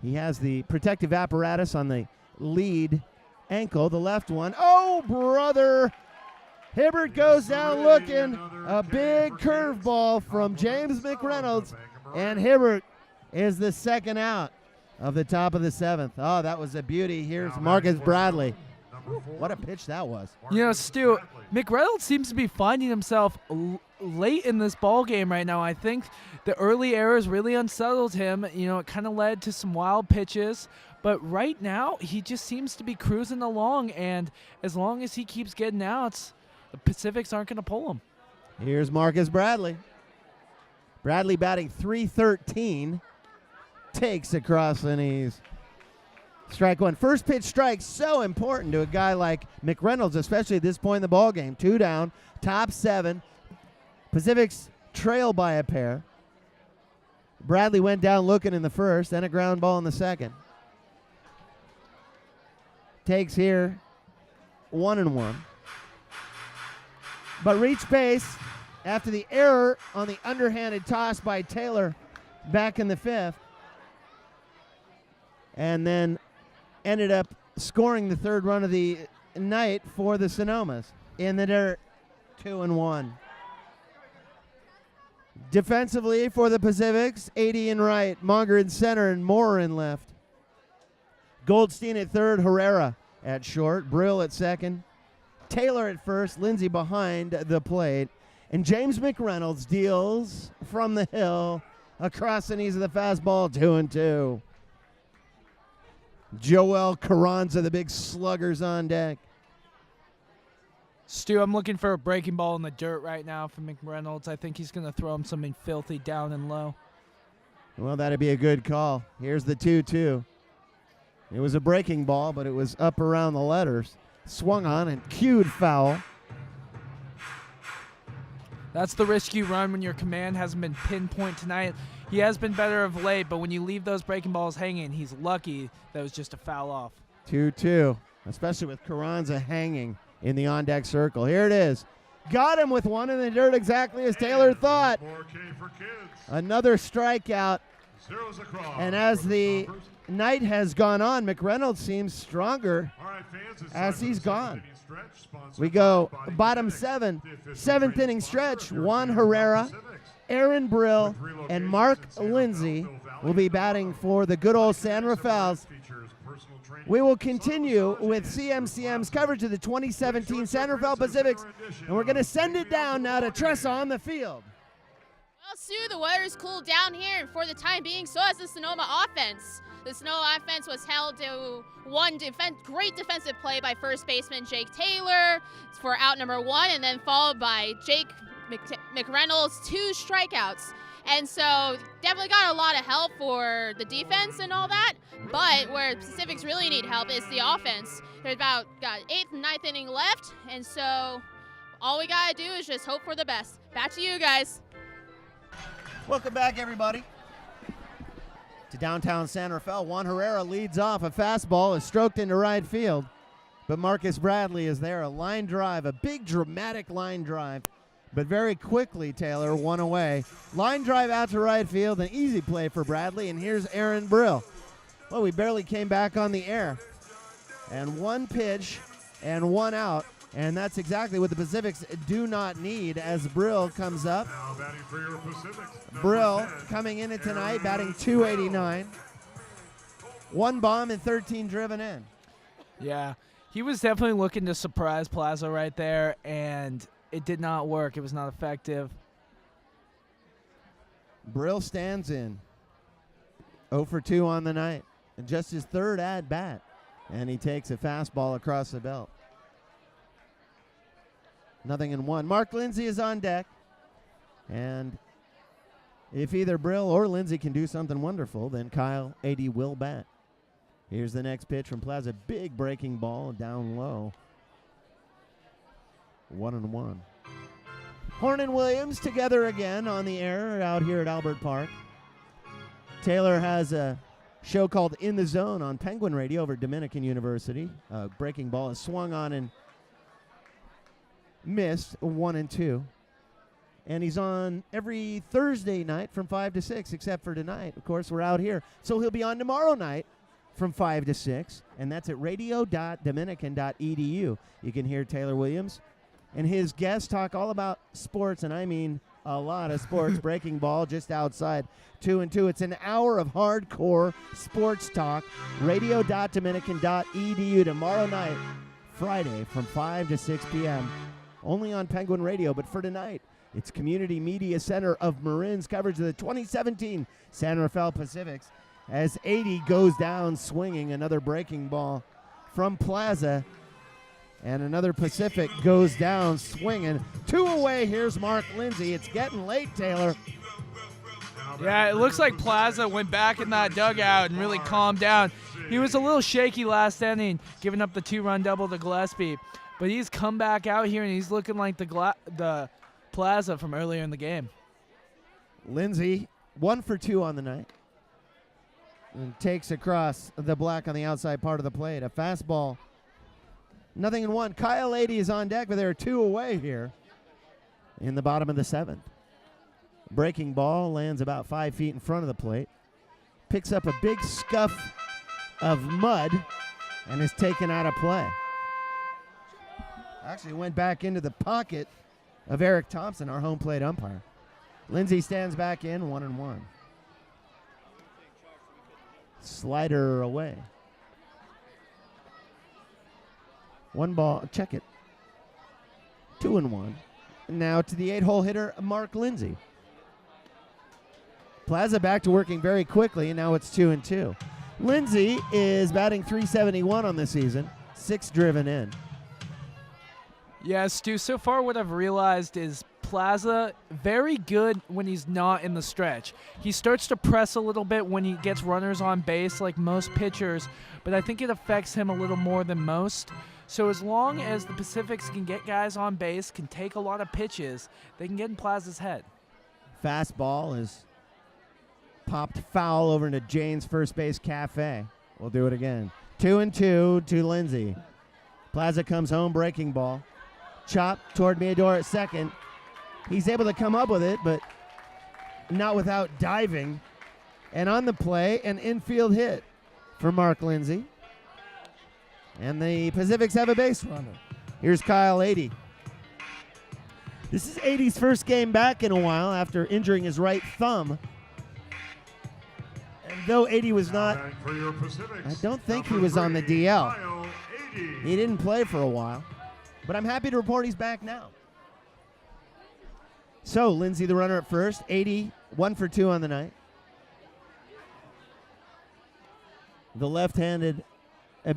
He has the protective apparatus on the lead ankle, the left one. Oh, brother! Hibbert goes down looking. A big curveball from James McReynolds, and Hibbert is the second out of the top of the seventh. Oh, that was a beauty. Here's Marcus Bradley. What a pitch that was. You know, Stu, McReynolds seems to be finding himself late in this ball game right now. I think the early errors really unsettled him. You know, it kind of led to some wild pitches. But right now, he just seems to be cruising along. And as long as he keeps getting outs, the Pacifics aren't going to pull him. Here's Marcus Bradley. Bradley batting .313. Takes across the knees. Strike one. First pitch strike, so important to a guy like McReynolds, especially at this point in the ball game. 2 down, top 7. Pacifics trail by a pair. Bradley went down looking in the first, then a ground ball in the second. Takes here 1-1. But reached base after the error on the underhanded toss by Taylor back in the fifth. And then ended up scoring the third run of the night for the Sonomas in the dirt. 2-1. Defensively for the Pacifics, 80 in right, Monger in center, and Moore in left. Goldstein at third, Herrera at short, Brill at second, Taylor at first, Lindsay behind the plate, and James McReynolds deals from the hill across the knees of the fastball, 2-2. Joel Carranza, the big sluggers on deck. Stu, I'm looking for a breaking ball in the dirt right now from McReynolds. I think he's going to throw him something filthy down and low. Well, that'd be a good call. Here's the 2-2. It was a breaking ball, but it was up around the letters. Swung on and cued foul. That's the risk you run when your command hasn't been pinpoint tonight. He has been better of late, but when you leave those breaking balls hanging, he's lucky that it was just a foul off. 2-2, especially with Carranza hanging in the on-deck circle. Here it is. Got him with one in the dirt, exactly as Taylor thought. 4K for kids. Another strikeout. Zeros across. And as the night has gone on, McReynolds seems stronger All right, fans, it's as time for he's the gone. seventh inning stretch, sponsored We go by Body bottom Kinetics, 7, the official 7th training inning sponsor stretch. of your Juan Arizona Herrera, Pacifics. Aaron Brill, With 3 and locations Mark in San Rafael, Lindsay Mill Valley, will be and batting Colorado. for the good old San Kinetics Rafaels. features personal training, We will continue massage, with and CMCM's coverage of the 2017 San Rafael Pacifics, and we're going to send it down now to Tressa on the field. Well, Sue, the weather's cooled down here for the time being, so has the Sonoma offense. The Sonoma offense was held to one great defensive play by first baseman Jake Taylor for out number 1, and then followed by Jake McReynolds, 2 strikeouts. And so definitely got a lot of help for the defense and all that, but where Pacifics really need help is the offense. There's about 8th and 9th inning left, and so all we got to do is just hope for the best. Back to you guys. Welcome back, everybody. To downtown San Rafael, Juan Herrera leads off. A fastball is stroked into right field, but Marcus Bradley is there. A line drive, a big dramatic line drive, but very quickly, Taylor, one away. Line drive out to right field, an easy play for Bradley, and here's Aaron Brill. Well, we barely came back on the air. And one pitch and one out, and that's exactly what the Pacifics do not need as Brill comes up. Now batting for your Pacifics. Brill number 10, coming in it tonight, Aaron batting Brill. 289. One bomb and 13 driven in. Yeah, he was definitely looking to surprise Plaza right there, and it did not work. It was not effective. Brill stands in. 0 for 2 on the night. And just his third at bat. And he takes a fastball across the belt. 0-1. Mark Lindsay is on deck. And if either Brill or Lindsay can do something wonderful, then Kyle 80 will bat. Here's the next pitch from Plaza. Big breaking ball down low. 1-1. Horn and Williams together again on the air out here at Albert Park. Taylor has a show called In the Zone on Penguin Radio over at Dominican University. Breaking ball is swung on and missed, 1-2. And he's on every Thursday night from 5 to 6, except for tonight. Of course, we're out here. So he'll be on tomorrow night from 5 to 6, and that's at radio.dominican.edu. You can hear Taylor Williams and his guests talk all about sports, and I mean a lot of sports. Breaking ball just outside 2-2. It's an hour of hardcore sports talk. Radio.dominican.edu tomorrow night, Friday, from 5 to 6 p.m. Only on Penguin Radio. But for tonight, it's Community Media Center of Marin's coverage of the 2017 San Rafael Pacifics as 80 goes down swinging. Another breaking ball from Plaza. And another Pacific goes down swinging. 2 away. Here's Mark Lindsay. It's getting late, Taylor. Yeah, it looks like Plaza went back in that dugout and really calmed down. He was a little shaky last inning, giving up the 2-run double to Gillespie. But he's come back out here, and he's looking like the Plaza from earlier in the game. Lindsay, 1 for 2 on the night. And takes across the black on the outside part of the plate. A fastball. 0-1. Kyle 80 is on deck, but there are 2 away here in the bottom of the 7th. Breaking ball lands about 5 feet in front of the plate. Picks up a big scuff of mud and is taken out of play. Actually went back into the pocket of Eric Thompson, our home plate umpire. Lindsay stands back in, 1-1. Slider away. 1 ball, check it. 2-1. Now to the 8-hole hitter, Mark Lindsay. Plaza back to working very quickly, and now it's 2-2. Lindsay is batting .371 on the season, 6 driven in. Yeah, Stu, so far what I've realized is Plaza, very good when he's not in the stretch. He starts to press a little bit when he gets runners on base like most pitchers, but I think it affects him a little more than most. So as long as the Pacifics can get guys on base, can take a lot of pitches, they can get in Plaza's head. Fastball is popped foul over into Jane's first base cafe. We'll do it again. 2-2 to Lindsay. Plaza comes home, breaking ball. Chop toward Meador at second. He's able to come up with it, but not without diving. And on the play, an infield hit for Mark Lindsay. And the Pacifics have a base runner. Here's Kyle 80. This is 80's first game back in a while after injuring his right thumb. And though 80 was not, For your Pacifics, I don't think he number was on the 3, DL. Kyle 80. He didn't play for a while. But I'm happy to report he's back now. So Lindsay the runner at first. 80, 1 for 2 on the night. The left-handed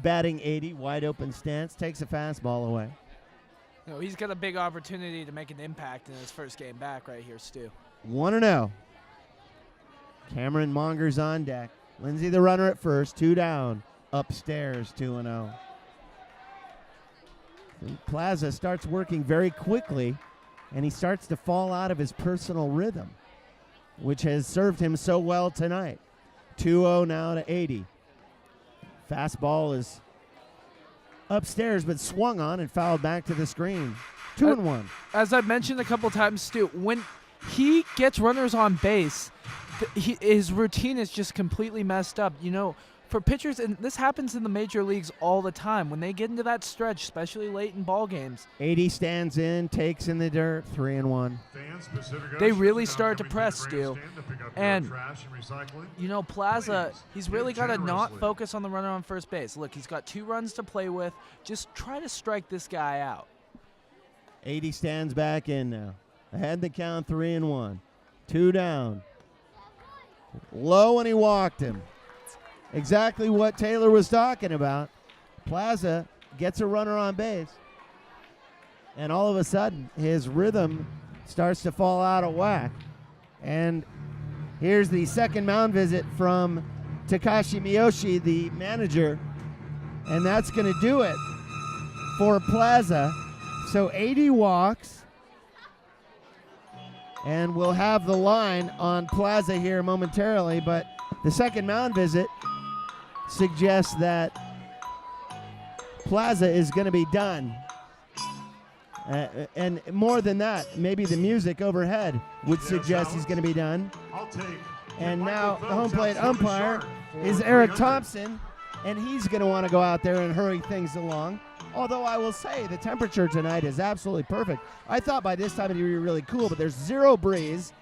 batting 80, wide open stance, takes a fastball away. No, he's got a big opportunity to make an impact in his first game back right here, Stu. 1-0. Cameron Monger's on deck. Lindsay the runner at first, 2 down. Upstairs, 2-0. Plaza starts working very quickly, and he starts to fall out of his personal rhythm, which has served him so well tonight. 2-0 now to 80. Fastball is upstairs, but swung on and fouled back to the screen. 2-1. As I've mentioned a couple times, Stu, when he gets runners on base, his routine is just completely messed up. You know, for pitchers, and this happens in the major leagues all the time, when they get into that stretch, especially late in ball games. 80 stands in, takes in the dirt, 3-1. They really start to press, Stu. And, you know, Plaza, he's really got to not focus on the runner on first base. Look, he's got 2 runs to play with. Just try to strike this guy out. 80 stands back in now. Ahead the count, 3-1. 2 down. Low, and he walked him. Exactly what Taylor was talking about. Plaza gets a runner on base, and all of a sudden his rhythm starts to fall out of whack. And here's the second mound visit from Takashi Miyoshi, the manager, and that's going to do it for Plaza. So 80 walks, and we'll have the line on Plaza here momentarily, but the second mound visit suggests that Plaza is going to be done. And more than that, maybe the music overhead would suggest he's going to be done. And now the home plate umpire is Eric Thompson, and he's going to want to go out there and hurry things along. Although I will say the temperature tonight is absolutely perfect. I thought by this time it would be really cool, but there's 0 breeze.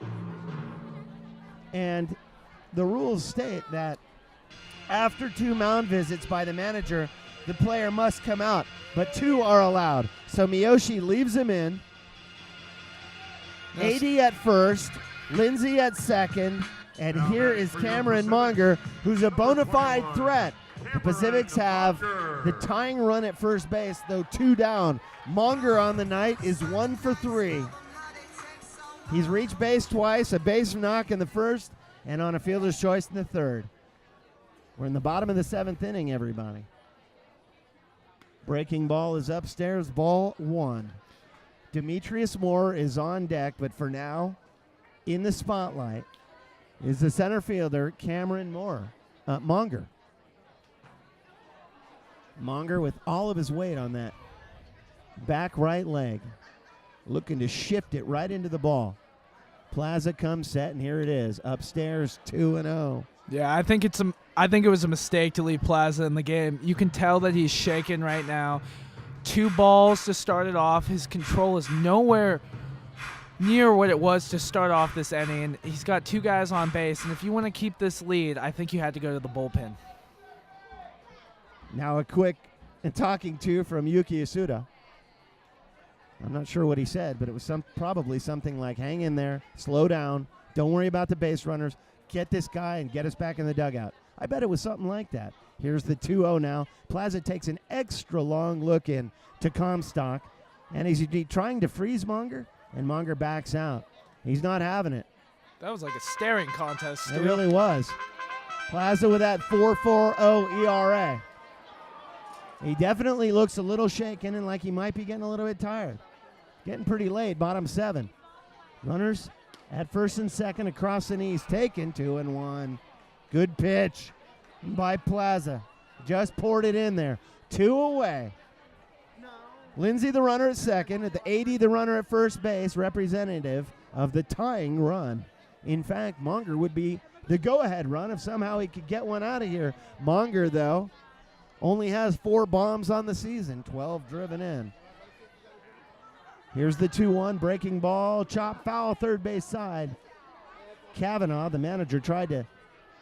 And the rules state that after 2 mound visits by the manager, the player must come out, but 2 are allowed. So Miyoshi leaves him in. 80 at first, Lindsay at second, and here is Cameron Monger, who's a bona fide threat. The Pacifics have the tying run at first base, though 2 down. Monger on the night is 1 for 3. He's reached base twice, a base knock in the first, and on a fielder's choice in the third. We're in the bottom of the 7th inning, everybody. Breaking ball is upstairs, ball 1. Demetrius Moore is on deck, but for now, in the spotlight is the center fielder, Cameron Monger. Monger with all of his weight on that back right leg, looking to shift it right into the ball. Plaza comes set, and here it is, upstairs, 2-0. Yeah, I think it was a mistake to leave Plaza in the game. You can tell that he's shaking right now. 2 balls to start it off. His control is nowhere near what it was to start off this inning. He's got 2 guys on base, and if you want to keep this lead, I think you had to go to the bullpen. Now a quick talking to from Yuki Isuda. I'm not sure what he said, but it was probably something like, hang in there, slow down, don't worry about the base runners, get this guy and get us back in the dugout. I bet it was something like that. Here's the 2-0 now. Plaza takes an extra long look in to Comstock, and he's trying to freeze Monger, and Monger backs out. He's not having it. That was like a staring contest. It really was. Plaza with that 4.40 ERA. He definitely looks a little shaken and like he might be getting a little bit tired. Getting pretty late, bottom 7. Runners at first and second across the knees. Taken, 2-1. Good pitch by Plaza. Just poured it in there. 2 away. Lindsay the runner at second. At the 80, the runner at first base, representative of the tying run. In fact, Monger would be the go-ahead run if somehow he could get one out of here. Monger, though, only has 4 bombs on the season, 12 driven in. Here's the 2-1 breaking ball, chop foul, third base side. Kavanaugh, the manager, tried to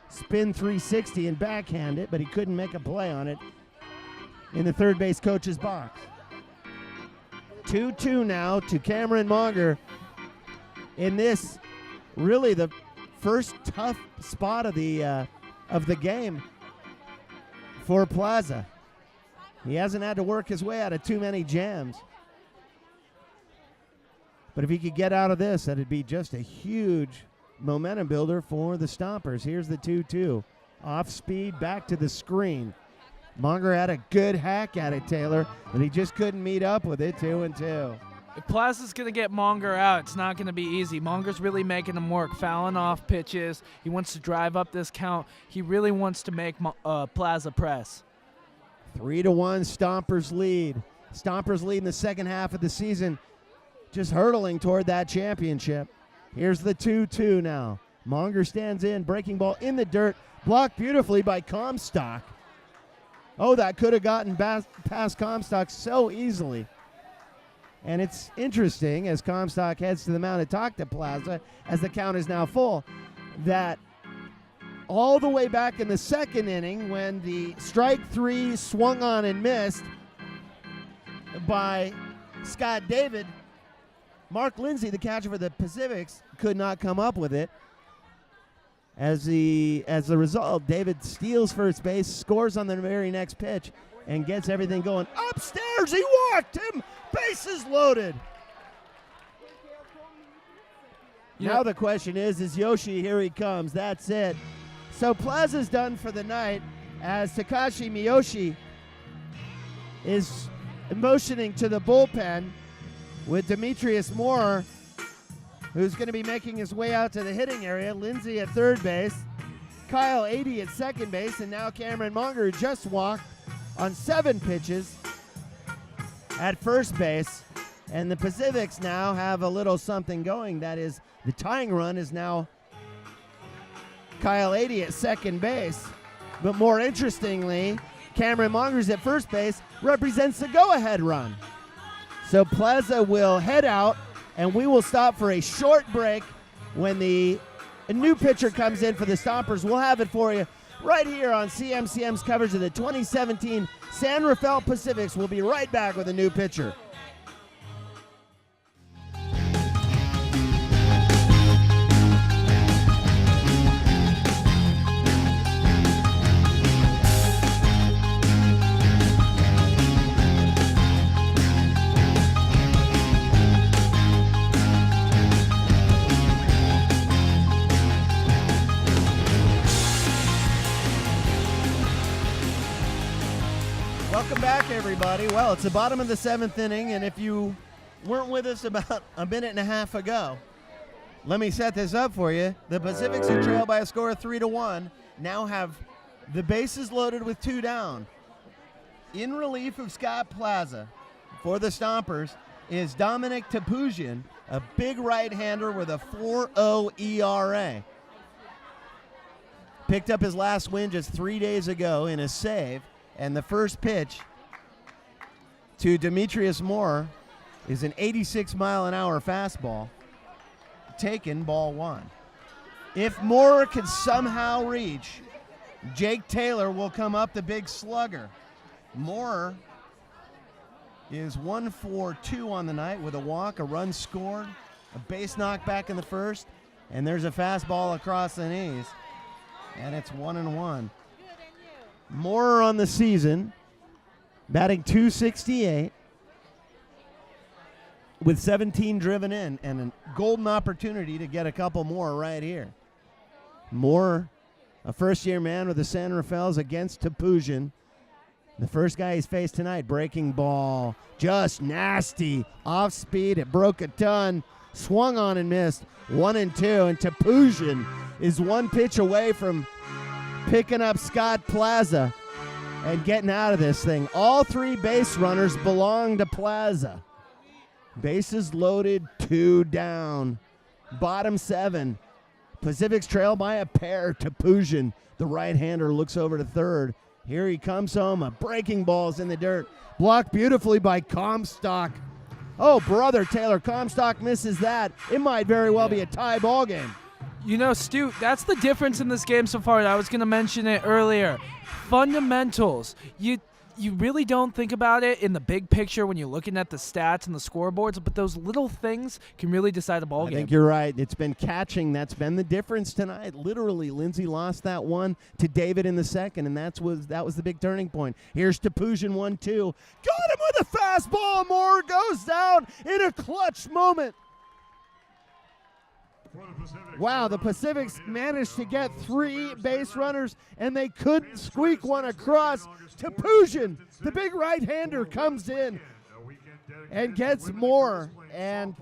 spin 360 and backhand it, but he couldn't make a play on it in the third base coach's box. 2-2 now to Cameron Monger in this really the first tough spot of the game for Plaza. He hasn't had to work his way out of too many jams. But if he could get out of this, that'd be just a huge momentum builder for the Stompers. Here's the 2-2. Off speed, back to the screen. Monger had a good hack at it, Taylor, but he just couldn't meet up with it. 2-2. If Plaza's going to get Monger out, it's not going to be easy. Monger's really making him work, fouling off pitches. He wants to drive up this count. He really wants to make Plaza press. 3-1 Stompers lead. Stompers lead in the second half of the season, just hurtling toward that championship. Here's the 2-2 now. Monger stands in, breaking ball in the dirt, blocked beautifully by Comstock. Oh, that could have gotten past Comstock so easily. And it's interesting, as Comstock heads to the mound to talk to Plaza, as the count is now full, that all the way back in the second inning, when the strike 3 swung on and missed by Scott David, Mark Lindsay, the catcher for the Pacifics, could not come up with it. As a result, David steals first base, scores on the very next pitch, and gets everything going. Upstairs, he walked him. Bases loaded. Now the question is Yoshi, here he comes. That's it. So Plaza's done for the night, as Takashi Miyoshi is motioning to the bullpen with Demetrius Moore, who's going to be making his way out to the hitting area. Lindsay at third base, Kyle 80 at second base, and now Cameron Monger, who just walked on 7 pitches, at first base. And the Pacifics now have a little something going. That is, the tying run is now Kyle 80 at second base. But more interestingly, Cameron Monger's at first base represents the go-ahead run. So Plaza will head out, and we will stop for a short break. When a new pitcher comes in for the Stompers, we'll have it for you right here on CMCM's coverage of the 2017 San Rafael Pacifics. We'll be right back with a new pitcher. Welcome back, everybody. Well, it's the bottom of the 7th inning, and if you weren't with us about a minute and a half ago, let me set this up for you. The Pacifics, who trail by a score of 3-1, now have the bases loaded with 2 down. In relief of Scott Plaza for the Stompers is Dominic Tapuzian, a big right-hander with a 4.0 ERA. Picked up his last win just 3 days ago in a save. And the first pitch to Demetrius Moore is an 86-mile-an-hour fastball, taken ball 1. If Moore can somehow reach, Jake Taylor will come up the big slugger. Moore is 1 for 2 on the night with a walk, a run scored, a base knock back in the first, and there's a fastball across the knees, and it's 1-1. Moore on the season, batting .268 with 17 driven in, and a golden opportunity to get a couple more right here. Moore, a first-year man with the San Rafaels against Tapuzian. The first guy he's faced tonight, breaking ball, just nasty, off speed, it broke a ton, swung on and missed, 1-2, and Tapuzian is 1 pitch away from picking up Scott Plaza and getting out of this thing. All 3 base runners belong to Plaza. Bases loaded, 2 down. Bottom 7. Pacifics trail by a pair. Tapuzian, the right-hander, looks over to third. Here he comes home. A breaking ball's in the dirt. Blocked beautifully by Comstock. Oh, brother Taylor, Comstock misses that. It might very well be a tie ball game. You know, Stu, that's the difference in this game so far. I was going to mention it earlier. Fundamentals. You really don't think about it in the big picture when you're looking at the stats and the scoreboards, but those little things can really decide a ball game. I think you're right. It's been catching. That's been the difference tonight. Literally, Lindsay lost that one to David in the second, and that was the big turning point. Here's Tapuzian 1-2. Got him with a fastball. Moore goes down in a clutch moment. Wow, the Pacifics managed to get 3 base runners, and they couldn't squeak one across. Tapuzian, the big right-hander, comes in and gets Moore And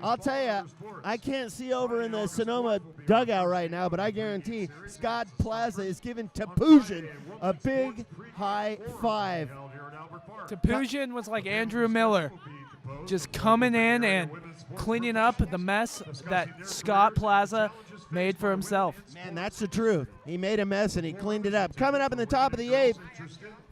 I'll tell you, I can't see over in the Sonoma dugout right now, but I guarantee Scott Plaza is giving Topuzin a big high five. Topuzin was like Andrew Miller, just coming in and cleaning up the mess that Scott Plaza made for himself. Man, that's the truth. He made a mess and he cleaned it up. Coming up in the top of the 8th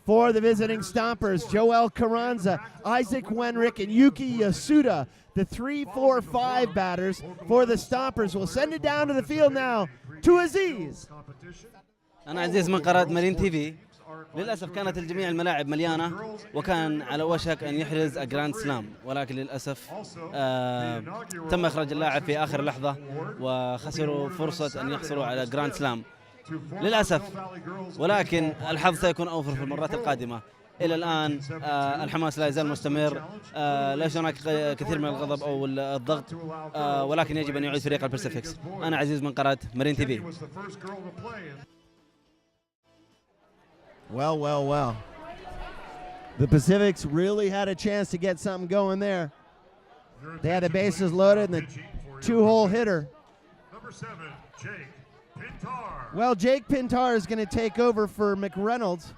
for the visiting Stompers, Joel Carranza, Isaac Wenrick, and Yuki Yasuda. The 3, 4, 5 batters for the Stompers will send it down to the field now to Aziz. أنا عزيز من قناة مارين تي في. للأسف كانت الجميع الملاعب مليانة وكان على وشك أن يحرز جراند سلام، ولكن للأسف تم إخراج اللاعب في آخر لحظة وخسروا فرصة أن يحصلوا على جراند سلام للأسف، ولكن الحظ سيكون أوفر في المرات القادمة. إلى الآن الحماس لا يزال مستمر، ليس هناك كثير من الغضب أو الضغط، ولكن يجب أن يعيد فريق الباسيفيكس. أنا عزيز من قناة مارين تي في. Well. The Pacifics really had a chance to get something going there. They had the bases loaded and the 2-hole hitter. Number 7, Jake Pintar. Well, Jake Pintar is going to take over for McReynolds.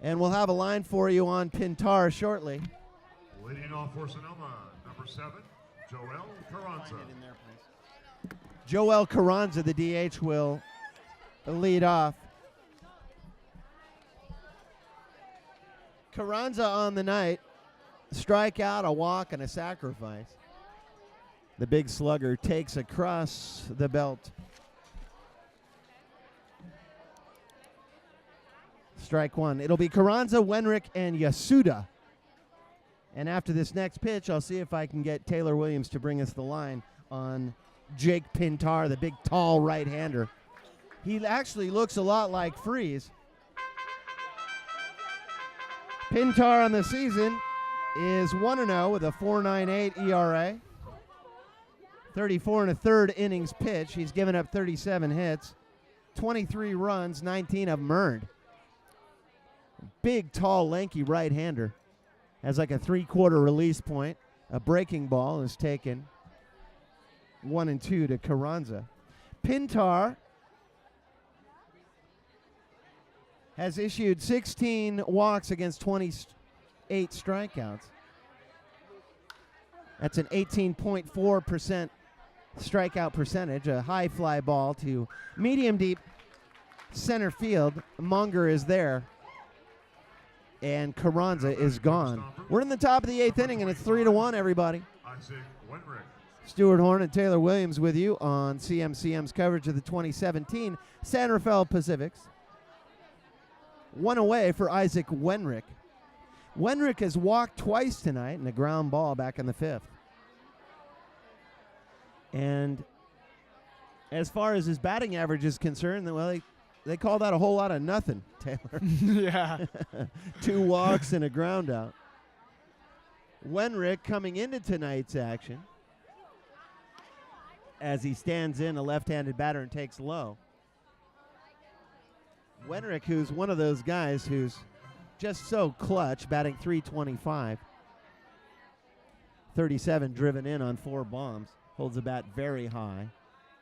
And we'll have a line for you on Pintar shortly. Leading off for Sonoma, number 7, Joel Carranza. Joel Carranza, the DH, will lead off. Carranza on the night, strikeout, a walk, and a sacrifice. The big slugger takes across the belt. Strike one. It'll be Carranza, Wenrick, and Yasuda. And after this next pitch, I'll see if I can get Taylor Williams to bring us the line on Jake Pintar, the big, tall right-hander. He actually looks a lot like Freeze. Pintar on the season is 1-0 with a 4.98 ERA. 34 1/3 innings pitched. He's given up 37 hits, 23 runs, 19 of them earned. Big, tall, lanky right-hander. Has like a 3/4 release point. A breaking ball is taken 1-2 to Carranza. Pintar has issued 16 walks against 28 strikeouts. That's an 18.4% strikeout percentage, a high fly ball to medium deep center field. Munger is there, and Carranza is gone. We're in the top of the 8th inning, and it's 3-1, everybody. Isaac Wenrick. Stuart Horn and Taylor Williams with you on CMCM's coverage of the 2017 San Rafael Pacifics. One away for Isaac Wenrick. Wenrick has walked twice tonight in a ground ball back in the 5th. And as far as his batting average is concerned, well, they call that a whole lot of nothing, Taylor. Yeah. 2 walks and a ground out. Wenrick coming into tonight's action as he stands in, a left-handed batter, and takes low. Wenrick, who's one of those guys who's just so clutch, batting .325. 37 driven in on 4 bombs. Holds the bat very high.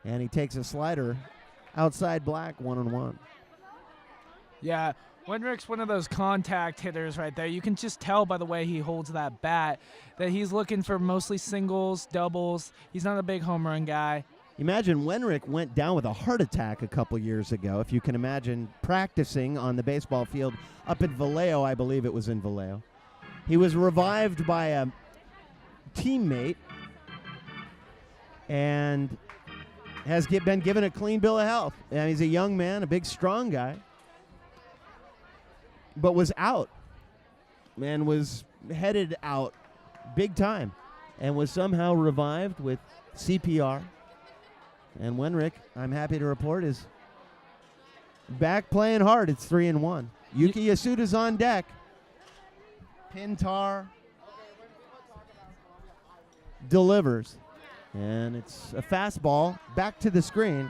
And he takes a slider outside black, 1-1. Yeah, Wenrick's one of those contact hitters right there. You can just tell by the way he holds that bat that he's looking for mostly singles, doubles. He's not a big home run guy. Imagine Wenrick went down with a heart attack a couple years ago, if you can imagine, practicing on the baseball field up in Vallejo. I believe it was in Vallejo. He was revived by a teammate and has been given a clean bill of health. And he's a young man, a big, strong guy, but was out and was headed out big time and was somehow revived with CPR. And Wenrick, I'm happy to report, is back playing hard. It's 3-1. Yuki Yasuda's on deck. Pintar delivers. And it's a fastball back to the screen.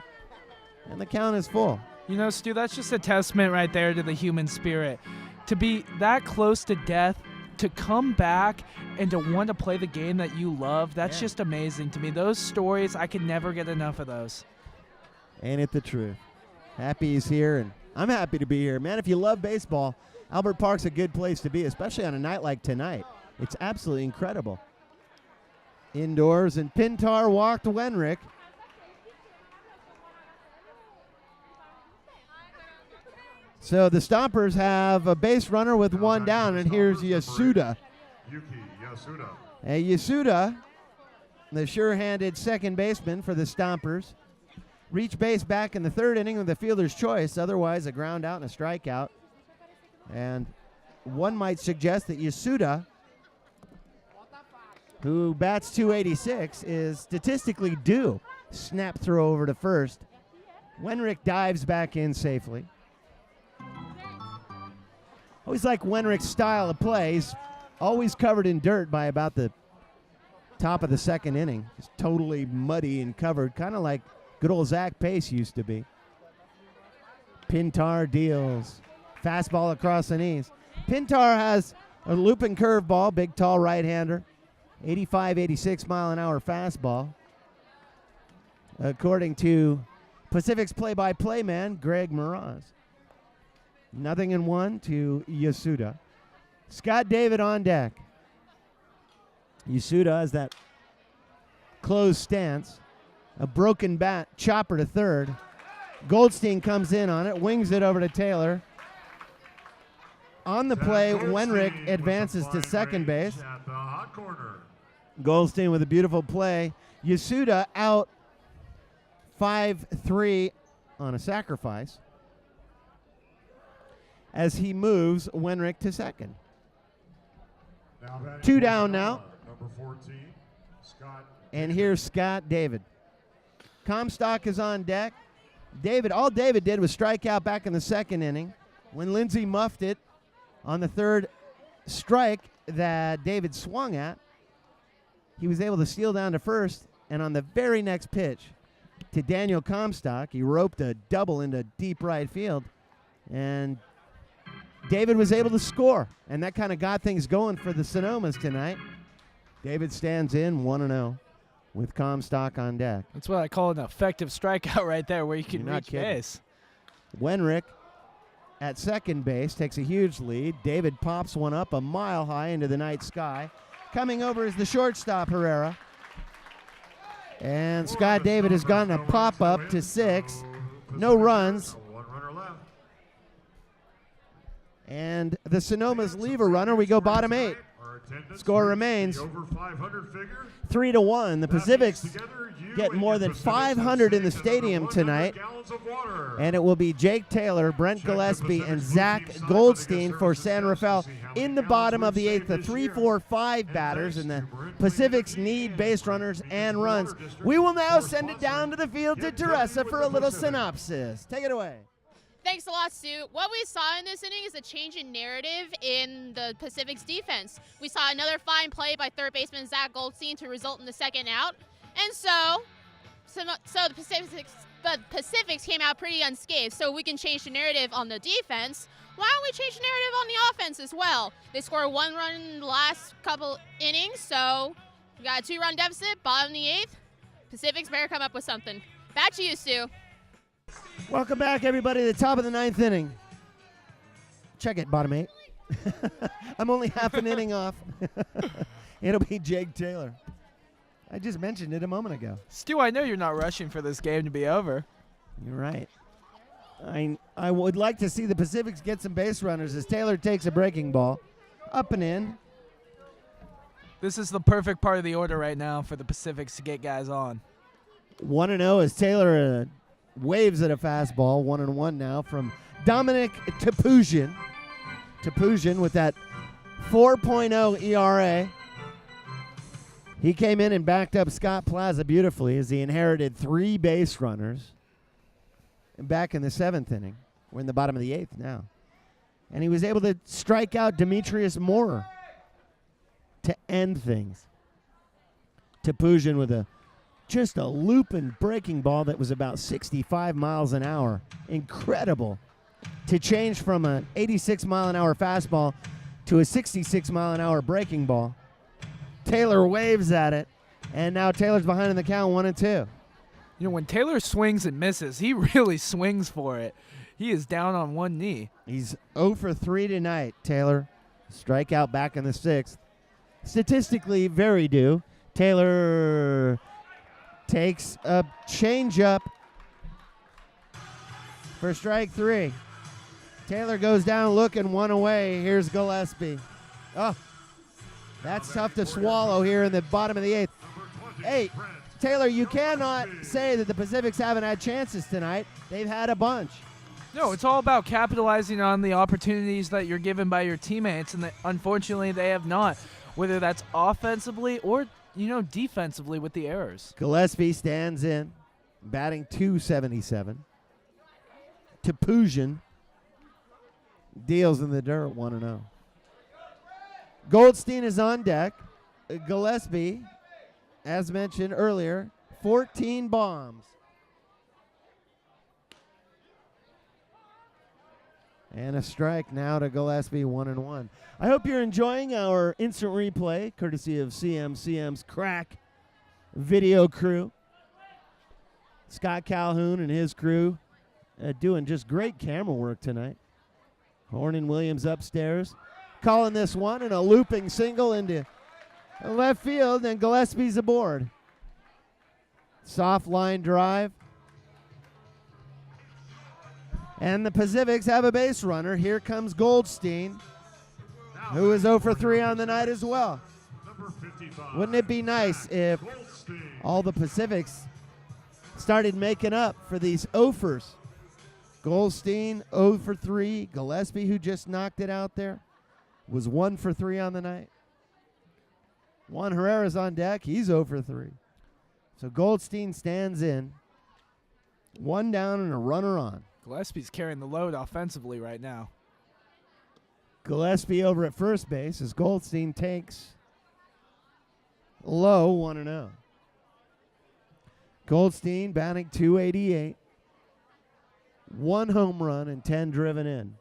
And the count is full. You know, Stu, that's just a testament right there to the human spirit. To be that close to death to come back and to want to play the game that you love, that's just amazing to me. Those stories, I can never get enough of those. Ain't it the truth? Happy he's here, and I'm happy to be here. Man, if you love baseball, Albert Park's a good place to be, especially on a night like tonight. It's absolutely incredible. Indoors, and Pintar walked Wenrick. So the Stompers have a base runner with one down, and here's Yasuda. Yuki Yasuda. Hey, Yasuda, the sure-handed second baseman for the Stompers, reached base back in the third inning with a fielder's choice, otherwise a ground out and a strikeout. And one might suggest that Yasuda, who bats .286, is statistically due. Snap throw over to first. Wenrick dives back in safely. Always like Wenrick's style of play. He's always covered in dirt by about the top of the second inning. Just totally muddy and covered, kind of like good old Zach Pace used to be. Pintar deals. Fastball across the knees. Pintar has a looping curveball, big, tall right-hander. 85, 86 mile an hour fastball. According to Pacific's play-by-play man, Greg Moraz. 0-1 to Yasuda. Scott David on deck. Yasuda has that closed stance. A broken bat, chopper to third. Goldstein comes in on it, wings it over to Taylor. On the play, Wenrick advances to second base. At the hot corner. Goldstein with a beautiful play. Yasuda out 5-3 on a sacrifice as he moves Wenrick to second. Now batting Two down now. Number 14, Scott. And here's Scott David. Comstock is on deck. All David did was strike out back in the second inning. When Lindsey muffed it on the third strike that David swung at, he was able to steal down to first, and on the very next pitch to Daniel Comstock, he roped a double into deep right field, and David was able to score, and that kind of got things going for the Sonomas tonight. David stands in 1-0 with Comstock on deck. That's what I call an effective strikeout right there, where you can You're not reach kidding. base. Wenrick at second base takes a huge lead. David pops one up a mile high into the night sky. Coming over is the shortstop, Herrera. And Scott David has gotten a pop-up to 6. No runs. One runner left. And the Sonomas leave a runner. We go bottom 8. Our attendance Score reached remains the over 500 figure. 3-1. The That means Pacifics together, you get and more your than Pacifics have 500 in the saved another stadium 100 tonight. gallons of water. And it will be Jake Taylor, Brent Check the Gillespie, and Pacific's Zach blue team Goldstein side for against San services Rafael to see how in many the bottom of gallons the we've 8th. The saved 3, this 4, year. 5 And batters, thanks and the to Brent Pacifics Lee need and base Brent runners Lee and Water runs. District We will now for send it down to the sponsoring field to Get Teresa Ready for with a the little Pacific. synopsis. Take it away. Thanks a lot, Stu. What we saw in this inning is a change in narrative in the Pacific's defense. We saw another fine play by third baseman Zach Goldstein to result in the second out. And so the Pacifics came out pretty unscathed. So we can change the narrative on the defense. Why don't we change the narrative on the offense as well? They scored 1 run in the last couple innings, so we got a 2-run deficit, bottom of the 8th. Pacifics better come up with something. Back to you, Stu. Welcome back, everybody, to the top of the 9th inning. Check it, bottom 8. I'm only half an inning off. It'll be Jake Taylor. I just mentioned it a moment ago. Stu, I know you're not rushing for this game to be over. You're right. I would like to see the Pacifics get some base runners as Taylor takes a breaking ball. Up and in. This is the perfect part of the order right now for the Pacifics to get guys on. 1-0 as Taylor waves at a fastball. 1-1 now from Dominic Topuzin. Topuzin with that 4.0 ERA. He came in and backed up Scott Plaza beautifully as he inherited 3 base runners. And back in the 7th inning. We're in the bottom of the 8th now. And he was able to strike out Demetrius Moorer to end things. Topuzin with just a looping breaking ball that was about 65 miles an hour. Incredible. To change from an 86 mile an hour fastball to a 66-mile-an-hour breaking ball. Taylor waves at it, and now Taylor's behind in the count, 1-2. You know, when Taylor swings and misses, he really swings for it. He is down on one knee. He's 0 for 3 tonight, Taylor. Strikeout back in the 6th. Statistically very due. Taylor takes a changeup for strike 3. Taylor goes down looking, 1 away. Here's Gillespie. Oh, that's tough to swallow here in the bottom of the 8th. Hey, Taylor, you cannot say that the Pacifics haven't had chances tonight. They've had a bunch. No, it's all about capitalizing on the opportunities that you're given by your teammates, and unfortunately they have not, whether that's offensively or, defensively with the errors. Gillespie stands in, batting .277. Topuzin deals in the dirt, 1-0. Goldstein is on deck. Gillespie, as mentioned earlier, 14 bombs. And a strike now to Gillespie, 1-1. I hope you're enjoying our instant replay, courtesy of CM's crack video crew. Scott Calhoun and his crew doing just great camera work tonight. Horn and Williams upstairs, calling this one, and a looping single into left field, and Gillespie's aboard. Soft line drive. And the Pacifics have a base runner. Here comes Goldstein, who is 0 for 3 on the night as well. Wouldn't it be nice if all the Pacifics started making up for these offers? Goldstein 0 for 3. Gillespie, who just knocked it out there, was 1 for 3 on the night. Juan Herrera's on deck. He's 0 for 3. So Goldstein stands in. 1 down and a runner on. Gillespie's carrying the load offensively right now. Gillespie over at first base as Goldstein takes low, 1-0. Goldstein batting .288. 1 home run and 10 driven in.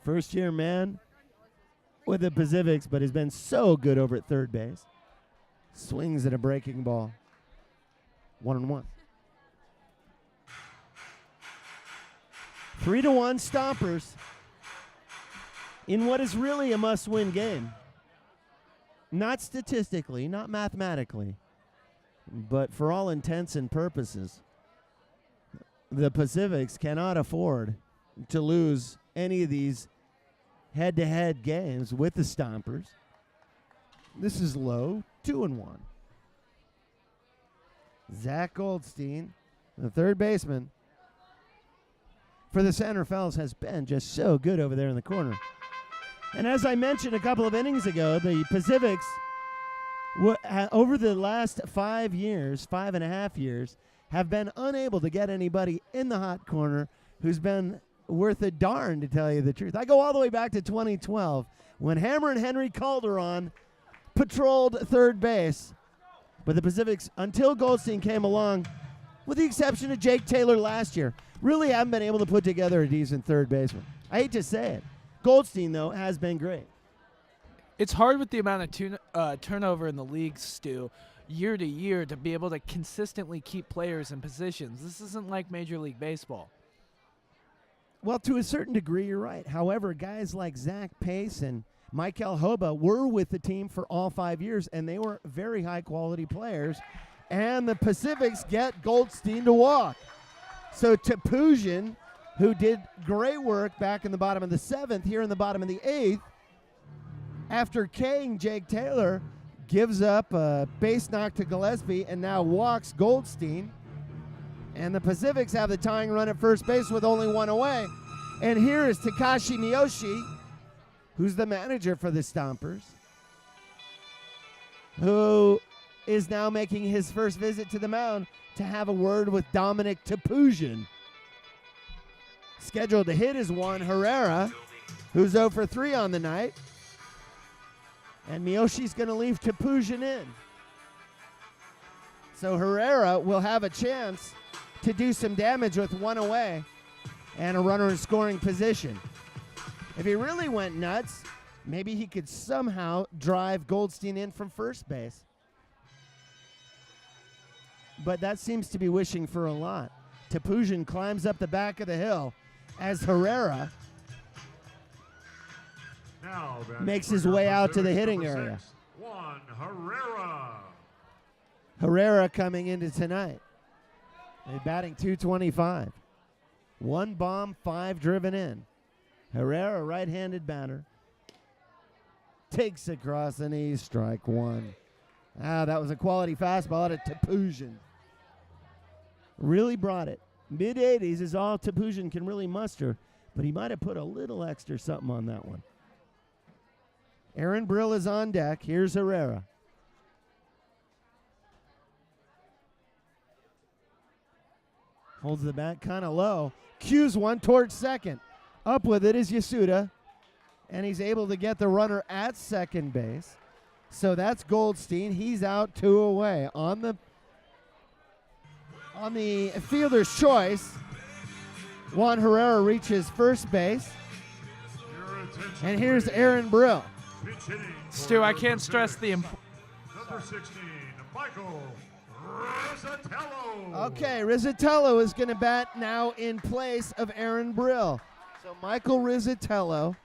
First-year man with the Pacifics, but has been so good over at third base. Swings at a breaking ball. 1-1. 3-1 Stompers in what is really a must-win game. Not statistically, not mathematically, but for all intents and purposes. The Pacifics cannot afford to lose any of these head-to-head games with the Stompers. This is low, 2-1. Zach Goldstein, the third baseman for the Santa Fells, has been just so good over there in the corner. And as I mentioned a couple of innings ago, the Pacifics, over the last 5 years, 5.5 years, have been unable to get anybody in the hot corner who's been worth a darn, to tell you the truth. I go all the way back to 2012 when Hammer and Henry Calderon patrolled third base. But the Pacifics, until Goldstein came along, with the exception of Jake Taylor last year, really haven't been able to put together a decent third baseman. I hate to say it. Goldstein, though, has been great. It's hard with the amount of turnover in the league, Stu, year to year, to be able to consistently keep players in positions. This isn't like Major League Baseball. Well, to a certain degree, you're right. However, guys like Zach Pace and Michael Hoba were with the team for all 5 years, and they were very high-quality players. And the Pacifics get Goldstein to walk. So Topuzin, who did great work back in the bottom of the 7th, here in the bottom of the 8th, after K'ing Jake Taylor, gives up a base knock to Gillespie and now walks Goldstein. And the Pacifics have the tying run at first base with only 1 away. And here is Takashi Miyoshi, who's the manager for the Stompers, who is now making his first visit to the mound to have a word with Dominic Topuzin. Scheduled to hit is Juan Herrera, who's 0 for 3 on the night. And Miyoshi's going to leave Topuzin in. So Herrera will have a chance to do some damage with 1 away and a runner in scoring position. If he really went nuts, Maybe he could somehow drive Goldstein in from first base. But that seems to be wishing for a lot. Topuzin climbs up the back of the hill as Herrera Now batting makes for his your way out to the Pacifics, hitting number area. 6, Juan Herrera. Herrera coming into tonight. They're batting .225. 1 bomb, 5 driven in. Herrera, right-handed batter. Takes across the knees, strike 1. That was a quality fastball to Topuzin. Really brought it. Mid-80s is all Topuzin can really muster, but he might have put a little extra something on that one. Aaron Brill is on deck. Here's Herrera. Holds the bat kind of low. Cues one towards second. Up with it is Yasuda. And he's able to get the runner at second base. So that's Goldstein. He's out 2 away. On the fielder's choice, Juan Herrera reaches first base. Your attention, And here's please. Aaron Brill. Pitch hitting for Stu, I your can't stress the Pacifics, number 16, Michael Rizzatello. Okay, Rizzatello is going to bat now in place of Aaron Brill. So Michael Rizzatello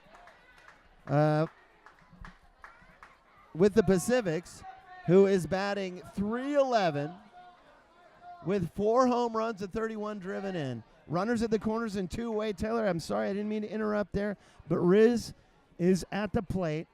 with the Pacifics, who is batting .311 with 4 home runs and 31 driven in. Runners at the corners and 2 away. Taylor, I'm sorry, I didn't mean to interrupt there, but Riz is at the plate,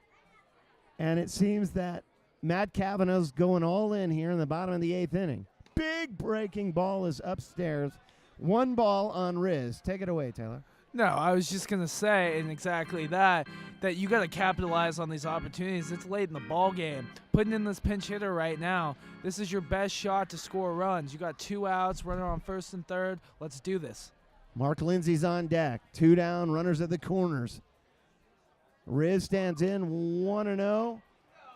and it seems that Matt Cavanaugh's going all in here in the bottom of the 8th inning. Big breaking ball is upstairs. 1 ball on Riz. Take it away, Taylor. No, I was just going to say, and exactly that you got to capitalize on these opportunities. It's late in the ball game. Putting in this pinch hitter right now, this is your best shot to score runs. You got 2 outs, runner on first and third. Let's do this. Mark Lindsay's on deck. 2 down, runners at the corners. Riz stands in 1-0.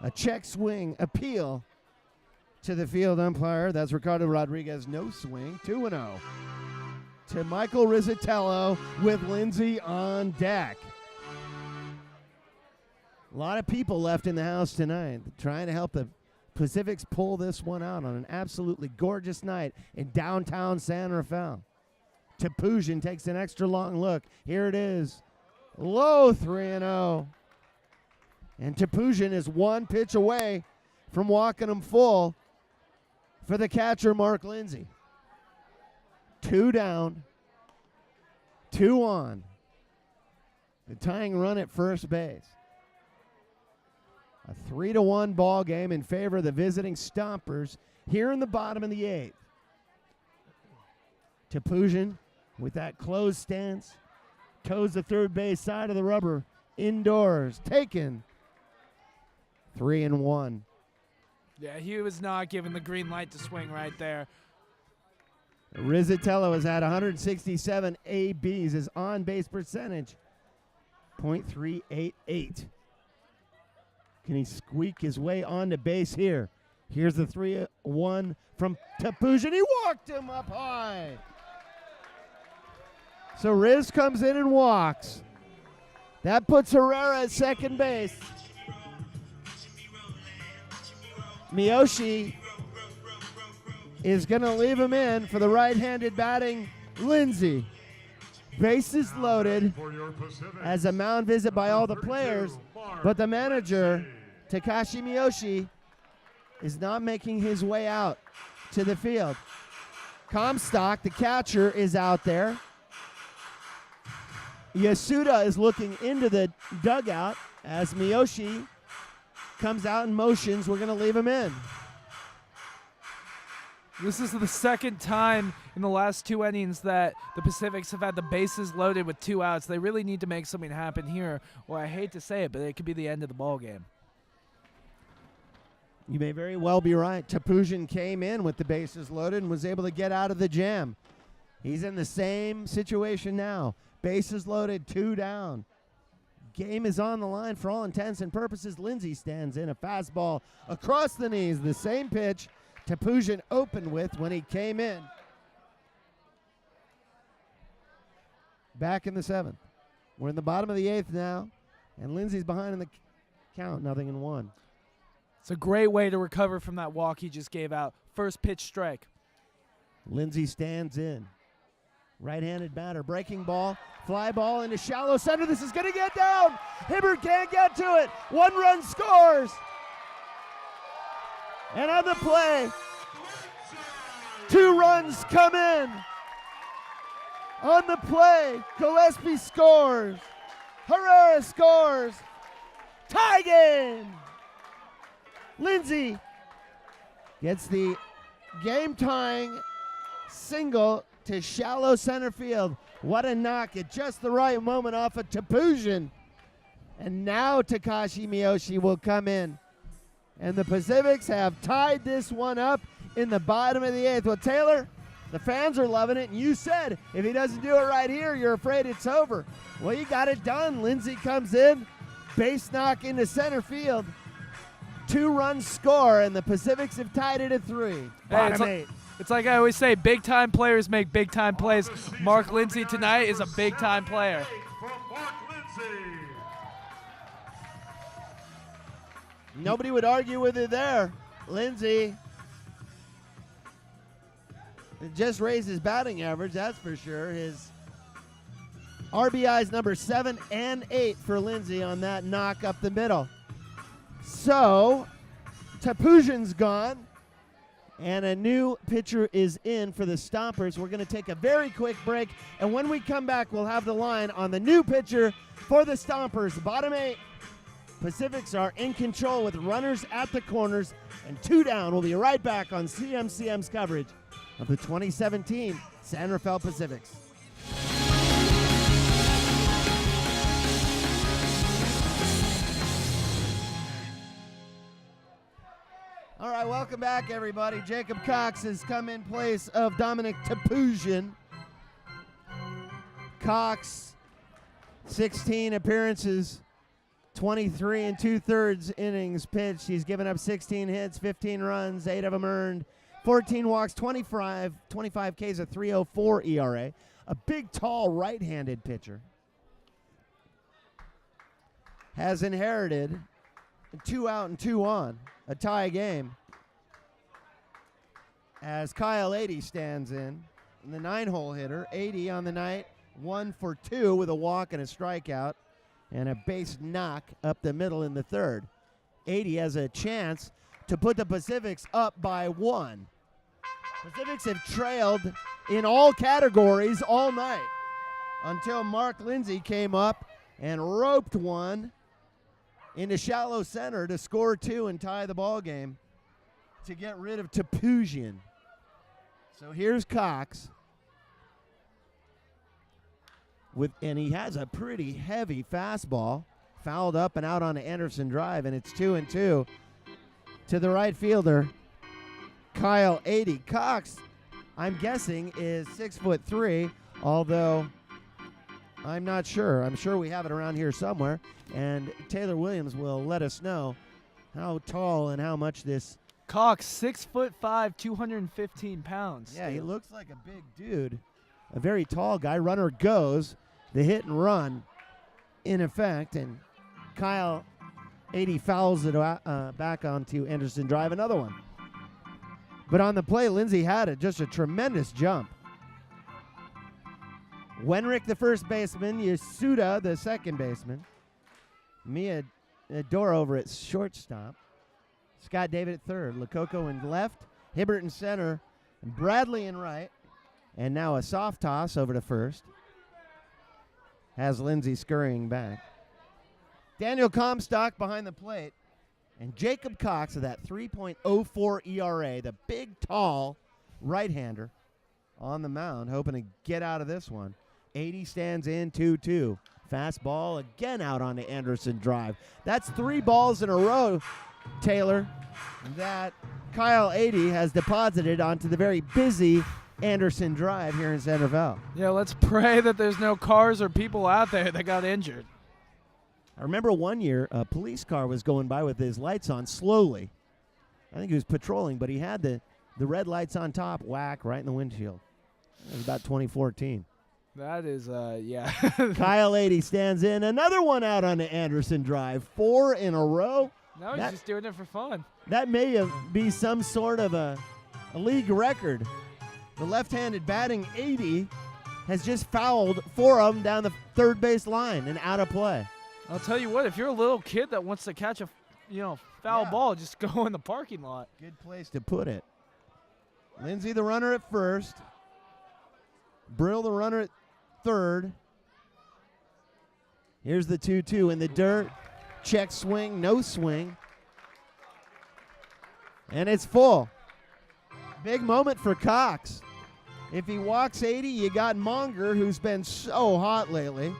A check swing appeal to the field umpire. That's Ricardo Rodriguez. No swing. 2-0. To Michael Rizzatello with Lindsay on deck. A lot of people left in the house tonight trying to help the Pacifics pull this one out on an absolutely gorgeous night in downtown San Rafael. Topuzin takes an extra long look. Here it is. Low 3-0. And Topuzin is 1 pitch away from walking him full for the catcher, Mark Lindsay. 2 down, 2 on. The tying run at first base. A 3-1 ball game in favor of the visiting Stompers here in the bottom of the 8th. Topuzin with that closed stance, toes the third base side of the rubber, indoors, taken. 3-1. Yeah, he was not given the green light to swing right there. Rizzatello has had 167 ABs. His on-base percentage, .388. Can he squeak his way onto base here? Here's the 3-1 from Topuzin. He walked him up high. So Riz comes in and walks. That puts Herrera at second base. Miyoshi is going to leave him in for the right-handed batting Lindsay. Bases loaded For your Pacifics, as a mound visit by all the 32, players, Mark but the manager, Lindsay. Takashi Miyoshi, is not making his way out to the field. Comstock, the catcher, is out there. Yasuda is looking into the dugout as Miyoshi comes out and motions. We're going to leave him in. This is the second time in the last 2 innings that the Pacifics have had the bases loaded with 2 outs. They really need to make something happen here. Well, I hate to say it, but it could be the end of the ball game. You may very well be right. Topuzin came in with the bases loaded and was able to get out of the jam. He's in the same situation now. Bases loaded, 2 down. Game is on the line for all intents and purposes. Lindsay stands in a fastball across the knees, the same pitch Topuzin opened with when he came in. Back in the 7th. We're in the bottom of the 8th now, And Lindsay's behind in the count, 0-1. It's a great way to recover from that walk he just gave out. First pitch strike. Lindsay stands in. Right-handed batter, breaking ball, fly ball into shallow center. This is going to get down. Hibbert can't get to it. 1 run scores. And on the play, 2 runs come in. On the play, Gillespie scores. Herrera scores. Tie game. Lindsay gets the game-tying single to shallow center field. What a knock at just the right moment off of Topuzin. And now Takashi Miyoshi will come in. And the Pacifics have tied this one up in the bottom of the 8th. Well, Taylor, the fans are loving it. And you said if he doesn't do it right here, you're afraid it's over. Well, you got it done. Lindsay comes in, base knock into center field. 2-run score, and the Pacifics have tied it at 3. Bottom 8. It's like I always say, big-time players make big-time plays. Mark Lindsay tonight is a big-time player. From Mark Lindsay. Nobody would argue with it there. Lindsay just raised his batting average, that's for sure. His RBIs number 7 and 8 for Lindsay on that knock up the middle. So, Tapuzin's gone, and a new pitcher is in for the Stompers. We're going to take a very quick break, and when we come back, we'll have the line on the new pitcher for the Stompers. Bottom 8, Pacifics are in control with runners at the corners and 2 down. We'll be right back on CMCM's coverage of the 2017 San Rafael Pacifics. All right, welcome back, everybody. Jacob Cox has come in place of Dominic Topuzin. Cox, 16 appearances, 23 2/3 innings pitched. He's given up 16 hits, 15 runs, 8 of them earned, 14 walks, 25 Ks, a 3.04 ERA. A big, tall, right-handed pitcher. Has inherited 2 out and 2 on, a tie game. As Kyle 80 stands in the 9-hole hitter. 80 on the night, 1 for 2 with a walk and a strikeout, and a base knock up the middle in the 3rd. 80 has a chance to put the Pacifics up by 1. Pacifics have trailed in all categories all night until Mark Lindsay came up and roped one into shallow center to score 2 and tie the ball game to get rid of Topuzin. So here's Cox and he has a pretty heavy fastball, fouled up and out on the Anderson drive, and it's 2-2 to the right fielder, Kyle 80. Cox, I'm guessing, is 6'3", although I'm not sure. I'm sure we have it around here somewhere, and Taylor Williams will let us know how tall and how much this. Cox, 6'5", 215 pounds. Yeah, he looks like a big dude, a very tall guy. Runner goes, the hit and run in effect, and Kyle 80 fouls it back onto Anderson drive, another one. But on the play, Lindsay had just a tremendous jump. Wenrick, the first baseman, Yasuda, the second baseman, Mia Dora over at shortstop, Scott David at third, Lococo in left, Hibbert in center, and Bradley in right, and now a soft toss over to first. Has Lindsay scurrying back. Daniel Comstock behind the plate, and Jacob Cox with that 3.04 ERA, the big, tall right-hander on the mound, hoping to get out of this one. 80 stands in, 2-2. Fastball again out on the Anderson drive. That's 3 balls in a row, Taylor, that Kyle 80 has deposited onto the very busy Anderson drive here in San Rafael. Yeah, let's pray that there's no cars or people out there that got injured. I remember one year a police car was going by with his lights on slowly. I think he was patrolling, but he had the red lights on top, whack, right in the windshield. It was about 2014. That is, yeah. Kyle 80 stands in. Another one out on the Anderson drive. 4 in a row. No, he's just doing it for fun. That may be some sort of a league record. The left-handed batting 80 has just fouled 4 of them down the third base line and out of play. I'll tell you what, if you're a little kid that wants to catch a, foul ball, just go in the parking lot. Good place to put it. Lindsay, the runner at first. Brill, the runner at third. Here's the 2-2 in the dirt. Check swing, no swing. And it's full. Big moment for Cox. If he walks 80, you got Monger, who's been so hot lately.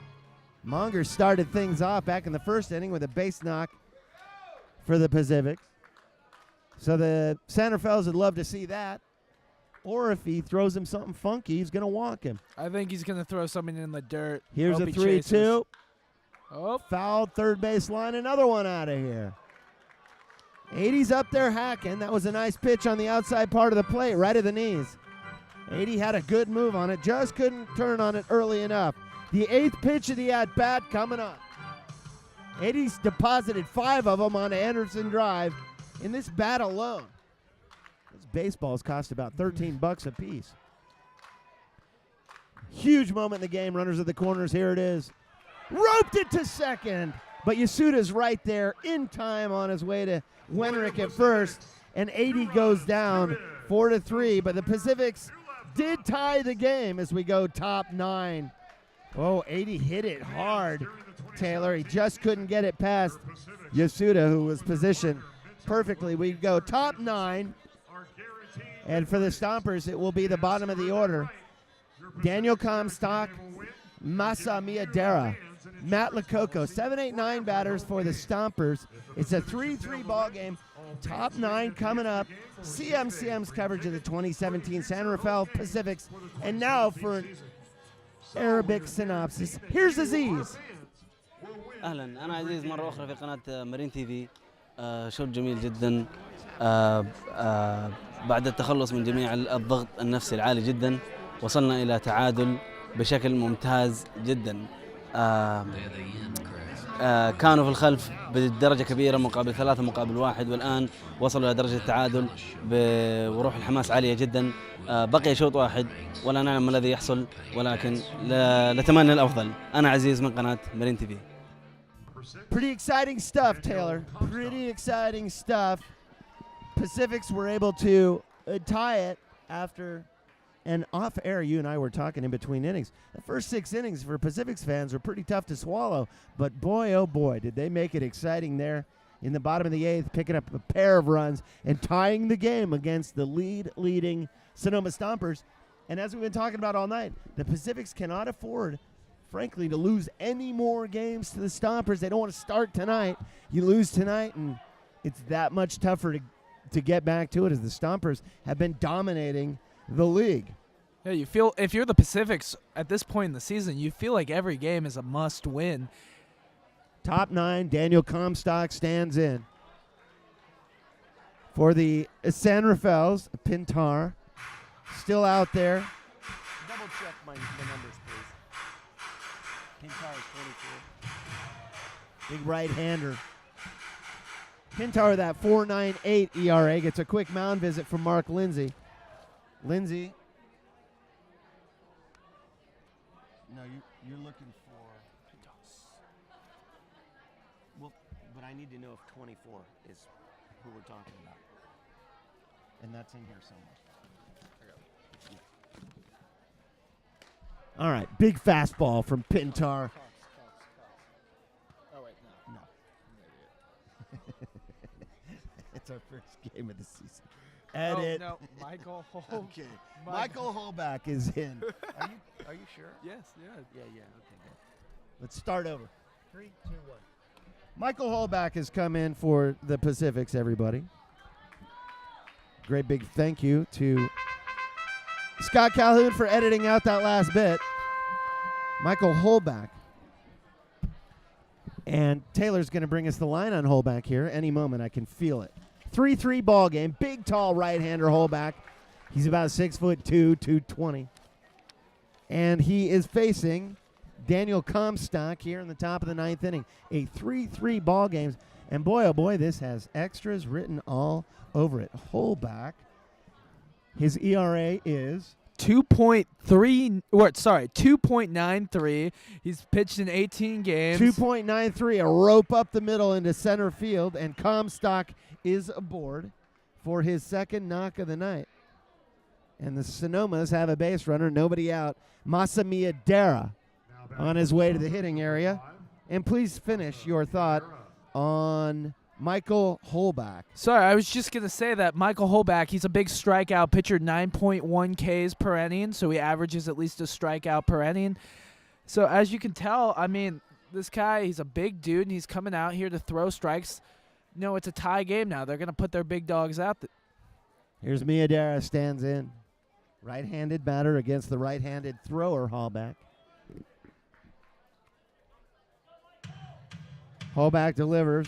Monger started things off back in the first inning with a base knock for the Pacifics. So the Santa Fe's would love to see that. Or if he throws him something funky, he's going to walk him. I think he's going to throw something in the dirt. Here's Hope a he chases. 3-2. Oh, Fouled third base line. Another one out of here. 80's up there hacking. That was a nice pitch on the outside part of the plate, right at the knees. 80 had a good move on it, just couldn't turn on it early enough. The 8th pitch of the at-bat coming up. 80's deposited 5 of them on Anderson Drive in this bat alone. Those baseballs cost about $13 a piece. Huge moment in the game. Runners at the corners. Here it is. Roped it to second. But Yasuda's right there in time on his way to Wenrick at first. And 80 goes down 4-3. But the Pacifics did tie the game as we go top 9. Oh, 80 hit it hard, Taylor. He just couldn't get it past Yasuda, who was positioned perfectly. We go top 9. And for the Stompers, it will be the bottom of the order. Daniel Comstock, Masa Miyadera, Matt Lococo, 7, 8, 9 batters for the Stompers. It's a 3-3 ball game. Top 9 coming up. CMCM's coverage of the 2017 San Rafael Pacifics. And now for an Arabic synopsis. Here's Aziz. اهلا انا عزيز مره اخرى في قناه مارين تي في. شوط جميل جدا. بعد التخلص من جميع الضغط النفسي العالي جدا وصلنا الى تعادل بشكل ممتاز جدا. كانوا في الخلف بدرجة كبيرة مقابل 3 مقابل 1 والآن وصلوا إلى درجة التعادل بروح الحماس عالية جدا. بقي شوط واحد ولا نعلم ما الذي يحصل ولكن نتمنى الأفضل. أنا عزيز من قناة مارين تي في. Pretty exciting stuff, Taylor. Pretty exciting stuff. Pacifics were able to tie it after an off-air. You and I were talking in between innings. The first 6 innings for Pacifics fans were pretty tough to swallow, but boy, oh boy, did they make it exciting there in the bottom of the 8th, picking up a pair of runs and tying the game against the leading Sonoma Stompers. And as we've been talking about all night, the Pacifics cannot afford, frankly, to lose any more games to the Stompers. They don't want to start tonight. You lose tonight, and it's that much tougher to get back to it as the Stompers have been dominating the league. yeah, you feel, if you're the Pacifics at this point in the season, you feel like every game is a must-win. Top 9, Daniel Comstock stands in. For the San Rafaels, Pintar, still out there. Double check my numbers, please. Pintar is 24. Big right-hander. Pintar, that 4.98 ERA, gets a quick mound visit from Mark Lindsay. Lindsay. No, you're looking for. Well, but I need to know if 24 is who we're talking about. And that's in here somewhere. All right, big fastball from Pintar. Oh, wait, no. No. It's our first game of the season. Edit. Oh, no, Michael Holt. Okay. Michael Holback is in. Are you sure? Yes, yeah. Yeah, okay, good. Let's start over. 3, 2, 1. Michael Holback has come in for the Pacifics, everybody. Great big thank you to Scott Calhoun for editing out that last bit. Michael Holback. And Taylor's going to bring us the line on Holback here. Any moment, I can feel it. 3-3 ball game. Big, tall right-hander Holback. He's about 6'2", 220. And he is facing Daniel Comstock here in the top of the 9th inning. A 3-3 ball game. And boy, oh boy, this has extras written all over it. Holback, his ERA is 2.93. He's pitched in 18 games. 2.93, a rope up the middle into center field, and Comstock is aboard for his second knock of the night. And the Sonomas have a base runner, nobody out. Masamiya Dara on his way to the hitting area. And please finish your thought on Michael Holback. Sorry, I was just going to say that Michael Holback, he's a big strikeout pitcher, 9.1 Ks per inning, so he averages at least a strikeout per inning. So as you can tell, I mean, this guy, he's a big dude, and he's coming out here to throw strikes. No, it's a tie game now. They're going to put their big dogs out. Here's Miyadera, stands in. Right-handed batter against the right-handed thrower, Holback. Holback delivers.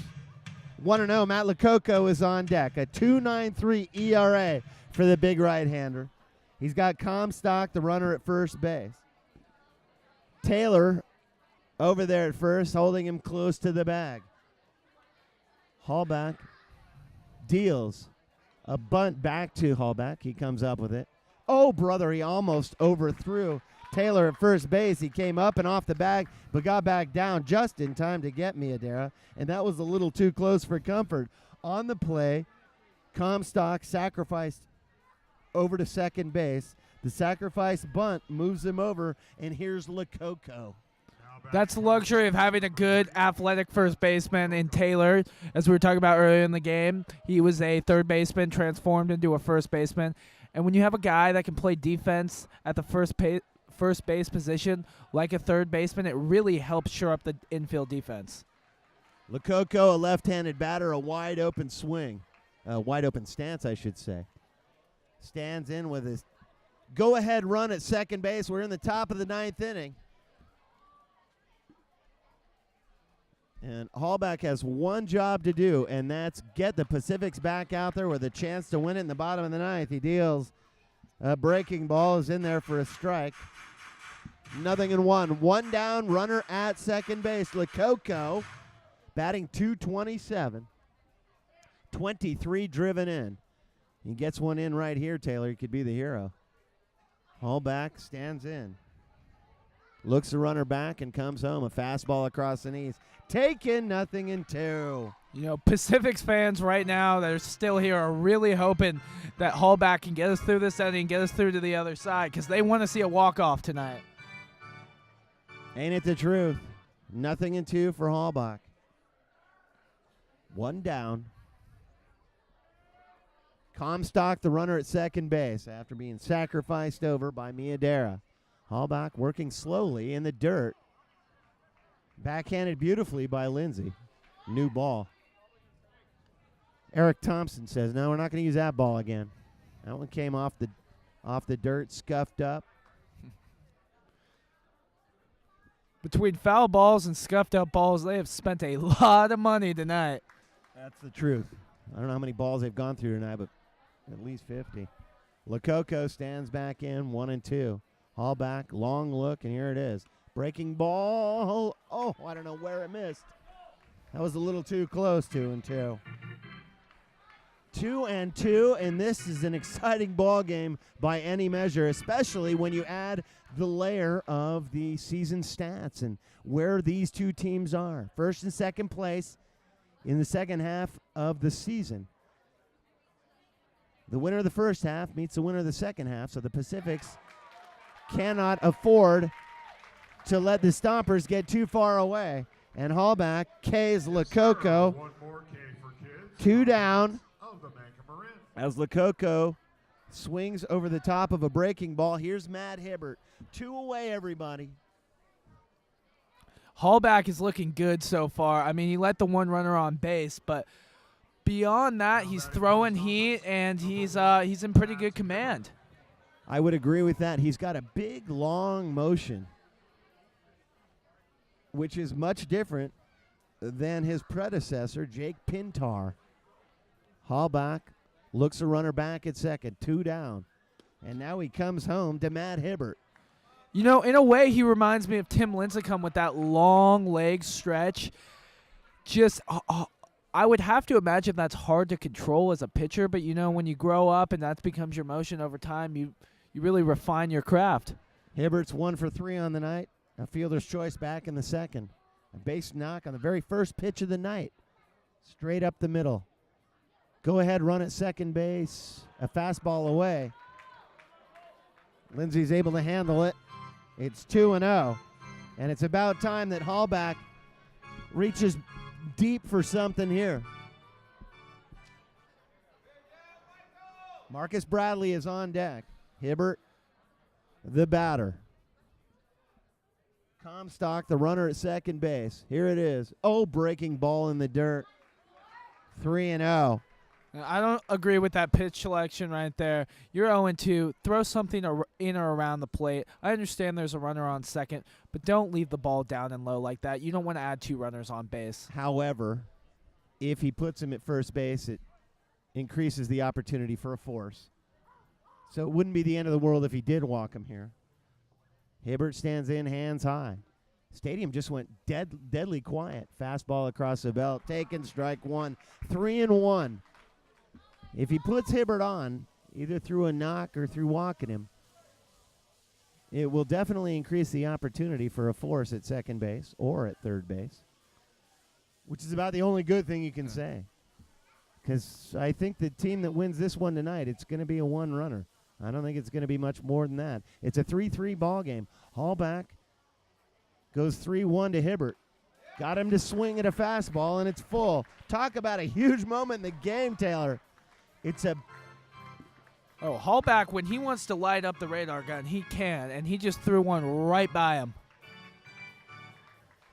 1-0, Matt Lococo is on deck. A 2.93 ERA for the big right-hander. He's got Comstock, the runner, at first base. Taylor over there at first, holding him close to the bag. Holback deals a bunt back to Holback. He comes up with it. Oh, brother, he almost overthrew Taylor at first base. He came up and off the bag, but got back down just in time to get Miyadera, and that was a little too close for comfort. On the play, Comstock sacrificed over to second base. The sacrifice bunt moves him over, and here's Lococo. That's the luxury of having a good athletic first baseman in Taylor. As we were talking about earlier in the game, he was a third baseman transformed into a first baseman. And when you have a guy that can play defense at the first base position like a third baseman, it really helps shore up the infield defense. Lococo, a left-handed batter, a wide-open swing. A wide-open stance, I should say. Stands in with his go-ahead run at second base. We're in the top of the 9th inning. And Holback has one job to do, and that's get the Pacifics back out there with a chance to win it in the bottom of the 9th. He deals a breaking ball, is in there for a strike. 0-1. One down, runner at second base. Lococo batting .227. 23 driven in. He gets one in right here, Taylor. He could be the hero. Holback stands in. Looks the runner back and comes home. A fastball across the knees. Taken, 0-2. You know, Pacifics fans right now that are still here are really hoping that Holback can get us through this inning, get us through to the other side, because they want to see a walk-off tonight. Ain't it the truth? 0-2 for Holback. One down. Comstock, the runner at second base, after being sacrificed over by Miyadera. Holback working slowly in the dirt. Backhanded beautifully by Lindsay. New ball. Eric Thompson says, no, we're not going to use that ball again. That one came off the dirt, scuffed up. Between foul balls and scuffed up balls, they have spent a lot of money tonight. That's the truth. I don't know how many balls they've gone through tonight, but at least 50. Lococo stands back in, 1-2. Holback, long look, and here it is. Breaking ball. Oh, I don't know where it missed. That was a little too close, 2-2. 2-2, and this is an exciting ball game by any measure, especially when you add the layer of the season stats and where these two teams are. First and second place in the second half of the season. The winner of the first half meets the winner of the second half, so the Pacifics cannot afford to let the Stompers get too far away. And Holback K's Lococo. One more K for kids. Two down Of the Bank of Marin. as Lococo swings over the top of a breaking ball. Here's Matt Hibbert. 2 away, everybody. Holback is looking good so far. I mean, he let the one runner on base, but beyond that, he's throwing heat, and he's in pretty good command. I would agree with that. He's got a big, long motion, which is much different than his predecessor, Jake Pintar. Holback looks a runner back at second, 2 down. And now he comes home to Matt Hibbert. You know, in a way, he reminds me of Tim Lincecum with that long leg stretch. Just, I would have to imagine that's hard to control as a pitcher, but you know, when you grow up and that becomes your motion over time, you really refine your craft. Hibbert's 1 for 3 on the night. A fielder's choice back in the second. A base knock on the very first pitch of the night. Straight up the middle. Go ahead, run at second base. A fastball away. Lindsay's able to handle it. It's 2-0. And it's about time that Hallback reaches deep for something here. Marcus Bradley is on deck. Hibbert, the batter. Comstock, the runner at second base. Here it is. Oh, breaking ball in the dirt. 3-0. I don't agree with that pitch selection right there. You're 0-2. Throw something in or around the plate. I understand there's a runner on second, but don't leave the ball down and low like that. You don't want to add 2 runners on base. However, if he puts him at first base, it increases the opportunity for a force. So it wouldn't be the end of the world if he did walk him here. Hibbert stands in, hands high. Stadium just went deadly quiet. Fastball across the belt, taken, strike one. 3-1. If he puts Hibbert on, either through a knock or through walking him, it will definitely increase the opportunity for a force at second base or at third base, which is about the only good thing you can say. Because I think the team that wins this one tonight, it's going to be a one-runner. I don't think it's going to be much more than that. It's a 3-3 ball game. Hallback goes 3-1 to Hibbert. Got him to swing at a fastball, and it's full. Talk about a huge moment in the game, Taylor. It's a... Oh, Hallback, when he wants to light up the radar gun, he can, and he just threw one right by him.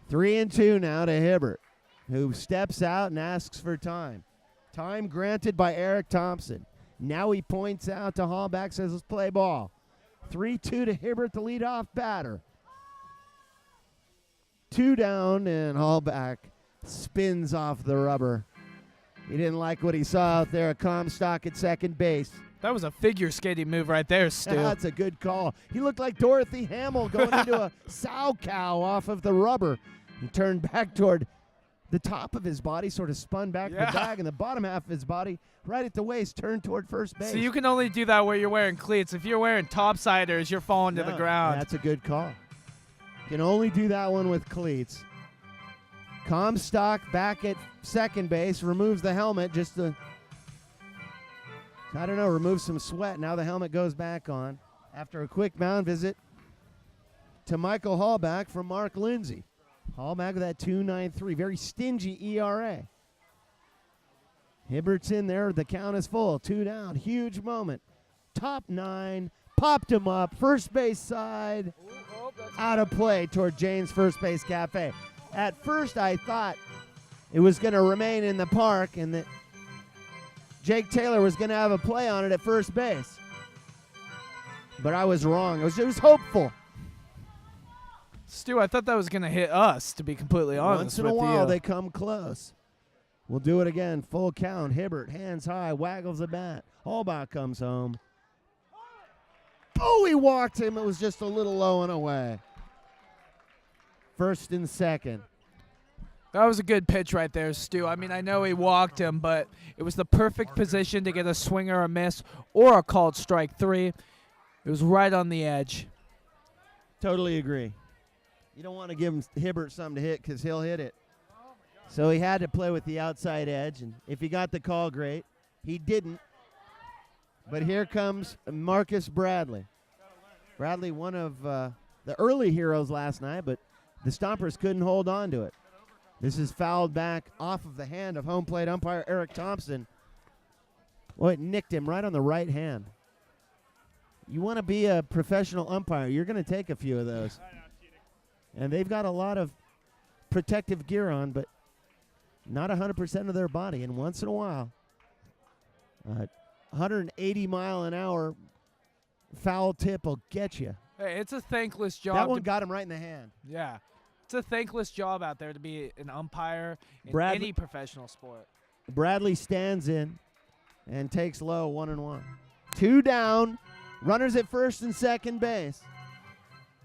3-2 now to Hibbert, who steps out and asks for time. Time granted by Eric Thompson. Now he points out to Hallback, says, let's play ball. 3-2 to Hibbert, the leadoff batter. 2 down, and Hallback spins off the rubber. He didn't like what he saw out there at Comstock at second base. That was a figure skating move right there, Stu. That's a good call. He looked like Dorothy Hamill going into a sow cow off of the rubber. He turned back toward the top of his body, sort of spun back the bag, and the bottom half of his body, right at the waist, turned toward first base. So you can only do that where you're wearing cleats. If you're wearing topsiders, you're falling to the ground. That's a good call. Can only do that one with cleats. Comstock back at second base, removes the helmet just to, I don't know, remove some sweat. Now the helmet goes back on after a quick mound visit to Michael Hallback from Mark Lindsay. Hallback with that 2.93, very stingy ERA. Hibbert's in there, the count is full, 2 down, huge moment. Top 9, popped him up, first base side, out of play toward Jane's First Base Cafe. At first I thought it was going to remain in the park and that Jake Taylor was going to have a play on it at first base. But I was wrong. It was hopeful. Stu, I thought that was going to hit us, to be completely honest Once in a while, they come close. We'll do it again. Full count. Hibbert, hands high, waggles the bat. Hallback comes home. Oh, he walked him. It was just a little low and away. First and second. That was a good pitch right there, Stu. I mean, I know he walked him, but it was the perfect position to get a swing or a miss or a called strike 3. It was right on the edge. Totally agree. You don't want to give him Hibbert something to hit because he'll hit it. So he had to play with the outside edge, and if he got the call, great. He didn't. But here comes Marcus Bradley. Bradley, one of the early heroes last night, but the Stompers couldn't hold on to it. This is fouled back off of the hand of home plate umpire Eric Thompson. Well, it nicked him right on the right hand. You want to be a professional umpire, you're going to take a few of those. And they've got a lot of protective gear on, but not 100% of their body. And once in a while, 180-mile-an-hour foul tip will get you. Hey, it's a thankless job. That one got him right in the hand. Yeah. It's a thankless job out there to be an umpire in Bradley- any professional sport. Bradley stands in and takes low, 1-1. 2 down, runners at first and second base.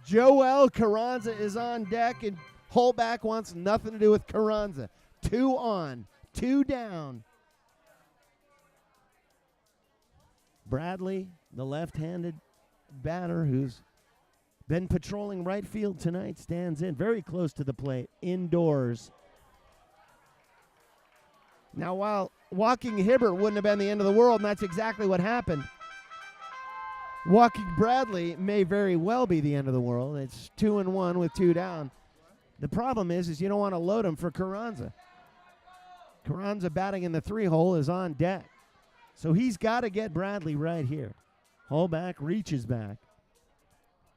Joel Carranza is on deck, and Holback wants nothing to do with Carranza. 2 on, 2 down. Bradley, the left-handed batter who's been patrolling right field tonight, stands in very close to the plate, indoors. Now, while walking Hibbert wouldn't have been the end of the world, and that's exactly what happened, walking Bradley may very well be the end of the world. It's 2-1 with 2 down. The problem is you don't want to load him for Carranza. Carranza batting in the 3-hole is on deck. So he's got to get Bradley right here. Holback reaches back.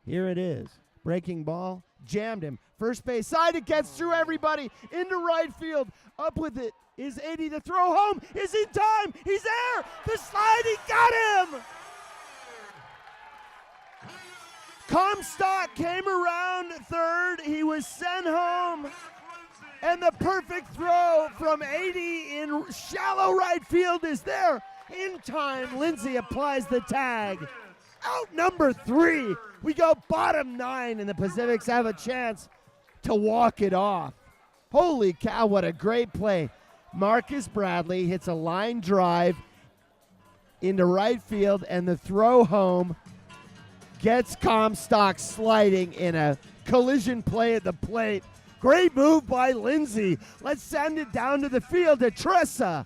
Here it is. Breaking ball. Jammed him. First base side. It gets through everybody. Into right field. Up with it is 80. The throw home is in time. He's there. The slide. He got him. Comstock came around third. He was sent home. And the perfect throw from 80 in shallow right field is there. In time, Lindsay applies the tag. Out number 3. We go bottom 9, and the Pacifics have a chance to walk it off. Holy cow, what a great play. Marcus Bradley hits a line drive into right field, and the throw home gets Comstock sliding in a collision play at the plate. Great move by Lindsay. Let's send it down to the field to Tressa.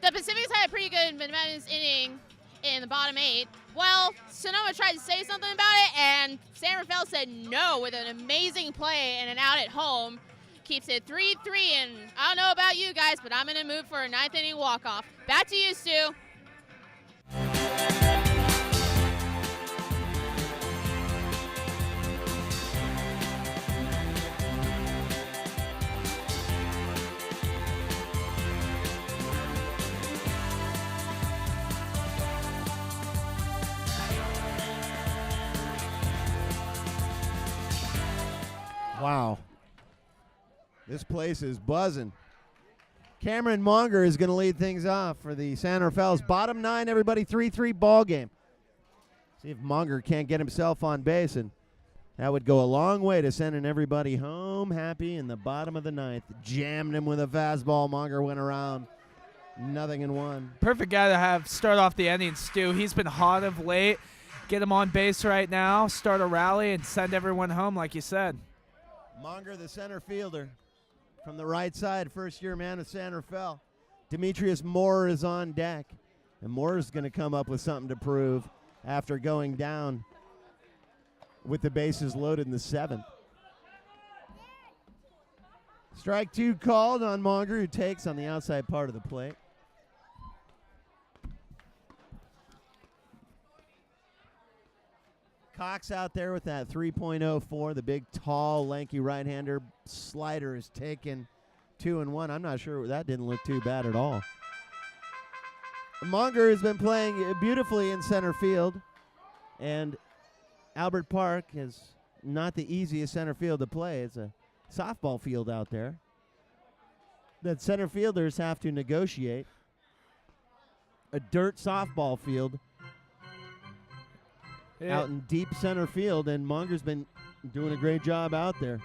The Pacifics had a pretty good mid-madness inning in the bottom 8. Well, Sonoma tried to say something about it, and San Rafael said no with an amazing play and an out at home. Keeps it 3-3, and I don't know about you guys, but I'm in a mood for a 9th inning walk-off. Back to you, Stu. Wow. This place is buzzing. Cameron Monger is going to lead things off for the San Rafael's bottom 9, everybody, 3-3 ball game. See if Monger can't get himself on base, and that would go a long way to sending everybody home happy in the bottom of the 9th. Jammed him with a fastball. Monger went around. 0-1. Perfect guy to have start off the inning, Stu. He's been hot of late. Get him on base right now, start a rally, and send everyone home like you said. Monger, the center fielder, from the right side, first-year man of San Rafael. Demetrius Moore is on deck, and Moore is going to come up with something to prove after going down with the bases loaded in the 7th. Strike 2 called on Monger, who takes on the outside part of the plate. Cox out there with that 3.04, the big, tall, lanky right-hander. Slider is taken 2-1. I'm not sure. That didn't look too bad at all. Monger has been playing beautifully in center field, and Albert Park is not the easiest center field to play. It's a softball field out there that center fielders have to negotiate. A dirt softball field. Yeah. Out in deep center field, and Monger's been doing a great job out there.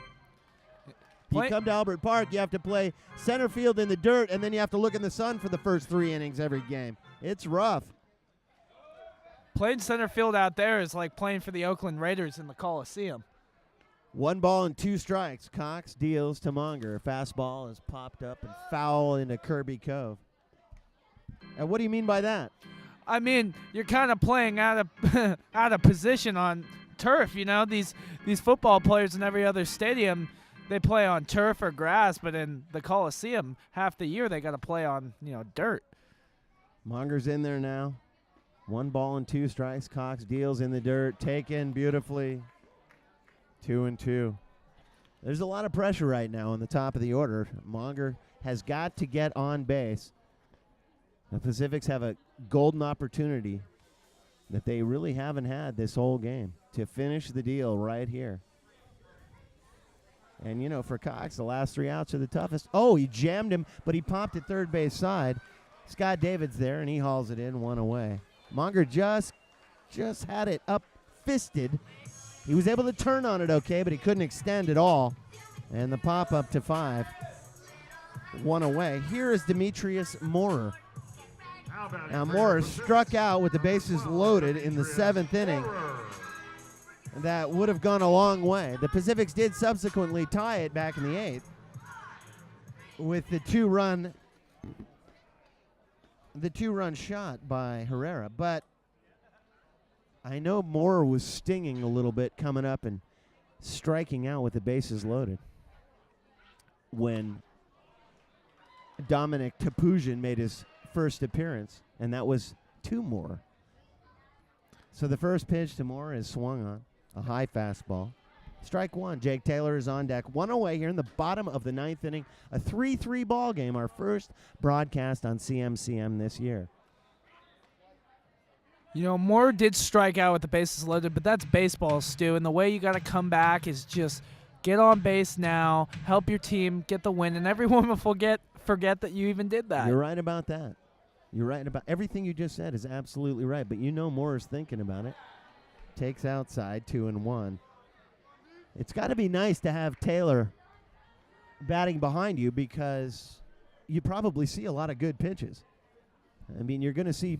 You come to Albert Park, you have to play center field in the dirt, and then you have to look in the sun for the first 3 innings every game. It's rough. Playing center field out there is like playing for the Oakland Raiders in the Coliseum. 1 ball and 2 strikes. Cox deals to Monger. Fastball is popped up and foul into Kirby Cove. And what do you mean by that? I mean, you're kind of playing out of out of position on turf. You know, these football players in every other stadium, they play on turf or grass, but in the Coliseum, half the year they got to play on dirt. Monger's in there now. 1 ball and 2 strikes. Cox deals in the dirt, taken beautifully. 2-2. There's a lot of pressure right now on the top of the order. Monger has got to get on base. The Pacifics have a golden opportunity that they really haven't had this whole game to finish the deal right here. And, for Cox, the last 3 outs are the toughest. Oh, he jammed him, but he popped at third base side. Scott David's there, and he hauls it in 1 away. Monger just had it up fisted He was able to turn on it okay, but he couldn't extend at all. And the pop up to 5. 1 away. Here is Demetrius Moorer. Now Moorer struck out with the bases loaded in the 7th inning. That would have gone a long way. The Pacifics did subsequently tie it back in the 8th with the two-run shot by Herrera. But I know Moorer was stinging a little bit coming up and striking out with the bases loaded when Dominic Topuzin made his first appearance, and that was to Moorer. So the first pitch to Moorer is swung on, a high fastball. Strike 1. Jake Taylor is on deck. 1 away here in the bottom of the 9th inning. A 3-3 ball game, our first broadcast on CMCM this year. You know, Moore did strike out with the bases loaded, but that's baseball, Stu. And the way you got to come back is just get on base now, help your team get the win, and everyone will forget that you even did that. You're right about that. You're right about everything you just said is absolutely right. But you know Moore's thinking about it. Takes outside, 2-1. It's got to be nice to have Taylor batting behind you because you probably see a lot of good pitches. I mean, you're going to see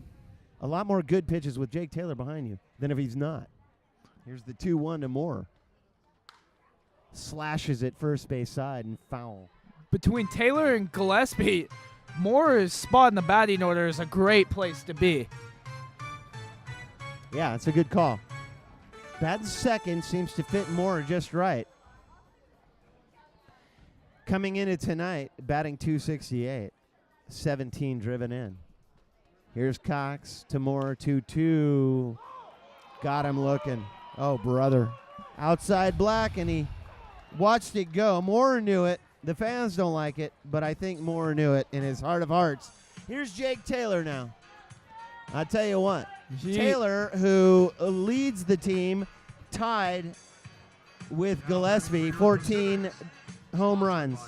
a lot more good pitches with Jake Taylor behind you than if he's not. Here's the 2-1 to Moore. Slashes at first base side and foul. Between Taylor and Gillespie, Moore's spot in the batting order is a great place to be. Yeah, it's a good call. Batting second seems to fit Moore just right. Coming into tonight, batting .268, 17 driven in. Here's Cox to Moore, 2-2. Got him looking. Oh, brother. Outside black, and he watched it go. Moore knew it. The fans don't like it, but I think Moore knew it in his heart of hearts. Here's Jake Taylor now. I tell you what. Taylor, who leads the team, tied with Gillespie, 14 home runs.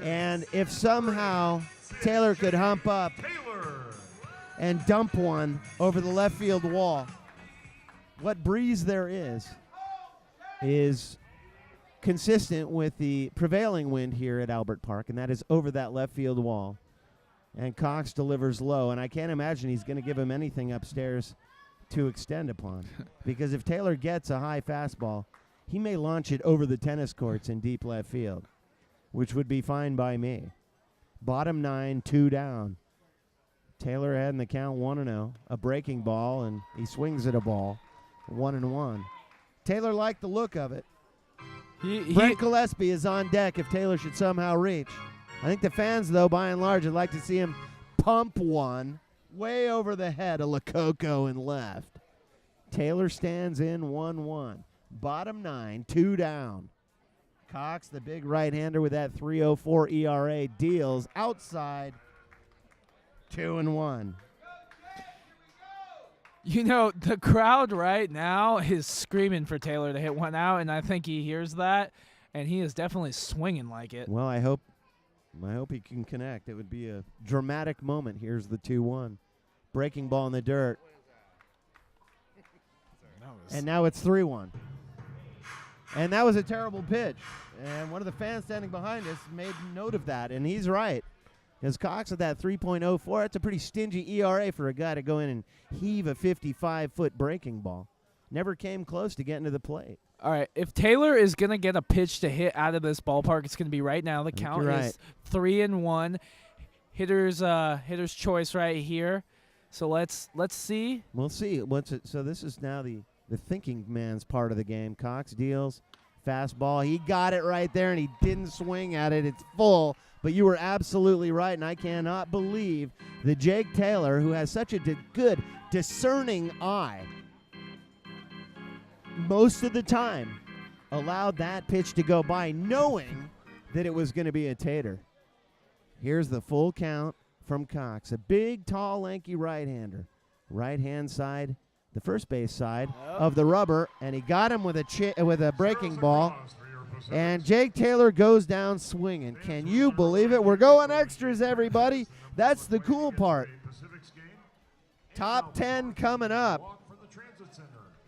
And if somehow Taylor could hump up and dump one over the left field wall, what breeze there is consistent with the prevailing wind here at Albert Park, and that is over that left field wall. And Cox delivers low, and I can't imagine he's going to give him anything upstairs to extend upon. Because if Taylor gets a high fastball, he may launch it over the tennis courts in deep left field, which would be fine by me. Bottom 9, 2 down. Taylor ahead in the count 1-0. A breaking ball, and he swings at a ball. 1-1. Taylor liked the look of it. Brent Gillespie is on deck if Taylor should somehow reach. I think the fans, though, by and large, would like to see him pump one way over the head of Lococo in left. Taylor stands in 1-1. Bottom 9, 2 down. Cox, the big right-hander with that 3.04 ERA, deals outside 2-1. You know, the crowd right now is screaming for Taylor to hit one out, and I think he hears that, and he is definitely swinging like it. Well, I hope he can connect. It would be a dramatic moment. Here's the 2-1. Breaking ball in the dirt. And now it's 3-1. And that was a terrible pitch. And one of the fans standing behind us made note of that, and he's right. Because Cox at that 3.04, that's a pretty stingy ERA for a guy to go in and heave a 55-foot breaking ball. Never came close to getting to the plate. All right, if Taylor is going to get a pitch to hit out of this ballpark, it's going to be right now. The count is 3-1. Hitter's choice right here. So let's see. We'll see. So this is now the thinking man's part of the game. Cox deals. Fastball. He got it right there, and he didn't swing at it. It's full. But you were absolutely right, and I cannot believe that Jake Taylor, who has such a good, discerning eye, most of the time allowed that pitch to go by, knowing that it was going to be a tater. Here's the full count from Cox. A big, tall, lanky right-hander. Right-hand side, the first base side of the rubber, and he got him with a breaking ball. And Jake Taylor goes down swinging. Can you believe it? We're going extras, everybody. That's the cool part. Top 10 coming up.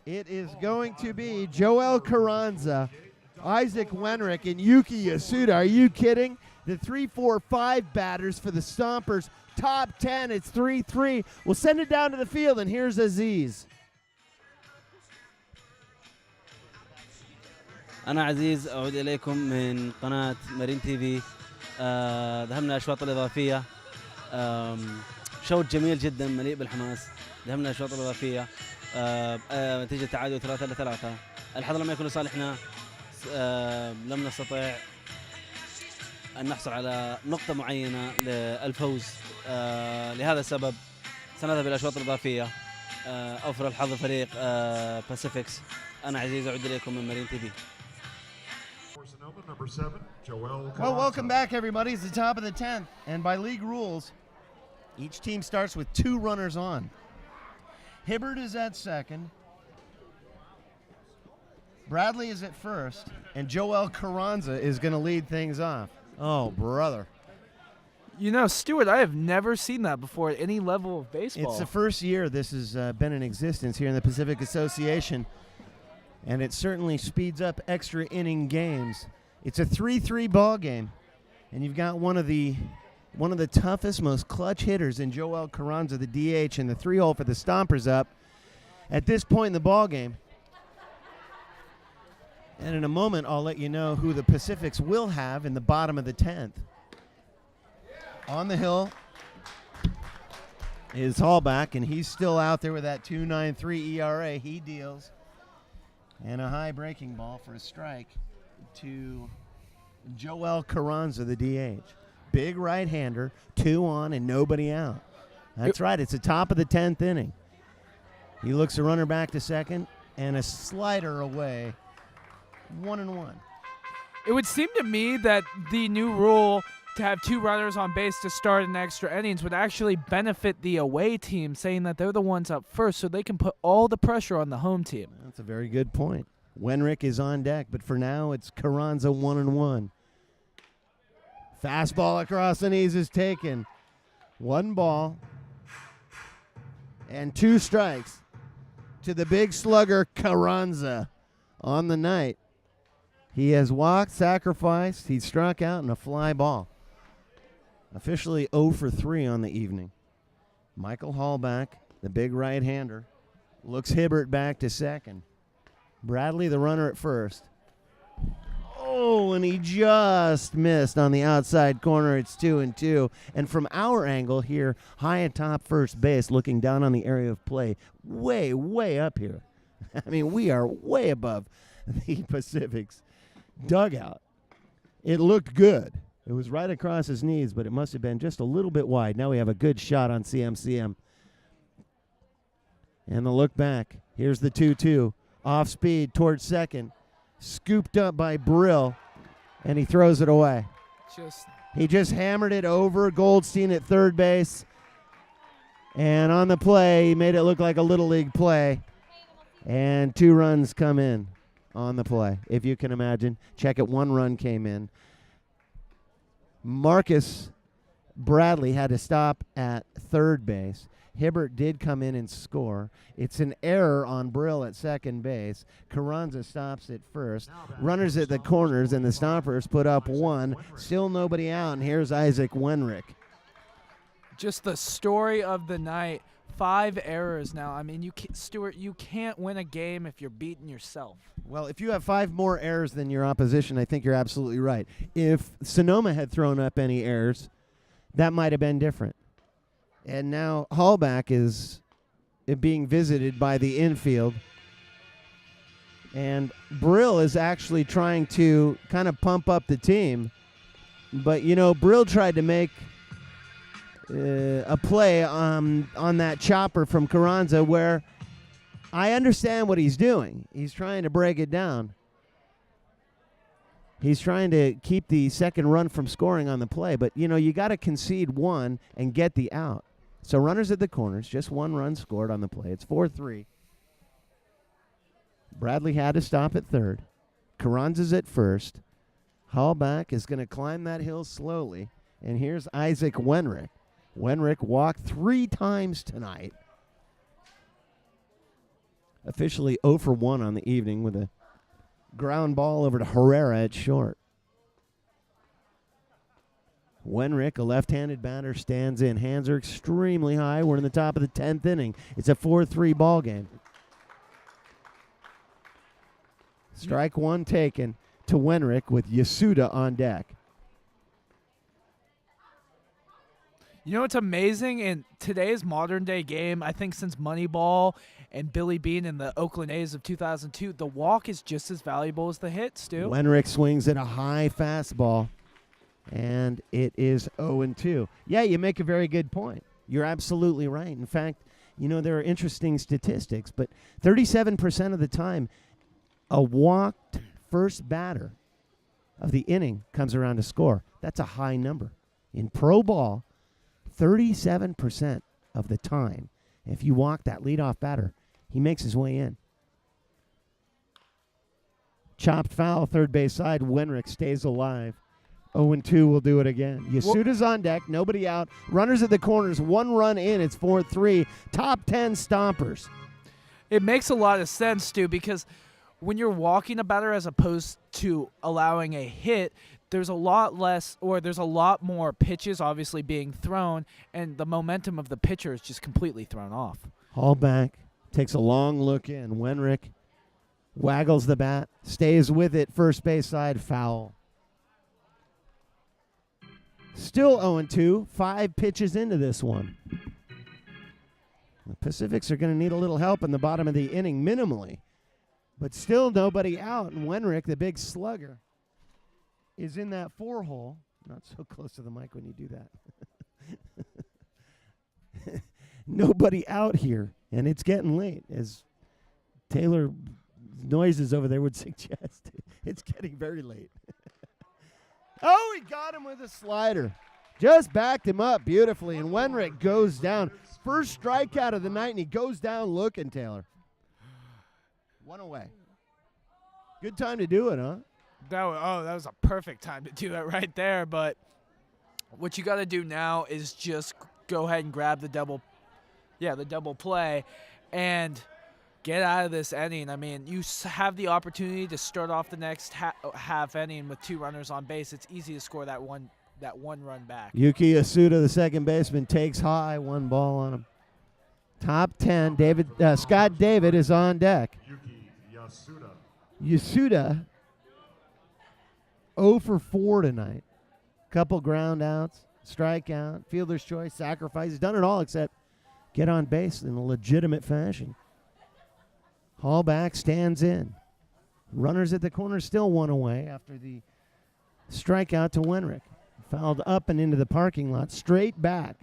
It is going to be Joel Carranza, Isaac Wenrick, and Yuki Yasuda. Are you kidding? The 3-4-5 batters for the Stompers. Top 10, it's 3-3. We'll send it down to the field, and here's Aziz. أنا عزيز أعود إليكم من قناة مارين تي في. ذهبنا الأشواط الإضافية. شوط جميل جدا مليء بالحماس. ذهبنا الأشواط الإضافية. نتيجة تعادل 3-3. الحظ لم يكن لصالحنا. لم نستطع أن نحصل على نقطة معينة للفوز. لهذا السبب سنذهب إلى الأشواط الإضافية. أوفر الحظ فريق باسيفيكس. أنا عزيز أعود إليكم من مارين تي في. For Sonoma, number 7, Joel Well, Carranza. welcome back, everybody. It's the top of the 10th. And by league rules, each team starts with 2 runners on. Hibbert is at second. Bradley is at first. And Joel Carranza is going to lead things off. Oh, brother. You know, Stuart, I have never seen that before at any level of baseball. It's the first year this has been in existence here in the Pacific Association. And it certainly speeds up extra inning games. It's a 3-3 ball game. And you've got one of the toughest, most clutch hitters in Joel Carranza, the DH, and the 3-hole for the Stompers up at this point in the ball game. And in a moment, I'll let you know who the Pacifics will have in the bottom of the 10th. On the hill is Hallback, and he's still out there with that 2.93 ERA. He deals. And a high breaking ball for a strike to Joel Carranza, the DH. Big right-hander, 2 on and nobody out. That's right. It's the top of the 10th inning. He looks a runner back to second and a slider away. 1-1. It would seem to me that the new rule to have 2 runners on base to start in extra innings would actually benefit the away team, saying that they're the ones up first so they can put all the pressure on the home team. That's a very good point. Wenrick is on deck, but for now it's Carranza 1-1. Fastball across the knees is taken. 1 ball and 2 strikes to the big slugger Carranza on the night. He has walked, sacrificed, he struck out in a fly ball. Officially 0 for 3 on the evening. Michael Hallback, the big right-hander, looks Hibbert back to second. Bradley, the runner at first. Oh, and he just missed on the outside corner. It's 2-2. And from our angle here, high atop first base, looking down on the area of play, way, way up here. I mean, we are way above the Pacific's dugout. It looked good. It was right across his knees, but it must have been just a little bit wide. Now we have a good shot on CMCM. And the look back. Here's the 2-2. Off speed towards second. Scooped up by Brill, and he throws it away. He just hammered it over Goldstein at third base. And on the play, he made it look like a Little League play. And 2 runs come in on the play, if you can imagine. Check it, 1 run came in. Marcus Bradley had to stop at third base. Hibbert did come in and score. It's an error on Brill at second base. Carranza stops at first. Runners at the corners, and the Stompers put up 1. Still nobody out, and here's Isaac Wenrick. Just the story of the night. 5 errors now. I mean, Stuart, you can't win a game if you're beating yourself. Well, if you have 5 more errors than your opposition, I think you're absolutely right. If Sonoma had thrown up any errors, that might have been different. And now Hallback is being visited by the infield. And Brill is actually trying to kind of pump up the team. But, you know, Brill tried to make a play on that chopper from Carranza where I understand what he's doing. He's trying to break it down. He's trying to keep the second run from scoring on the play. But, you know, you got to concede 1 and get the out. So runners at the corners, just 1 run scored on the play. It's 4-3. Bradley had to stop at third. Carranza's at first. Hallback is going to climb that hill slowly. And here's Isaac Wenrick. Wenrick walked 3 times tonight. officially 0 for 1 on the evening with a ground ball over to Herrera at short. Wenrick, a left-handed batter, stands in. Hands are extremely high. We're in the top of the 10th inning. It's a 4-3 ball game. Strike one taken to Wenrick with Yasuda on deck. You know what's amazing in today's modern-day game, I think since Moneyball and Billy Bean and the Oakland A's of 2002, the walk is just as valuable as the hit, Stu. Wenrick swings at a high fastball, and it is 0-2. Yeah, you make a very good point. You're absolutely right. In fact, there are interesting statistics, but 37% of the time, a walked first batter of the inning comes around to score. That's a high number. In pro ball, 37% of the time, if you walk that leadoff batter, he makes his way in. Chopped foul, third base side. Wenrick stays alive. 0-2 will do it again. Yasuda's on deck, nobody out. Runners at the corners, 1 run in. It's 4-3. Top 10 Stompers. It makes a lot of sense, Stu, because when you're walking a batter as opposed to allowing a hit, there's a lot more pitches obviously being thrown, and the momentum of the pitcher is just completely thrown off. Hall back, takes a long look in. Wenrick waggles the bat, stays with it, first base side, foul. Still 0-2, 5 pitches into this one. The Pacifics are going to need a little help in the bottom of the inning, minimally. But still nobody out, and Wenrick, the big slugger, is in that 4-hole. Not so close to the mic when you do that. Nobody out here, and it's getting late, as Taylor noises over there would suggest. It's getting very late. Oh, he got him with a slider. Just backed him up beautifully, and Wenrick goes down. First strikeout of the night, and he goes down looking, Taylor. 1 away. Good time to do it, huh? That was a perfect time to do it right there. But what you got to do now is just go ahead and grab the double play, and get out of this inning. I mean, you have the opportunity to start off the next half inning with 2 runners on base. It's easy to score that one run back. Yuki Yasuda, the second baseman, takes high. 1 ball on him. Top 10. Scott David is on deck. Yuki Yasuda. Yasuda 0 for 4 tonight. Couple ground outs, strikeout, fielder's choice, sacrifice. He's done it all except get on base in a legitimate fashion. Hall back, stands in. Runners at the corner, still 1 away after the strikeout to Wenrick. Fouled up and into the parking lot, straight back.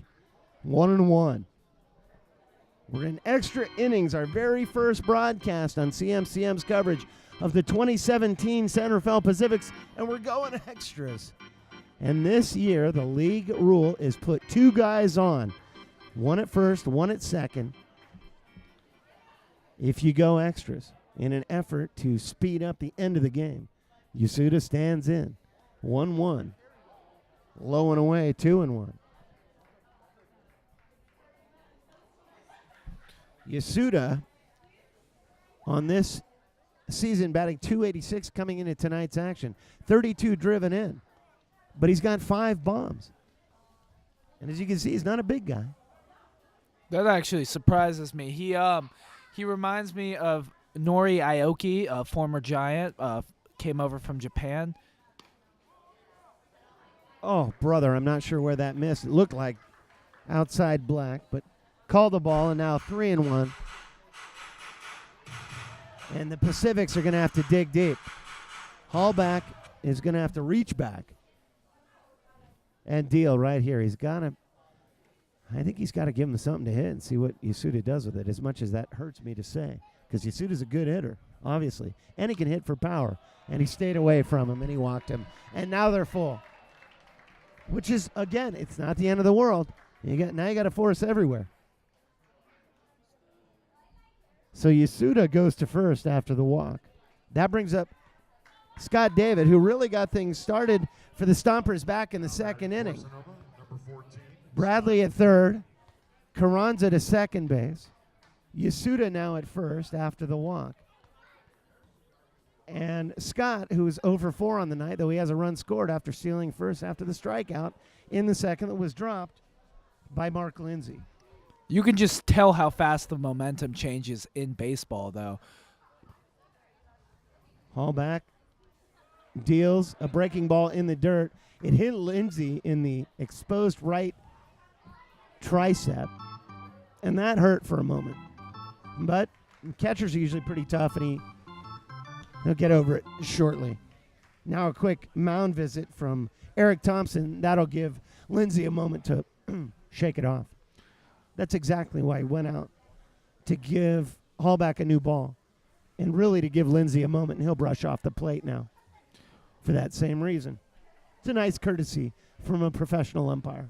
1-1. We're in extra innings, our very first broadcast on CMCM's coverage of the 2017 San Rafael Pacifics, and we're going extras. And this year, the league rule is put 2 guys on, 1 at first, 1 at second, if you go extras, in an effort to speed up the end of the game. Yasuda stands in, 1-1. Low and away, 2-1. Yasuda on this season batting .286 coming into tonight's action. 32 driven in. But he's got 5 bombs. And as you can see, he's not a big guy. That actually surprises me. He reminds me of Nori Aoki, a former Giant, came over from Japan. Oh, brother, I'm not sure where that missed. It looked like outside black, but called the ball, and now 3-1. And the Pacifics are going to have to dig deep. Hallback is going to have to reach back and deal right here. I think he's got to give him something to hit and see what Yasuda does with it, as much as that hurts me to say, because Yasuda's a good hitter, obviously, and he can hit for power. And he stayed away from him, and he walked him. And now they're full, which is, again, it's not the end of the world. Now you got a force everywhere. So Yasuda goes to first after the walk. That brings up Scott David, who really got things started for the Stompers back in the second inning. Bradley at third. Carranza to second base. Yasuda now at first after the walk. And Scott, who's 0 for 4 on the night, though he has a run scored after stealing first after the strikeout in the second that was dropped by Mark Lindsay. You can just tell how fast the momentum changes in baseball, though. Hallback deals a breaking ball in the dirt. It hit Lindsay in the exposed right tricep, and that hurt for a moment. But catchers are usually pretty tough, and he'll get over it shortly. Now a quick mound visit from Eric Thompson. That'll give Lindsay a moment to shake it off. That's exactly why he went out, to give Hallback a new ball, and really to give Lindsay a moment, and he'll brush off the plate now for that same reason. It's a nice courtesy from a professional umpire.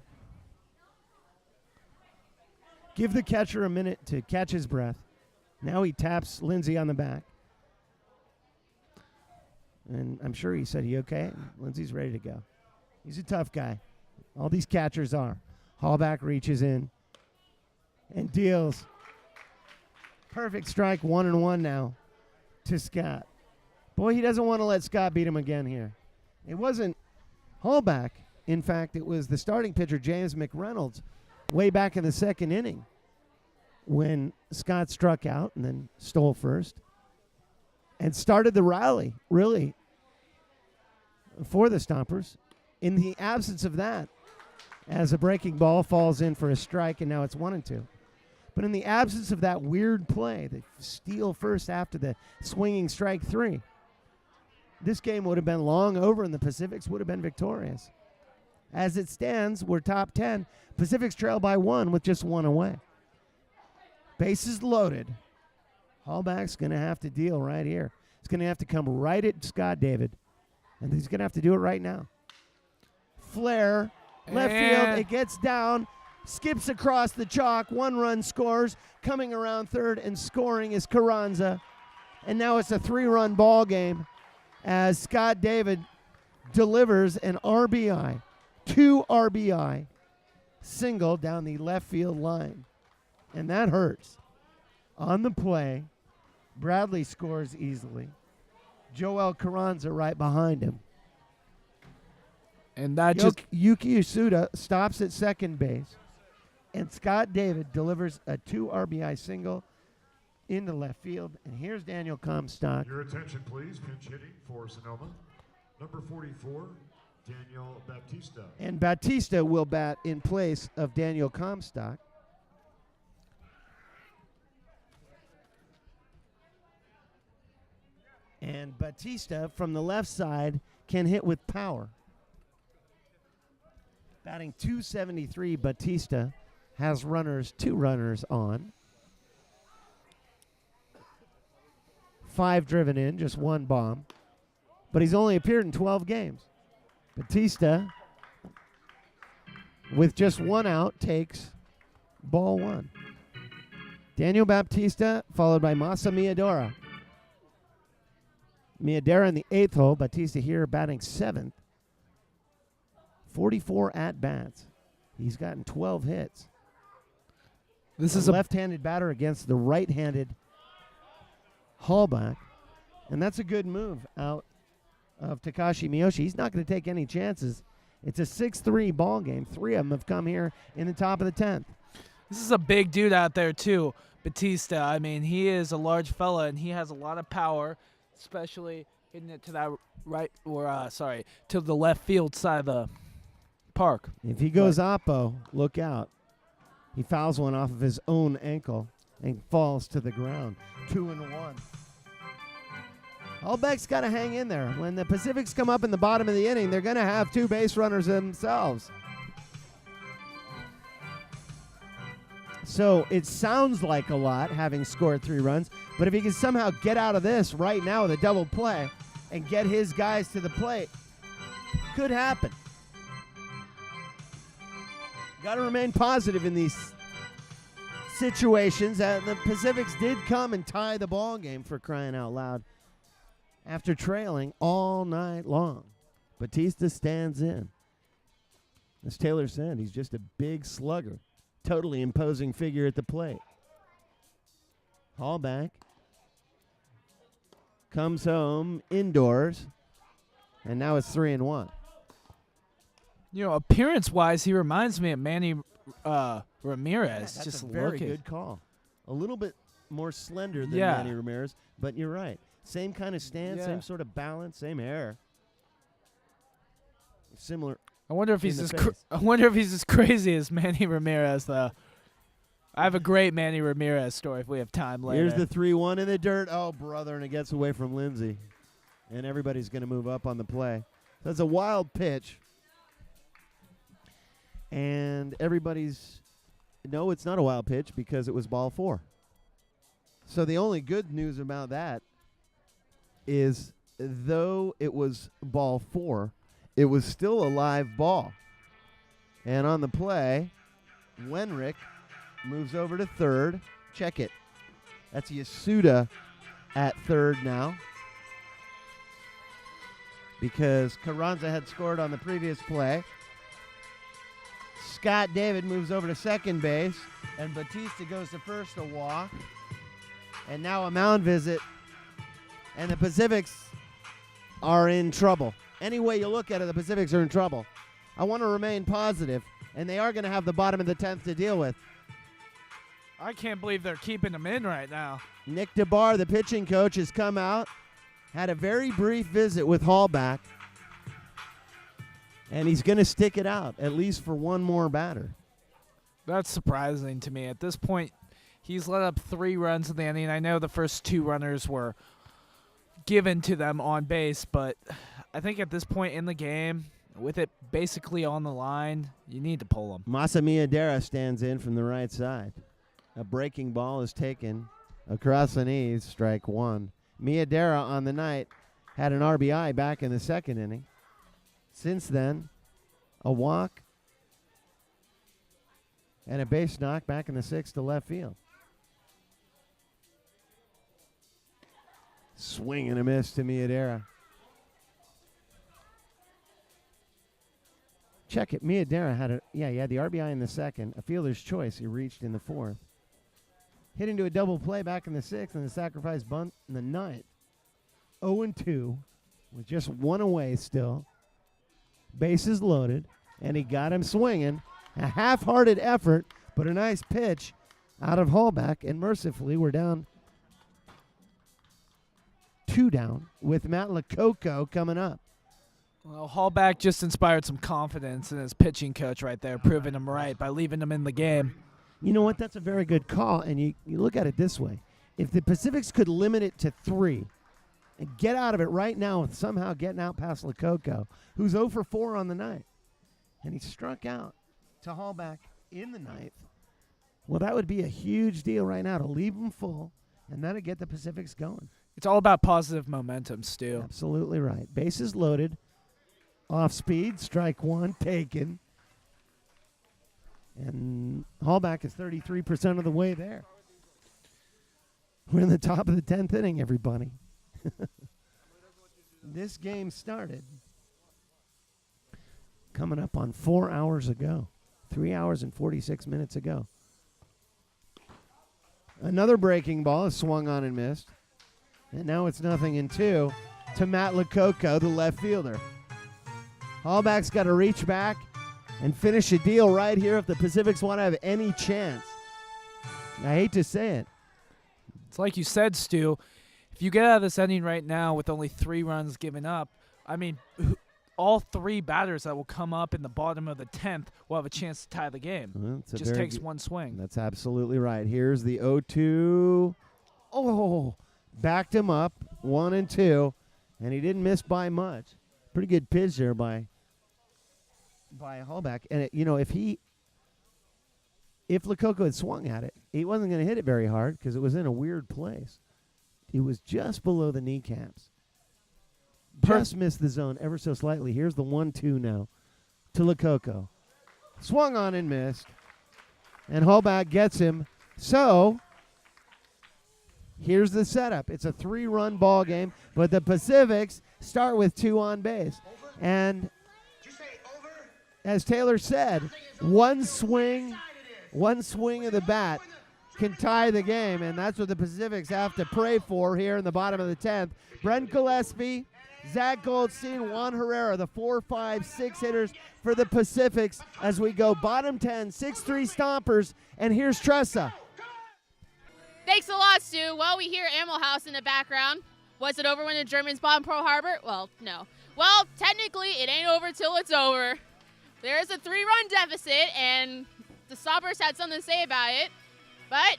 Give the catcher a minute to catch his breath. Now he taps Lindsay on the back. And I'm sure he said, "You okay?" Lindsay's ready to go. He's a tough guy. All these catchers are. Hallback reaches in and deals. Perfect strike, 1-1 now to Scott. Boy, he doesn't want to let Scott beat him again here. It wasn't Hallback. In fact, it was the starting pitcher, James McReynolds, way back in the second inning when Scott struck out and then stole first and started the rally, really, for the Stompers. In the absence of that, as a breaking ball falls in for a strike, and now it's 1-2. But in the absence of that weird play, the steal first after the swinging strike 3, this game would have been long over and the Pacifics would have been victorious. As it stands, we're top 10. Pacifics trail by 1 with just 1 away. Bases loaded. Hallback's going to have to deal right here. He's going to have to come right at Scott David. And he's going to have to do it right now. Flare, left field, it gets down, skips across the chalk, 1 run scores. Coming around third and scoring is Carranza. And now it's a 3-run ball game as Scott David delivers an RBI, 2 RBI single down the left field line. And that hurts. On the play, Bradley scores easily. Joel Carranza right behind him. And that just Yuki Yasuda stops at second base. And Scott David delivers a 2 RBI single into left field. And here's Daniel Comstock. Your attention, please. Pinch hitting for Sonoma. Number 44, Daniel Baptista. And Baptista will bat in place of Daniel Comstock. And Batista from the left side can hit with power. Batting .273, Batista has 2 runners on. 5 driven in, just 1 bomb. But he's only appeared in 12 games. Batista, with just 1 out, takes ball 1. Daniel Baptista, followed by Masa Miyadora. Miyadera in the 8th hole. Batista here batting 7th. 44 at-bats. He's gotten 12 hits. this is a left-handed batter against the right-handed Hallback. And that's a good move out of Takashi Miyoshi. He's not going to take any chances. It's a 6-3 ball game. 3 of them have come here in the top of the 10th. This is a big dude out there, too, Batista. I mean, he is a large fella, and he has a lot of power, especially hitting it to that to the left field side of the park. If he goes oppo, look out. He fouls one off of his own ankle and falls to the ground. 2-1. Hallback's got to hang in there. When the Pacifics come up in the bottom of the inning, they're going to have 2 base runners themselves. So it sounds like a lot, having scored 3 runs, but if he can somehow get out of this right now with a double play and get his guys to the plate, could happen. Got to remain positive in these situations. The Pacifics did come and tie the ball game, for crying out loud, after trailing all night long. Batista stands in. As Taylor said, he's just a big slugger. Totally imposing figure at the plate. Hallback comes home indoors, and now it's 3-1. Appearance-wise, he reminds me of Manny Ramirez. That's just a very looking. good call. A little bit more slender than Yeah. Manny Ramirez, but you're right. Same kind of stance, Yeah. same sort of balance, same hair. Similar. I wonder if in he's the as face. I wonder if he's as crazy as Manny Ramirez, though. I have a great Manny Ramirez story if we have time later. Here's the 3-1 in the dirt. Oh, brother, and it gets away from Lindsay. And everybody's going to move up on the play. That's a wild pitch. And everybody's... No, it's not a wild pitch because it was ball 4. So the only good news about that is though it was ball 4, it was still a live ball. And on the play, Wenrick moves over to third. Check it. That's Yasuda at third now, because Carranza had scored on the previous play. Scott David moves over to second base, and Batista goes to first, a walk. And now a mound visit, and the Pacifics are in trouble. Any way you look at it, the Pacifics are in trouble. I want to remain positive, and they are going to have the bottom of the 10th to deal with. I can't believe they're keeping him in right now. Nick DeBar, the pitching coach, has come out, had a very brief visit with Hallback, and he's going to stick it out, at least for one more batter. That's surprising to me. At this point, he's let up 3 runs in the inning. I know the first 2 runners were given to them on base, but I think at this point in the game, with it basically on the line, you need to pull him. Masamiyadera stands in from the right side. A breaking ball is taken across the knees, strike 1. Miyadera on the night had an RBI back in the second inning. Since then, a walk and a base knock back in the 6th to left field. Swing and a miss to Miyadera. Check it. Miyadera had he had the RBI in the second. A fielder's choice. He reached in the 4th. Hit into a double play back in the 6th and a sacrifice bunt in the 9th. 0-2 with just 1 away still. Bases loaded, and he got him swinging. A half-hearted effort, but a nice pitch out of Hallback, and mercifully we're down 2 down with Matt Lococo coming up. Well, Hallback just inspired some confidence in his pitching coach right there, proving him right by leaving him in the game. You know what? That's a very good call, and you look at it this way. If the Pacifics could limit it to 3 and get out of it right now with somehow getting out past Lococo, who's 0 for 4 on the night, and he struck out to Hallback in the 9th, well, that would be a huge deal right now to leave them full, and that'd get the Pacifics going. It's all about positive momentum, Stu. Absolutely right. Bases loaded. Off speed. Strike 1 taken. And Hallback is 33% of the way there. We're in the top of the 10th inning, everybody. This game started coming up on 4 hours ago. 3 hours and 46 minutes ago. Another breaking ball is swung on and missed. And now it's 0-2 to Matt Lococo, the left fielder. Hallback's got to reach back and finish a deal right here if the Pacifics want to have any chance. I hate to say it. It's like you said, Stu. If you get out of this inning right now with only 3 runs given up, I mean, all 3 batters that will come up in the bottom of the 10th will have a chance to tie the game. Well, it's a Just very takes good- one swing. That's absolutely right. Here's the 0-2. Oh, backed him up, 1-2, and he didn't miss by much. Pretty good pitch there by Hallback. And if Lococo had swung at it, he wasn't going to hit it very hard because it was in a weird place. It was just below the kneecaps. Just missed the zone ever so slightly. Here's the 1-2 now to Lococo. Swung on and missed. And Hallback gets him. So here's the setup. It's a 3-run ball game, but the Pacifics start with 2 on base. And as Taylor said, one swing of the bat can tie the game, and that's what the Pacifics have to pray for here in the bottom of the 10th. Brent Gillespie, Zach Goldstein, Juan Herrera, the 4, 5, 6 hitters for the Pacifics as we go bottom 10, 6-3 Stompers, and here's Tressa. Thanks a lot, Stu. Well, we hear Animal House in the background. Was it over when the Germans bombed Pearl Harbor? Well, no. Well, technically, it ain't over till it's over. There's a 3-run deficit, and the Stompers had something to say about it. But,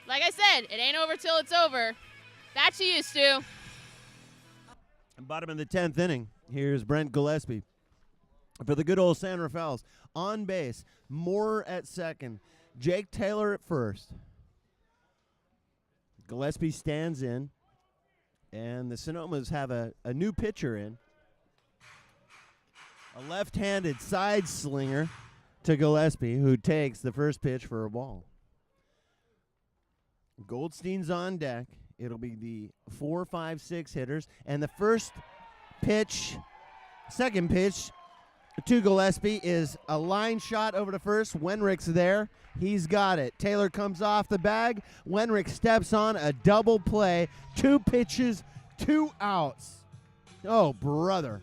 like I said, it ain't over till it's over. Back to you, Stu. Bottom of the 10th inning, here's Brent Gillespie for the good old San Rafaels. On base, Moore at second, Jake Taylor at first. Gillespie stands in, and the Sonomas have a new pitcher in. A left-handed side slinger to Gillespie, who takes the first pitch for a ball. Goldstein's on deck. It'll be the 4, 5, 6 hitters. And the second pitch to Gillespie is a line shot over to first. Wenrich's there. He's got it. Taylor comes off the bag. Wenrich steps on a double play. 2 pitches, 2 outs. Oh, brother.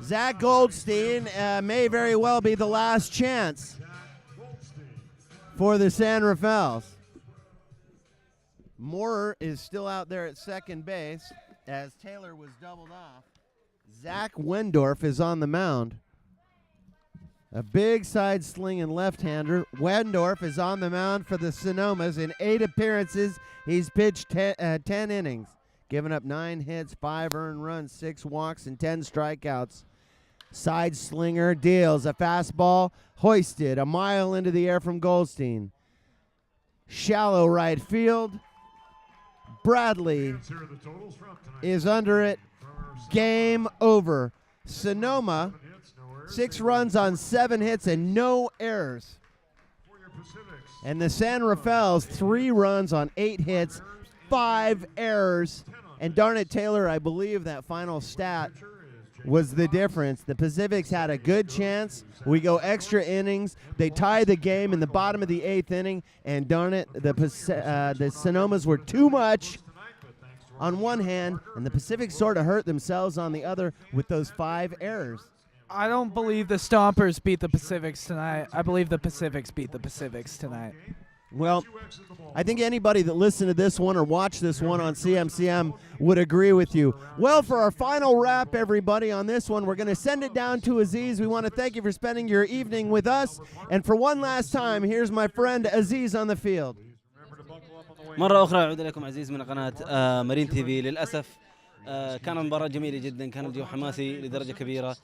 Zach Goldstein may very well be the last chance for the San Rafaels. Moore is still out there at second base as Taylor was doubled off. Zach Wendorf is on the mound. A big side slinging left-hander. Wendorf is on the mound for the Sonomas. In 8 appearances, he's pitched 10 innings, giving up 9 hits, 5 earned runs, 6 walks, and 10 strikeouts. Side slinger deals a fastball, hoisted a mile into the air from Goldstein. Shallow right field. Bradley is under it. Game over. Sonoma, 6 runs on 7 hits and no errors. And the San Rafaels, 3 runs on 8 hits, 5 errors. And darn it, Taylor, I believe that final stat was the difference. The Pacifics had a good chance. We go extra innings. They tie the game in the bottom of the 8th inning, and darn it, the Sonomas were too much on one hand, and the Pacifics sort of hurt themselves on the other with those 5 errors. I don't believe the Stompers beat the Pacifics tonight. I believe the Pacifics beat the Pacifics tonight. Well, I think anybody that listened to this one or watched this one on CMCM would agree with you. Well, for our final wrap, everybody, on this one, we're going to send it down to Aziz. We want to thank you for spending your evening with us. And for one last time, here's my friend Aziz on the field. مرة أخرى أعود إليكم عزيز من قناة مارين تي في. للأسف كانت مباراة جميلة جدا، كان الجو حماسي لدرجة كبيرة،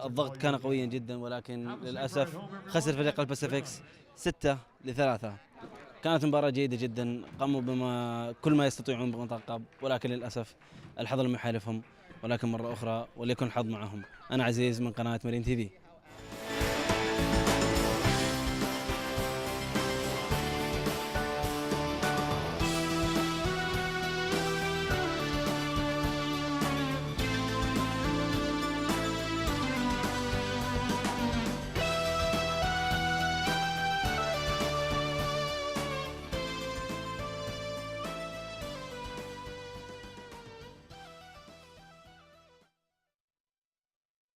الضغط كان قويا جدا، ولكن للأسف خسر فريق الباسيفيكس 6-3. كانت مباراة جيدة جدا، قاموا بما كل ما يستطيعون بمنطقة، ولكن للأسف الحظ لم يحالفهم، ولكن مرة أخرى وليكن الحظ معهم. أنا عزيز من قناة مارين تي في.